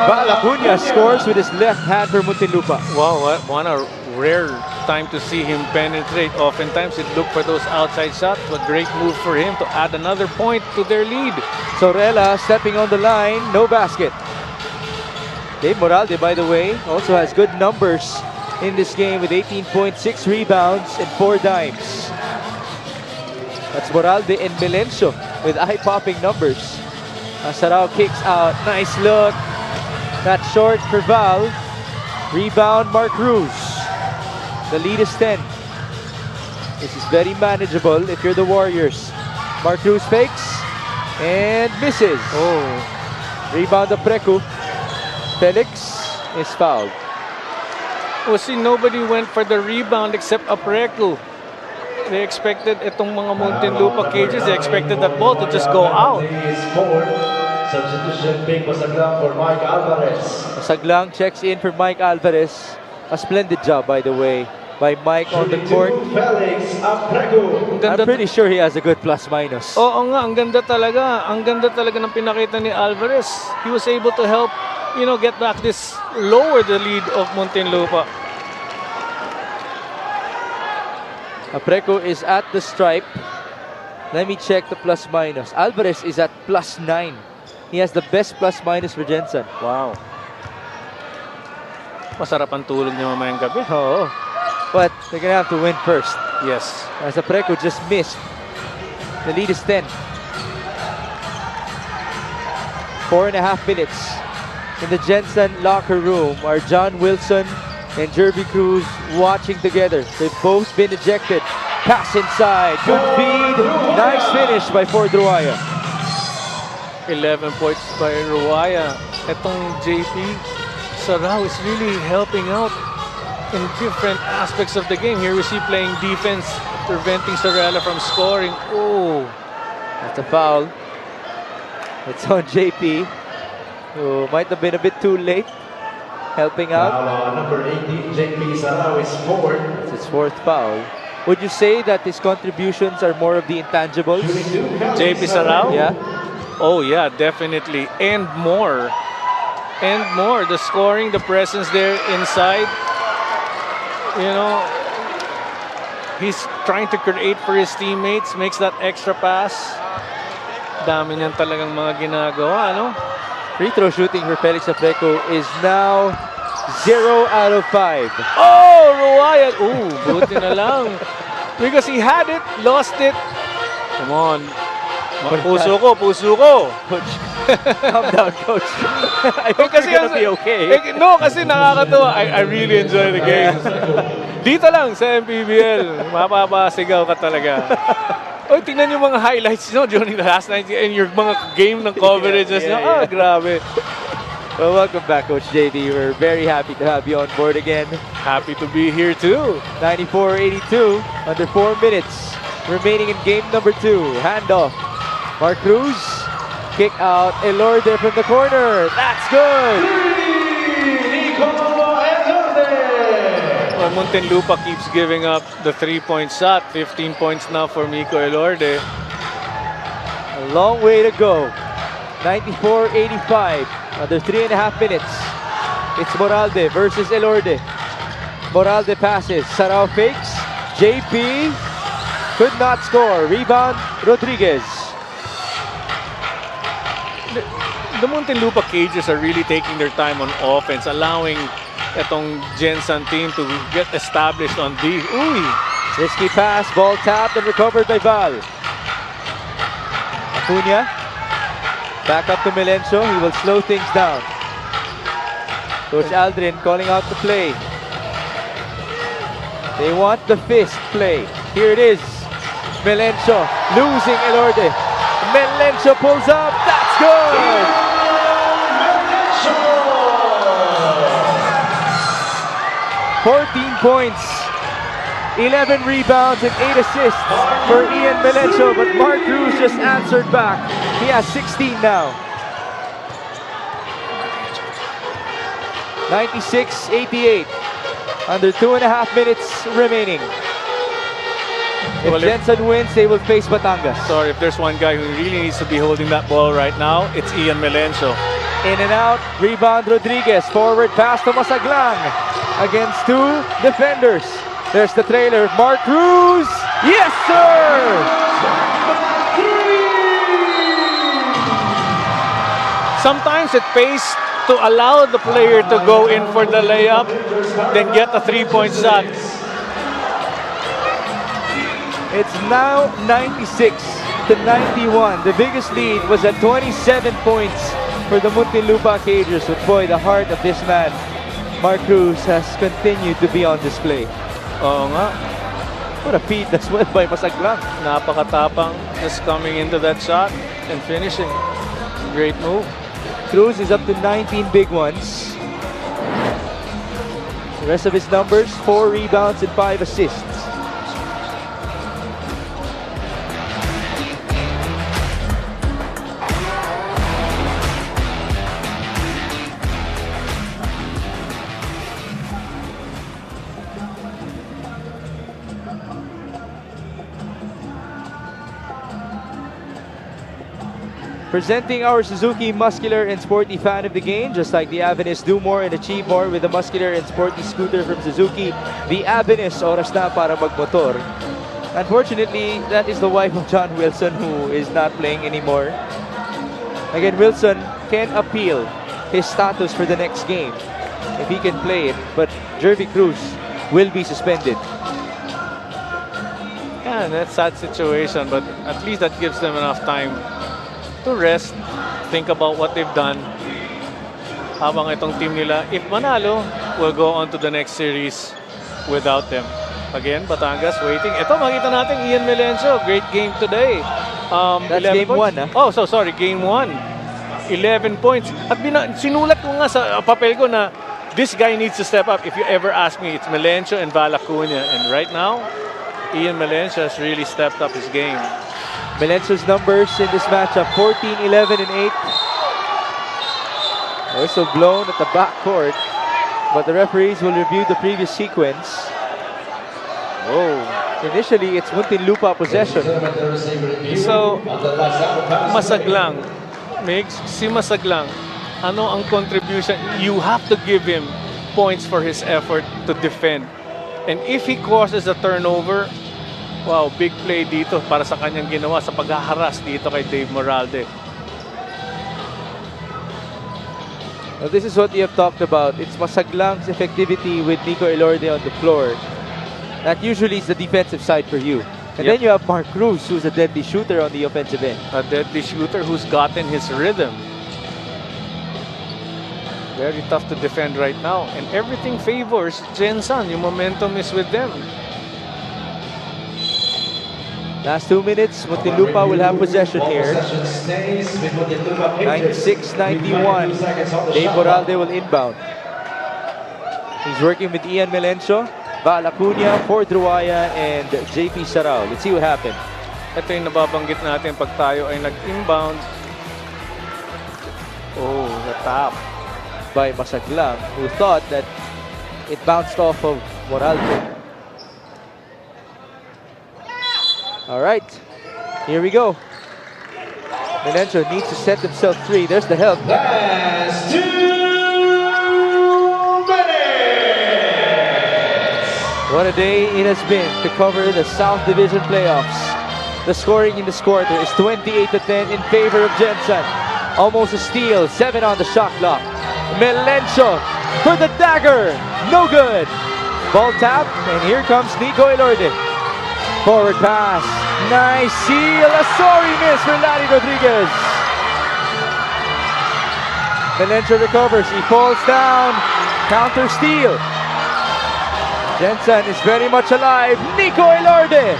Balacuña scores with his left hand for Muntinlupa. Wow, what a rare time to see him penetrate. Oftentimes, it looked for those outside shots, but great move for him to add another point to their lead. Sorella stepping on the line, no basket. Dave Moralde, by the way, also has good numbers in this game with 18.6 rebounds and 4 dimes. That's Moralde and Melencio with eye-popping numbers. Sarao kicks out, nice look. That short for Val. Rebound, Mark Cruz. The lead is 10. This is very manageable if you're the Warriors. Mark Cruz fakes and misses. Oh. Rebound of Preku. Felix is fouled. Well, see, nobody went for the rebound except Apreku. They expected itong mga Muntinlupa cages, they expected that ball to just go out. Substitution pick Masaglang for Mike Alvarez. Masaglang checks in for Mike Alvarez. A splendid job, by the way, by Mike on the court. I'm pretty sure he has a good plus-minus. Oo nga, ang ganda talaga. Ang ganda talaga ng pinakita ni Alvarez. He was able to help, get back this, lower the lead of Muntinlupa. Apreco is at the stripe. Let me check the plus-minus. Alvarez is at +9. He has the best plus-minus for Gensan. Wow. Masarap ang tulog niya mamayang gabi. Oh, but they're gonna have to win first. Yes. As Apreco just missed. The lead is 10. 4.5 minutes. In the Gensan locker room are John Wilson and Jerby Cruz watching together. They've both been ejected. Pass inside. Good feed. Nice finish by Ford Ruaya. 11 points by Ruaya. Etong JP Sarao is really helping out in different aspects of the game. Here we see playing defense, preventing Sorella from scoring. Oh, that's a foul. It's on JP, who might have been a bit too late. helping Foul out. on number 18, JP Sarao is forward. It's his fourth foul. Would you say that his contributions are more of the intangibles? JP Sarao? Yeah. Oh yeah, definitely. And more. And more. The scoring, the presence there inside. You know, he's trying to create for his teammates, makes that extra pass. Dami niyan talagang mga ginagawa, no? Free throw shooting for Felix Apreco is now 0 out of 5. Oh, Ruayan! Ooh, buti na lang. Because he had it, lost it. Come on. Puso ko, puso ko. Coach, calm down, coach. I hope kasi you're gonna be okay. No, kasi nakakatuwa. I really enjoy the games. Dito lang sa Mpbl, mapapasigaw ka talaga. Oh, tingnan yung mga highlights no, during the last night and your mga game ng coverages. Yeah. Grabe. Well, welcome back, Coach JD. We're very happy to have you on board again. Happy to be here too. 94-82, under 4 minutes remaining in game number 2. Handoff. Mark Cruz, kick out, Elorde from the corner. That's good. Well, Muntinlupa keeps giving up the 3-point shot. 15 points now for Miko Elorde. A long way to go. 94-85, under 3.5 minutes. It's Moralde versus Elorde. Moralde passes, Sarao fakes. JP could not score. Rebound, Rodriguez. The Muntinlupa Cages are really taking their time on offense, allowing itong Gensan team to get established on D. Uy! Risky pass, ball tapped and recovered by Val. Acuna, back up to Melencio. He will slow things down. Coach Aldrin calling out the play. They want the fist play. Here it is. Melencio losing Elorde. Melencio pulls up. That's good. 14 points, 11 rebounds, and 8 assists for Ian Melencio, but Mark Cruz just answered back. He has 16 now. 96-88, under 2.5 minutes remaining. If Gensan wins, they will face Batangas. Sorry, if there's one guy who really needs to be holding that ball right now, it's Ian Melencio. In and out, rebound Rodriguez, forward pass to Masaglang against 2 defenders. There's the trailer, Mark Cruz. Yes, sir! Sometimes it pays to allow the player to go in for the layup, then get a 3-point shot. It's now 96-91. The biggest lead was at 27 points for the Muntinlupa Cagers. But boy, the heart of this man, Mark Cruz, has continued to be on display. Oo nga. What a feed as well by Masaglang. Napakatapang just coming into that shot and finishing. Great move. Cruz is up to 19 big ones. The rest of his numbers, 4 rebounds and 5 assists. Presenting our Suzuki muscular and sporty fan of the game, just like the Avenus, do more and achieve more with the muscular and sporty scooter from Suzuki. The Avenus, oras na para magmotor. Unfortunately, that is the wife of John Wilson, who is not playing anymore. Again, Wilson can appeal his status for the next game if he can play it, but Jervy Cruz will be suspended. Yeah, that's a sad situation, but at least that gives them enough time to rest, think about what they've done. Habang itong team nila, if manalo, will go on to the next series without them. Again, Batangas waiting. Ito, makita natin Ian Melencio. Great game today. That's 11 game points. 1, Oh, so sorry, game 1. 11 points. At sinulat ko nga sa papel ko na this guy needs to step up. If you ever ask me, it's Melencio and Val Acuna. And right now, Ian Melencio has really stepped up his game. Melencio's numbers in this matchup, 14, 11, and 8. Whistle blown at the backcourt. But the referees will review the previous sequence. Oh, initially it's Muntinlupa possession. So, Masaglang, Migs, si Masaglang, ano ang contribution? You have to give him points for his effort to defend. And if he causes a turnover, wow, big play dito para sa kanyang ginawa sa paghaharas dito kay Dave Moralde. Well, this is what we have talked about. It's Masaglang's effectivity with Nico Elorde on the floor. That usually is the defensive side for you. And then you have Mark Cruz, who's a deadly shooter on the offensive end. A deadly shooter who's gotten his rhythm. Very tough to defend right now. And everything favors Gensan. Yung momentum is with them. Last 2 minutes, Muntinlupa will have possession here. 96-91. Dave Moralde will inbound. He's working with Ian Melencio, Val Acuña, Ford Ruaya, and JP Sarao. Let's see what happens. Ito yung nababanggit natin pag tayo ay nag-inbound. Oh, the tap. By Masaglang, who thought that it bounced off of Moralde. All right, here we go. Melencio needs to set himself free. There's the help. Last 2 minutes. What a day it has been to cover the South Division playoffs. The scoring in this quarter is 28-10 in favor of Gensan. Almost a steal, 7 on the shot clock. Melencio for the dagger, no good. Ball tap, and here comes Nico Elorde. Forward pass, nice seal, a sorry miss for Larry Rodriguez. Melencio recovers, he falls down, counter steal. Gensan is very much alive, Nico Elorde,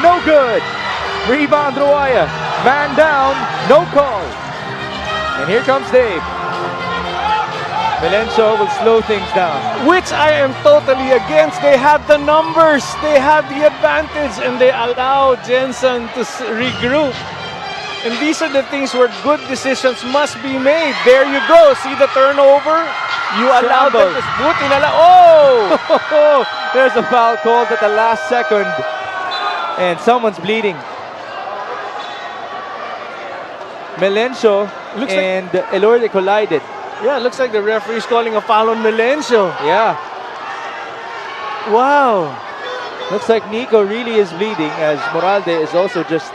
no good. Rebound Ruaya, man down, no call. And here comes Dave. Melencio will slow things down. Which I am totally against. They had the numbers, they had the advantage, and they allowed Gensan to regroup. And these are the things where good decisions must be made. There you go. See the turnover? You allowed them to put in Oh! There's a foul called at the last second. And someone's bleeding. Melencio and Elorde collided. Yeah, it looks like the referee is calling a foul on Melencio. Yeah. Wow. Looks like Nico really is bleeding, as Moralde is also just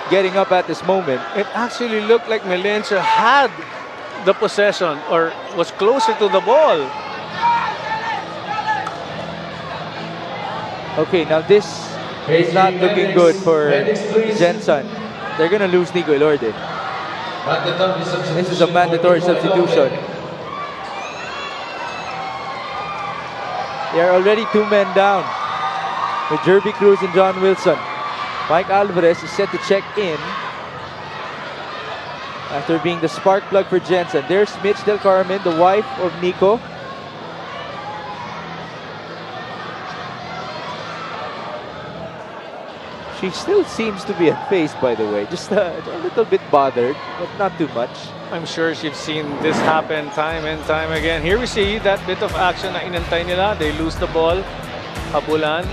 getting up at this moment. It actually looked like Melencio had the possession or was closer to the ball. Okay, now this is not looking good for Gensan. They're gonna lose Nico Elorde. This is a mandatory substitution. They are already 2 men down with Jerby Cruz and John Wilson. Mike Alvarez is set to check in after being the spark plug for Gensan. There's Mitch Del Carmen, the wife of Nico. She still seems to be unfazed, by the way. Just a little bit bothered, but not too much. I'm sure she's seen this happen time and time again. Here we see that bit of action na inantay nila. They lose the ball. Habulan.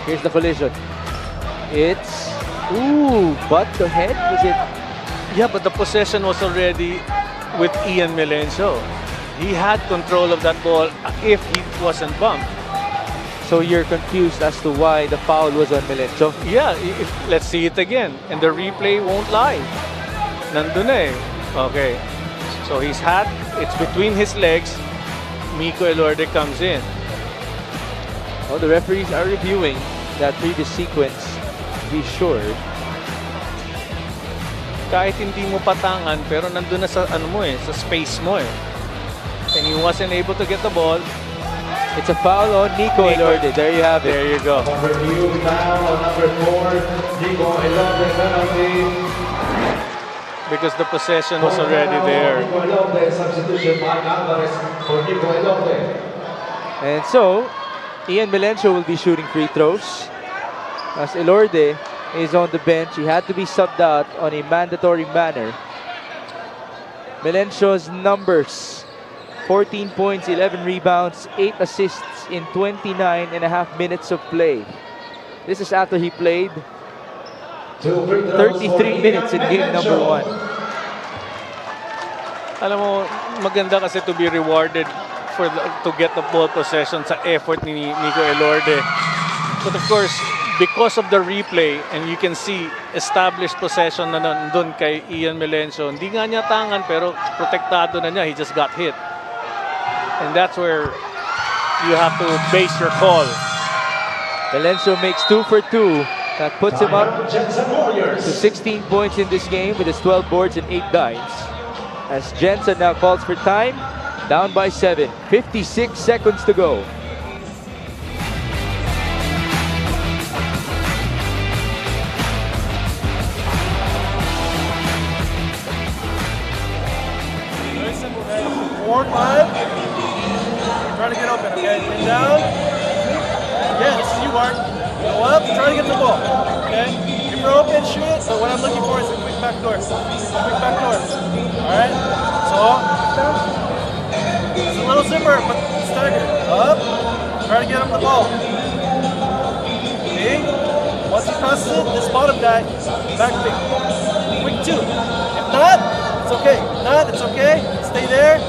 Here's the collision. It's... Ooh, butt to head? Was it? Yeah, but the possession was already with Ian Melencio. He had control of that ball if he wasn't bumped. So you're confused as to why the foul was on Melencio? Yeah, let's see it again. And the replay won't lie. Nandun na eh. Okay. So he's had, it's between his legs. Nico Elorde comes in. Well, the referees are reviewing that previous sequence to be sure. Kahit hindi mo patangan, pero nandun na sa, ano mo eh, sa space mo eh. And he wasn't able to get the ball. It's a foul on Nico Elorde. There you have it. There you go. Number 2 foul on number 4, Nico Elorde penalty. Because the possession was already there. Nico Elorde, substitution, Mark Alvarez for Nico Elorde. And so, Ian Melencio will be shooting free throws. As Elorde is on the bench, he had to be subbed out on a mandatory manner. Melencio's numbers. 14 points, 11 rebounds, 8 assists in 29 and a half minutes of play. This is after he played 33 minutes in game number 1. Alam mo, maganda kasi to be rewarded to get the ball possession sa effort ni Nico Elorde. But of course, because of the replay, and you can see established possession na nandun kay Ian Melencio, hindi nga niya tangan pero protektado na niya. He just got hit. And that's where you have to base your call. Melencio makes 2 for 2. That puts him up to 16 points in this game with his 12 boards and 8 dimes. As Gensan now calls for time, down by 7. 56 seconds to go. Very simple, okay? 4, 5. Try to get open, okay? Pin down. Yeah, this is you, Mark. Go up, try to get the ball, okay? If you're open, shoot it. So what I'm looking for is a quick back door. Quick back door. All right? So, it's a little zipper, but stagger. Up. Try to get him the ball. Okay? Once he passes it, this bottom guy, back pick. Quick 2. If not, it's okay. If not, it's okay. Stay there.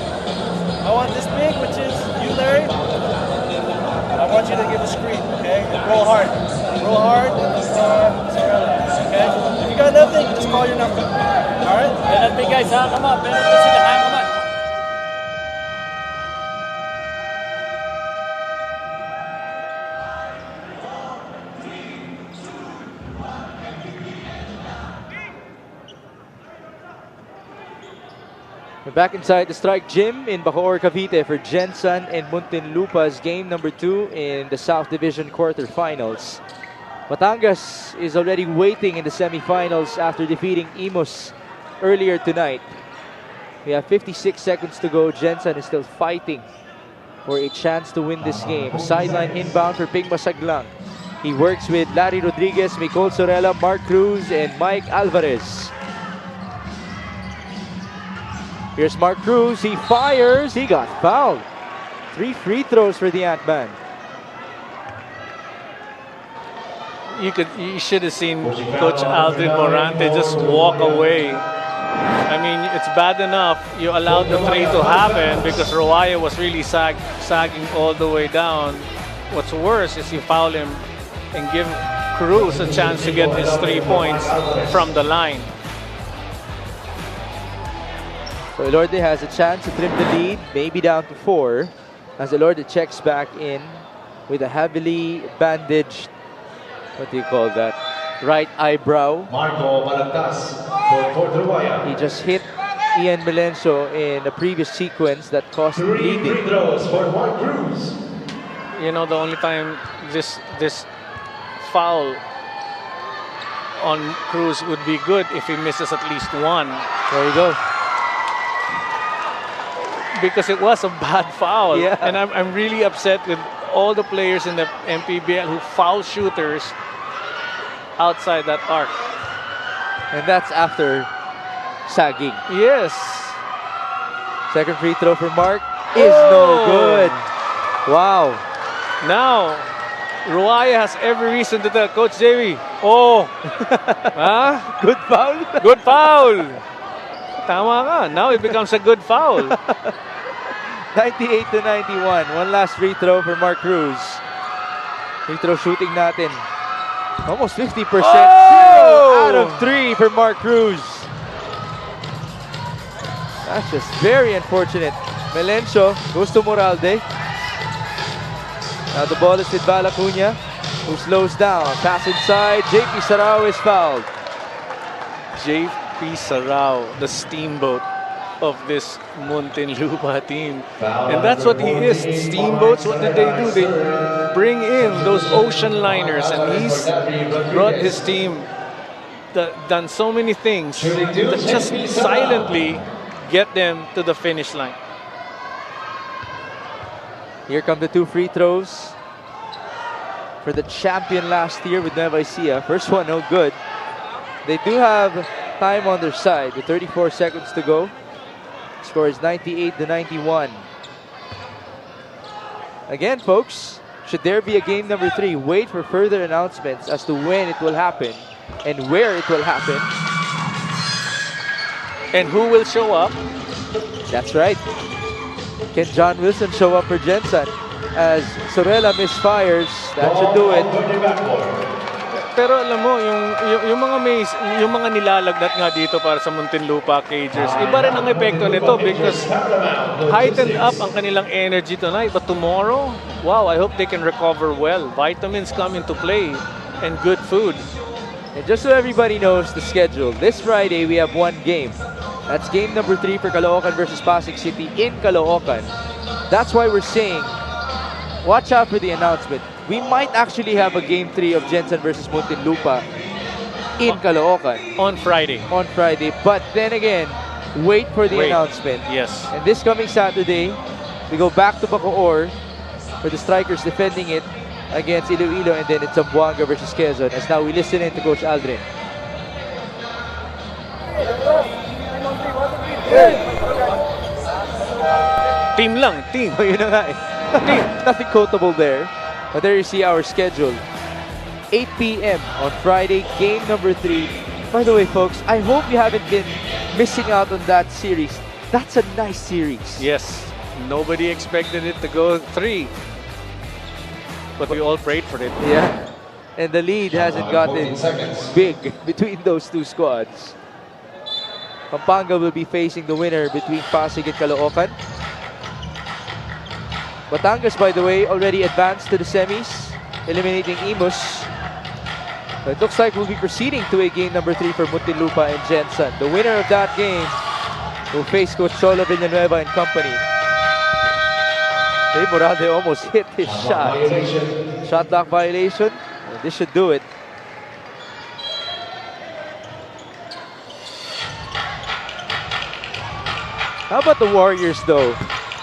I want this big, which is you, Larry. I want you to give a screen, okay? And roll hard. Roll hard. Okay? If you got nothing, just call your number. All right? Yeah, that big guy's out. Come on, man. Let's see the hand. Come on. We're back inside the Strike Gym in Bacoor, Cavite for Gensan and Muntinlupa's game number 2 in the South Division quarterfinals. Batangas is already waiting in the semifinals after defeating Imus earlier tonight. We have 56 seconds to go. Gensan is still fighting for a chance to win this game. Sideline inbound for Ping Masaglang. He works with Larry Rodriguez, Nicole Sorella, Mark Cruz, and Mike Alvarez. Here's Mark Cruz. He fires. He got fouled. 3 free throws for the Ant-Man. You should have seen Coach Aldrin Morante just walk away. I mean, it's bad enough you allowed the 3 to happen because Roaya was really sagging all the way down. What's worse is you foul him and give Cruz a chance to get his 3 points from the line. So Elorde has a chance to trim the lead, maybe down to 4, as Elorde checks back in with a heavily bandaged, what do you call that, right eyebrow. Marco Balagtas for Truaya. He just hit Ian Melencio in a previous sequence that caused 3 bleeding. free throws for Mark Cruz. You know, the only time this foul on Cruz would be good if he misses at least 1. There you go. Because it was a bad foul. Yeah. And I'm really upset with all the players in the Mpbl who foul shooters outside that arc. And that's after sagging. Yes. Second free throw for Mark is no good. Wow. Now, Roaya has every reason to tell Coach JV, oh, huh? Good foul. Good foul. Tama ka. Now it becomes a good foul. 98 to 91. One last free throw for Mark Cruz. Free throw shooting natin. Almost 50%. Oh! 0 out of 3 for Mark Cruz. That's just very unfortunate. Melencio goes to Moralde. Now the ball is with Balacuna, who slows down. Pass inside. JP Sarao is fouled. JP Sarao, the steamboat of this Muntinlupa team. And that's what he is. Steamboats, what did they do? They bring in those ocean liners, and he's brought his team, done so many things that just silently get them to the finish line. Here come the 2 free throws for the champion last year with Nueva Ecija. First one, no good. They do have time on their side with 34 seconds to go. score is 98-91. Again, folks, should there be a game number 3, wait for further announcements as to when it will happen and where it will happen. And who will show up? That's right. Can John Wilson show up for Gensan? As Sorella misfires, that should do it. Pero alam mo, yung mga nilalagnat nga dito para sa Muntinlupa Cagers, iba rin ang epekto nito because heightened up ang kanilang energy tonight. But tomorrow, wow, I hope they can recover well. Vitamins come into play and good food. And just so everybody knows the schedule, this Friday we have one game. That's game number 3 for Caloocan versus Pasig City in Caloocan. That's why we're saying, watch out for the announcement. We might actually have a game 3 of Gensan versus Muntinlupa in Caloocan. On Friday. On Friday. But then again, wait for the announcement. Yes. And this coming Saturday, we go back to Bacoor for the Strikers defending it against Iloilo, and then it's Zamboanga versus Quezon. As now we listen in to Coach Aldrin. Team lang, team. Oh, yun na nga eh. Nothing quotable there. But there you see our schedule. 8 p.m. on Friday, game number 3. By the way, folks, I hope you haven't been missing out on that series. That's a nice series. Yes. Nobody expected it to go 3. But we all prayed for it. Yeah. And the lead hasn't gotten big between those two squads. Pampanga will be facing the winner between Pasig and Caloocan. Batangas, by the way, already advanced to the semis, eliminating Imus. It looks like we'll be proceeding to a game number 3 for Muntinlupa and Gensan. The winner of that game will face Coach Cholo Villanueva and company. Dave Moralde almost hit his shot. Shot clock violation. And this should do it. How about the Warriors, though?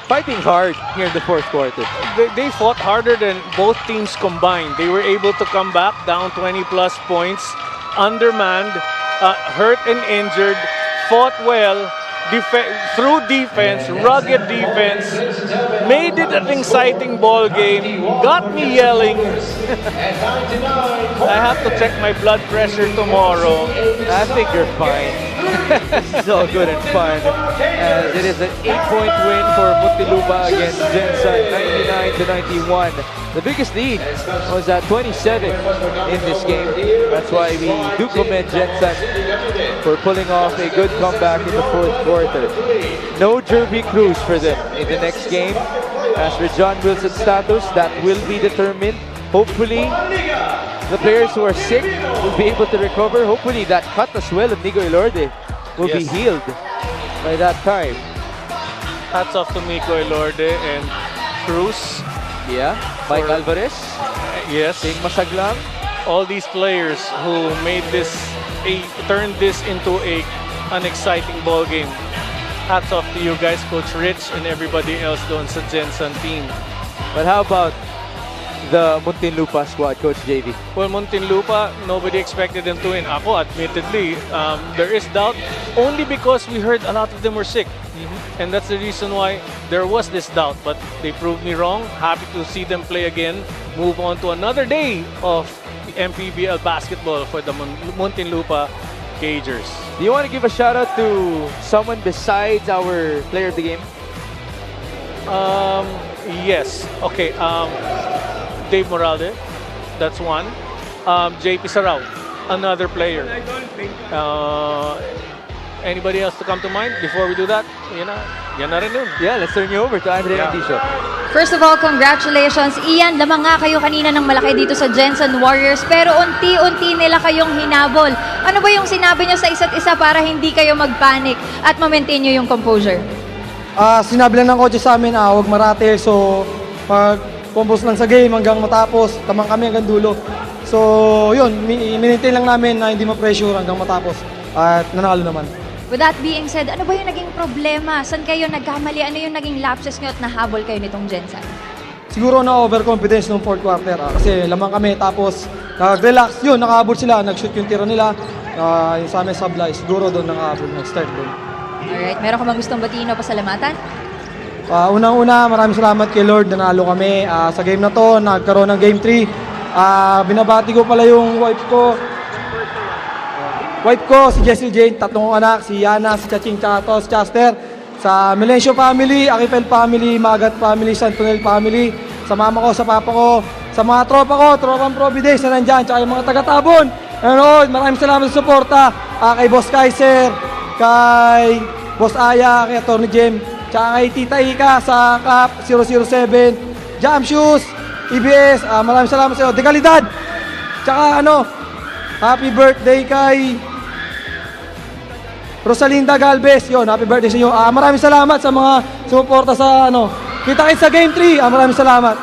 Fighting hard here in the fourth quarter. They fought harder than both teams combined. They were able to come back down 20+ points, undermanned, hurt and injured, fought well, through defense, rugged defense, made it an exciting ball game, got me yelling. I have to check my blood pressure tomorrow. I think you're fine. It's all good and fun. As it is an 8-point win for Muntinlupa against Gensan, 99-91. The biggest lead was at 27 in this game. That's why we do commend Gensan for pulling off a good comeback in the fourth quarter. No Jervy Cruz for them in the next game. As for John Wilson's status, that will be determined. Hopefully, the players who are sick will be able to recover. Hopefully, that cut as well of Nico Elorde will be healed by that time. Hats off to Nico Elorde and Cruz. Yeah, Mike Alvarez. Yes. Ting Masaglang. All these players who made this, turned this into an exciting ball game. Hats off to you guys, Coach Rich and everybody else doon sa Gensan team. But how about the Muntinlupa squad, Coach JV? Well, Muntinlupa, nobody expected them to win. Ako, admittedly, there is doubt only because we heard a lot of them were sick. And that's the reason why there was this doubt. But they proved me wrong. Happy to see them play again. Move on to another day of Mpbl basketball for the Muntinlupa Cagers. Do you want to give a shout out to someone besides our player of the game? Yes. Okay. Dave Moralde, that's one. JP Sarao, another player. Anybody else to come to mind before we do that? Yan na rin yun. Yeah, let's turn you over to Andre Anticio. First of all, congratulations. Ian, lamang nga kayo kanina ng malaki dito sa Gensan Warriors, pero unti-unti nila kayong hinabol. Ano ba yung sinabi nyo sa isa't isa para hindi kayo mag-panic at ma-maintain nyo yung composure? Sinabi lang ng coach sa amin, huwag marate. So, pag-compose lang sa game hanggang matapos, tamang kami hanggang dulo. So, yun, minintay lang namin na hindi ma-pressure hanggang matapos. At nanalo naman. With that being said, ano ba yung naging problema? Saan kayo nagkamali? Ano yung naging lapses nyo at nahabol kayo nitong Gensan? Siguro na overconfidence nung fourth quarter. Kasi lamang kami, tapos nag-relax. Yun, nakahabol sila, nag-shoot yung tira nila. Yung sa amin sablay, siguro doon nakahabol, nag-start doon. Alright, meron ka bang gustong batiin o pasalamatan? Unang-una, maraming salamat kay Lord na nalo kami. Sa game na to, nagkaroon ng game 3. Binabati ko pala yung wife ko. Si Jessie Jane, 3 anak, si Yana, si Chaching, tsaka si Chaster. Sa Melencio family, Akipel family, Magat family, Santonel family. Sa mama ko, sa papa ko, sa mga tropa ko, tropang Providence na nandyan, tsaka yung mga taga-Tabon. Maraming salamat sa suporta. Kay Boss Kaiser, kay Boss Aya, kay Atty. Jem, tsaka kay Tita Ika sa CAP 007, Jam Shoes, EBS, maraming salamat sa iyo. De Calidad, tsaka happy birthday kay Rosalinda Galvez. Yon, happy birthday sa inyo. Maraming salamat sa mga sumuporta sa kita-kits sa Game 3. Maraming salamat.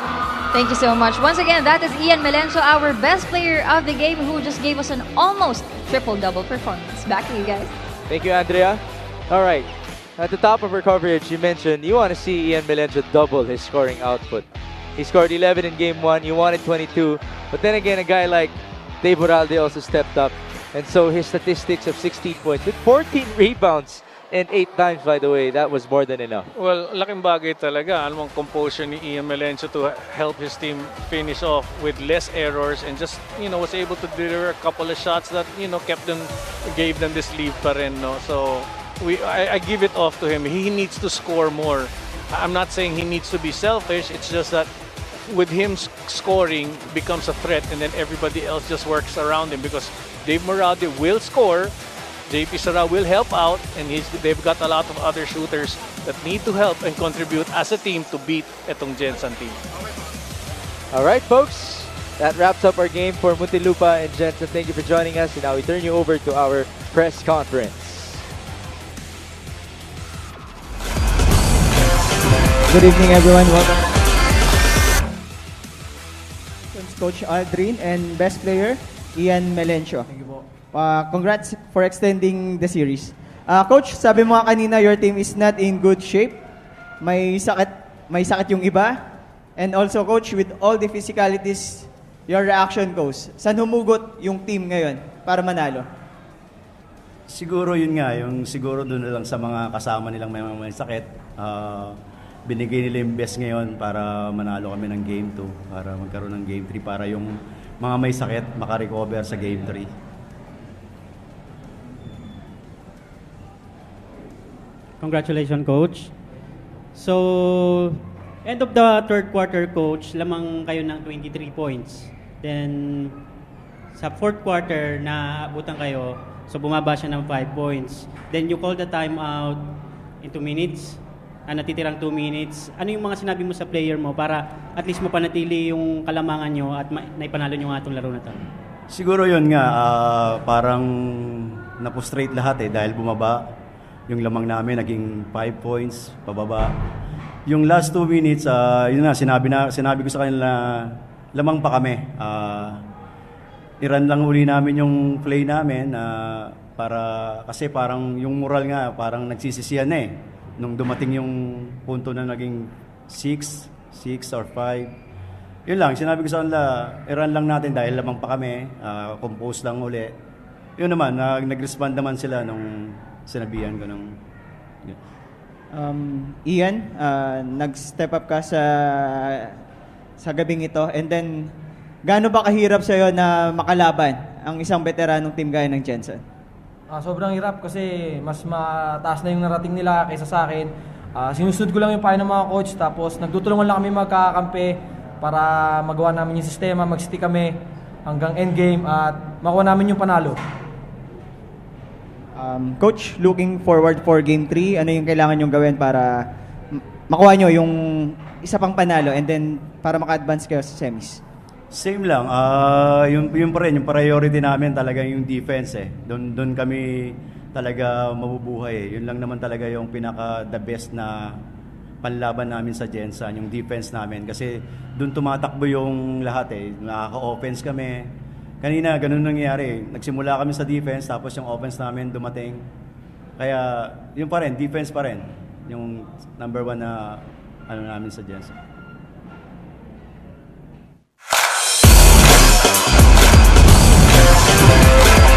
Thank you so much. Once again, that is Ian Melencio, our best player of the game, who just gave us an almost triple-double performance. Back to you guys. Thank you, Andrea. All right. At the top of our coverage, you mentioned you want to see Ian Melencio double his scoring output. He scored 11 in Game 1. You wanted 22. But then again, a guy like Dave Moralde also stepped up. And so his statistics of 16 points with 14 rebounds and 8 times, by the way, that was more than enough. Well, laking bagay talaga. Alam mong composure ni Ian Melencio to help his team finish off with less errors and just, was able to deliver a couple of shots that, gave them this lead pa rin, no? So, I give it off to him. He needs to score more. I'm not saying he needs to be selfish. It's just that with him scoring becomes a threat and then everybody else just works around him because Dave Moralde will score, JP Sara will help out, and they've got a lot of other shooters that need to help and contribute as a team to beat etong Gensan team. All right, folks. That wraps up our game for Muntinlupa and Gensan. Thank you for joining us. And now we turn you over to our press conference. Good evening, everyone. Welcome. Coach Aldrin and best player, Ian Melencio. Thank you po. Congrats for extending the series. Coach, sabi mo kanina your team is not in good shape. May sakit yung iba. And also, Coach, with all the physicalities, your reaction goes. Saan humugot yung team ngayon para manalo? Siguro yun nga, siguro doon na lang sa mga kasama nilang may sakit. Binigay nila yung best ngayon para manalo kami ng Game 2, para magkaroon ng Game 3, para yung mga may sakit makarecover sa Game 3. Congratulations, Coach. So, end of the third quarter, Coach, lamang kayo ng 23 points. Then, sa fourth quarter, naabutan kayo, so bumaba siya ng 5 points. Then, you call the timeout in 2 minutes. Natitirang 2 minutes. Ano yung mga sinabi mo sa player mo para at least mapanatili yung kalamangan nyo at naipanalo nyo nga itong laro na to? Siguro yun nga, parang napustrate lahat dahil bumaba. Yung lamang namin naging 5 points, pababa. Yung last 2 minutes, yun nga, sinabi ko sa kanila, lamang pa kami. I-run lang uli namin yung play namin kasi parang yung moral nga, parang nagsisisiyan nung dumating yung punto na naging 6 or 5. Yun lang, sinabi ko sa kanila, i-run lang natin dahil lamang pa kami, compose lang uli. Yun naman, nag-respond naman sila nung sinabihan ko ng... Ian, nag-step up ka sa gabing ito, and then, gaano ba kahirap sa'yo na makalaban ang isang veteranong team gaya ng Gensan? Sobrang hirap kasi mas mataas na yung narating nila kaysa sa akin. Sinusunod ko lang yung payo ng mga coach, tapos nagtutulungan lang kami magkakampi para magawa namin yung sistema, mag-stick kami hanggang endgame at makuha namin yung panalo. Coach, looking forward for Game 3, ano yung kailangan nyong gawin para makuha nyo yung isa pang panalo and then para maka-advance kayo sa semis? Same lang. Yung pa rin, yung priority namin talaga yung defense Doon kami talaga mabubuhay Yun lang naman talaga yung pinaka the best na panlaban namin sa Gensan, yung defense namin. Kasi doon tumatakbo yung lahat Nakaka-offense kami. Kanina, ganun nangyayari. Nagsimula kami sa defense, tapos yung offense namin dumating. Kaya, yun pa rin, defense pa rin. Yung number 1 na namin sa Gensan.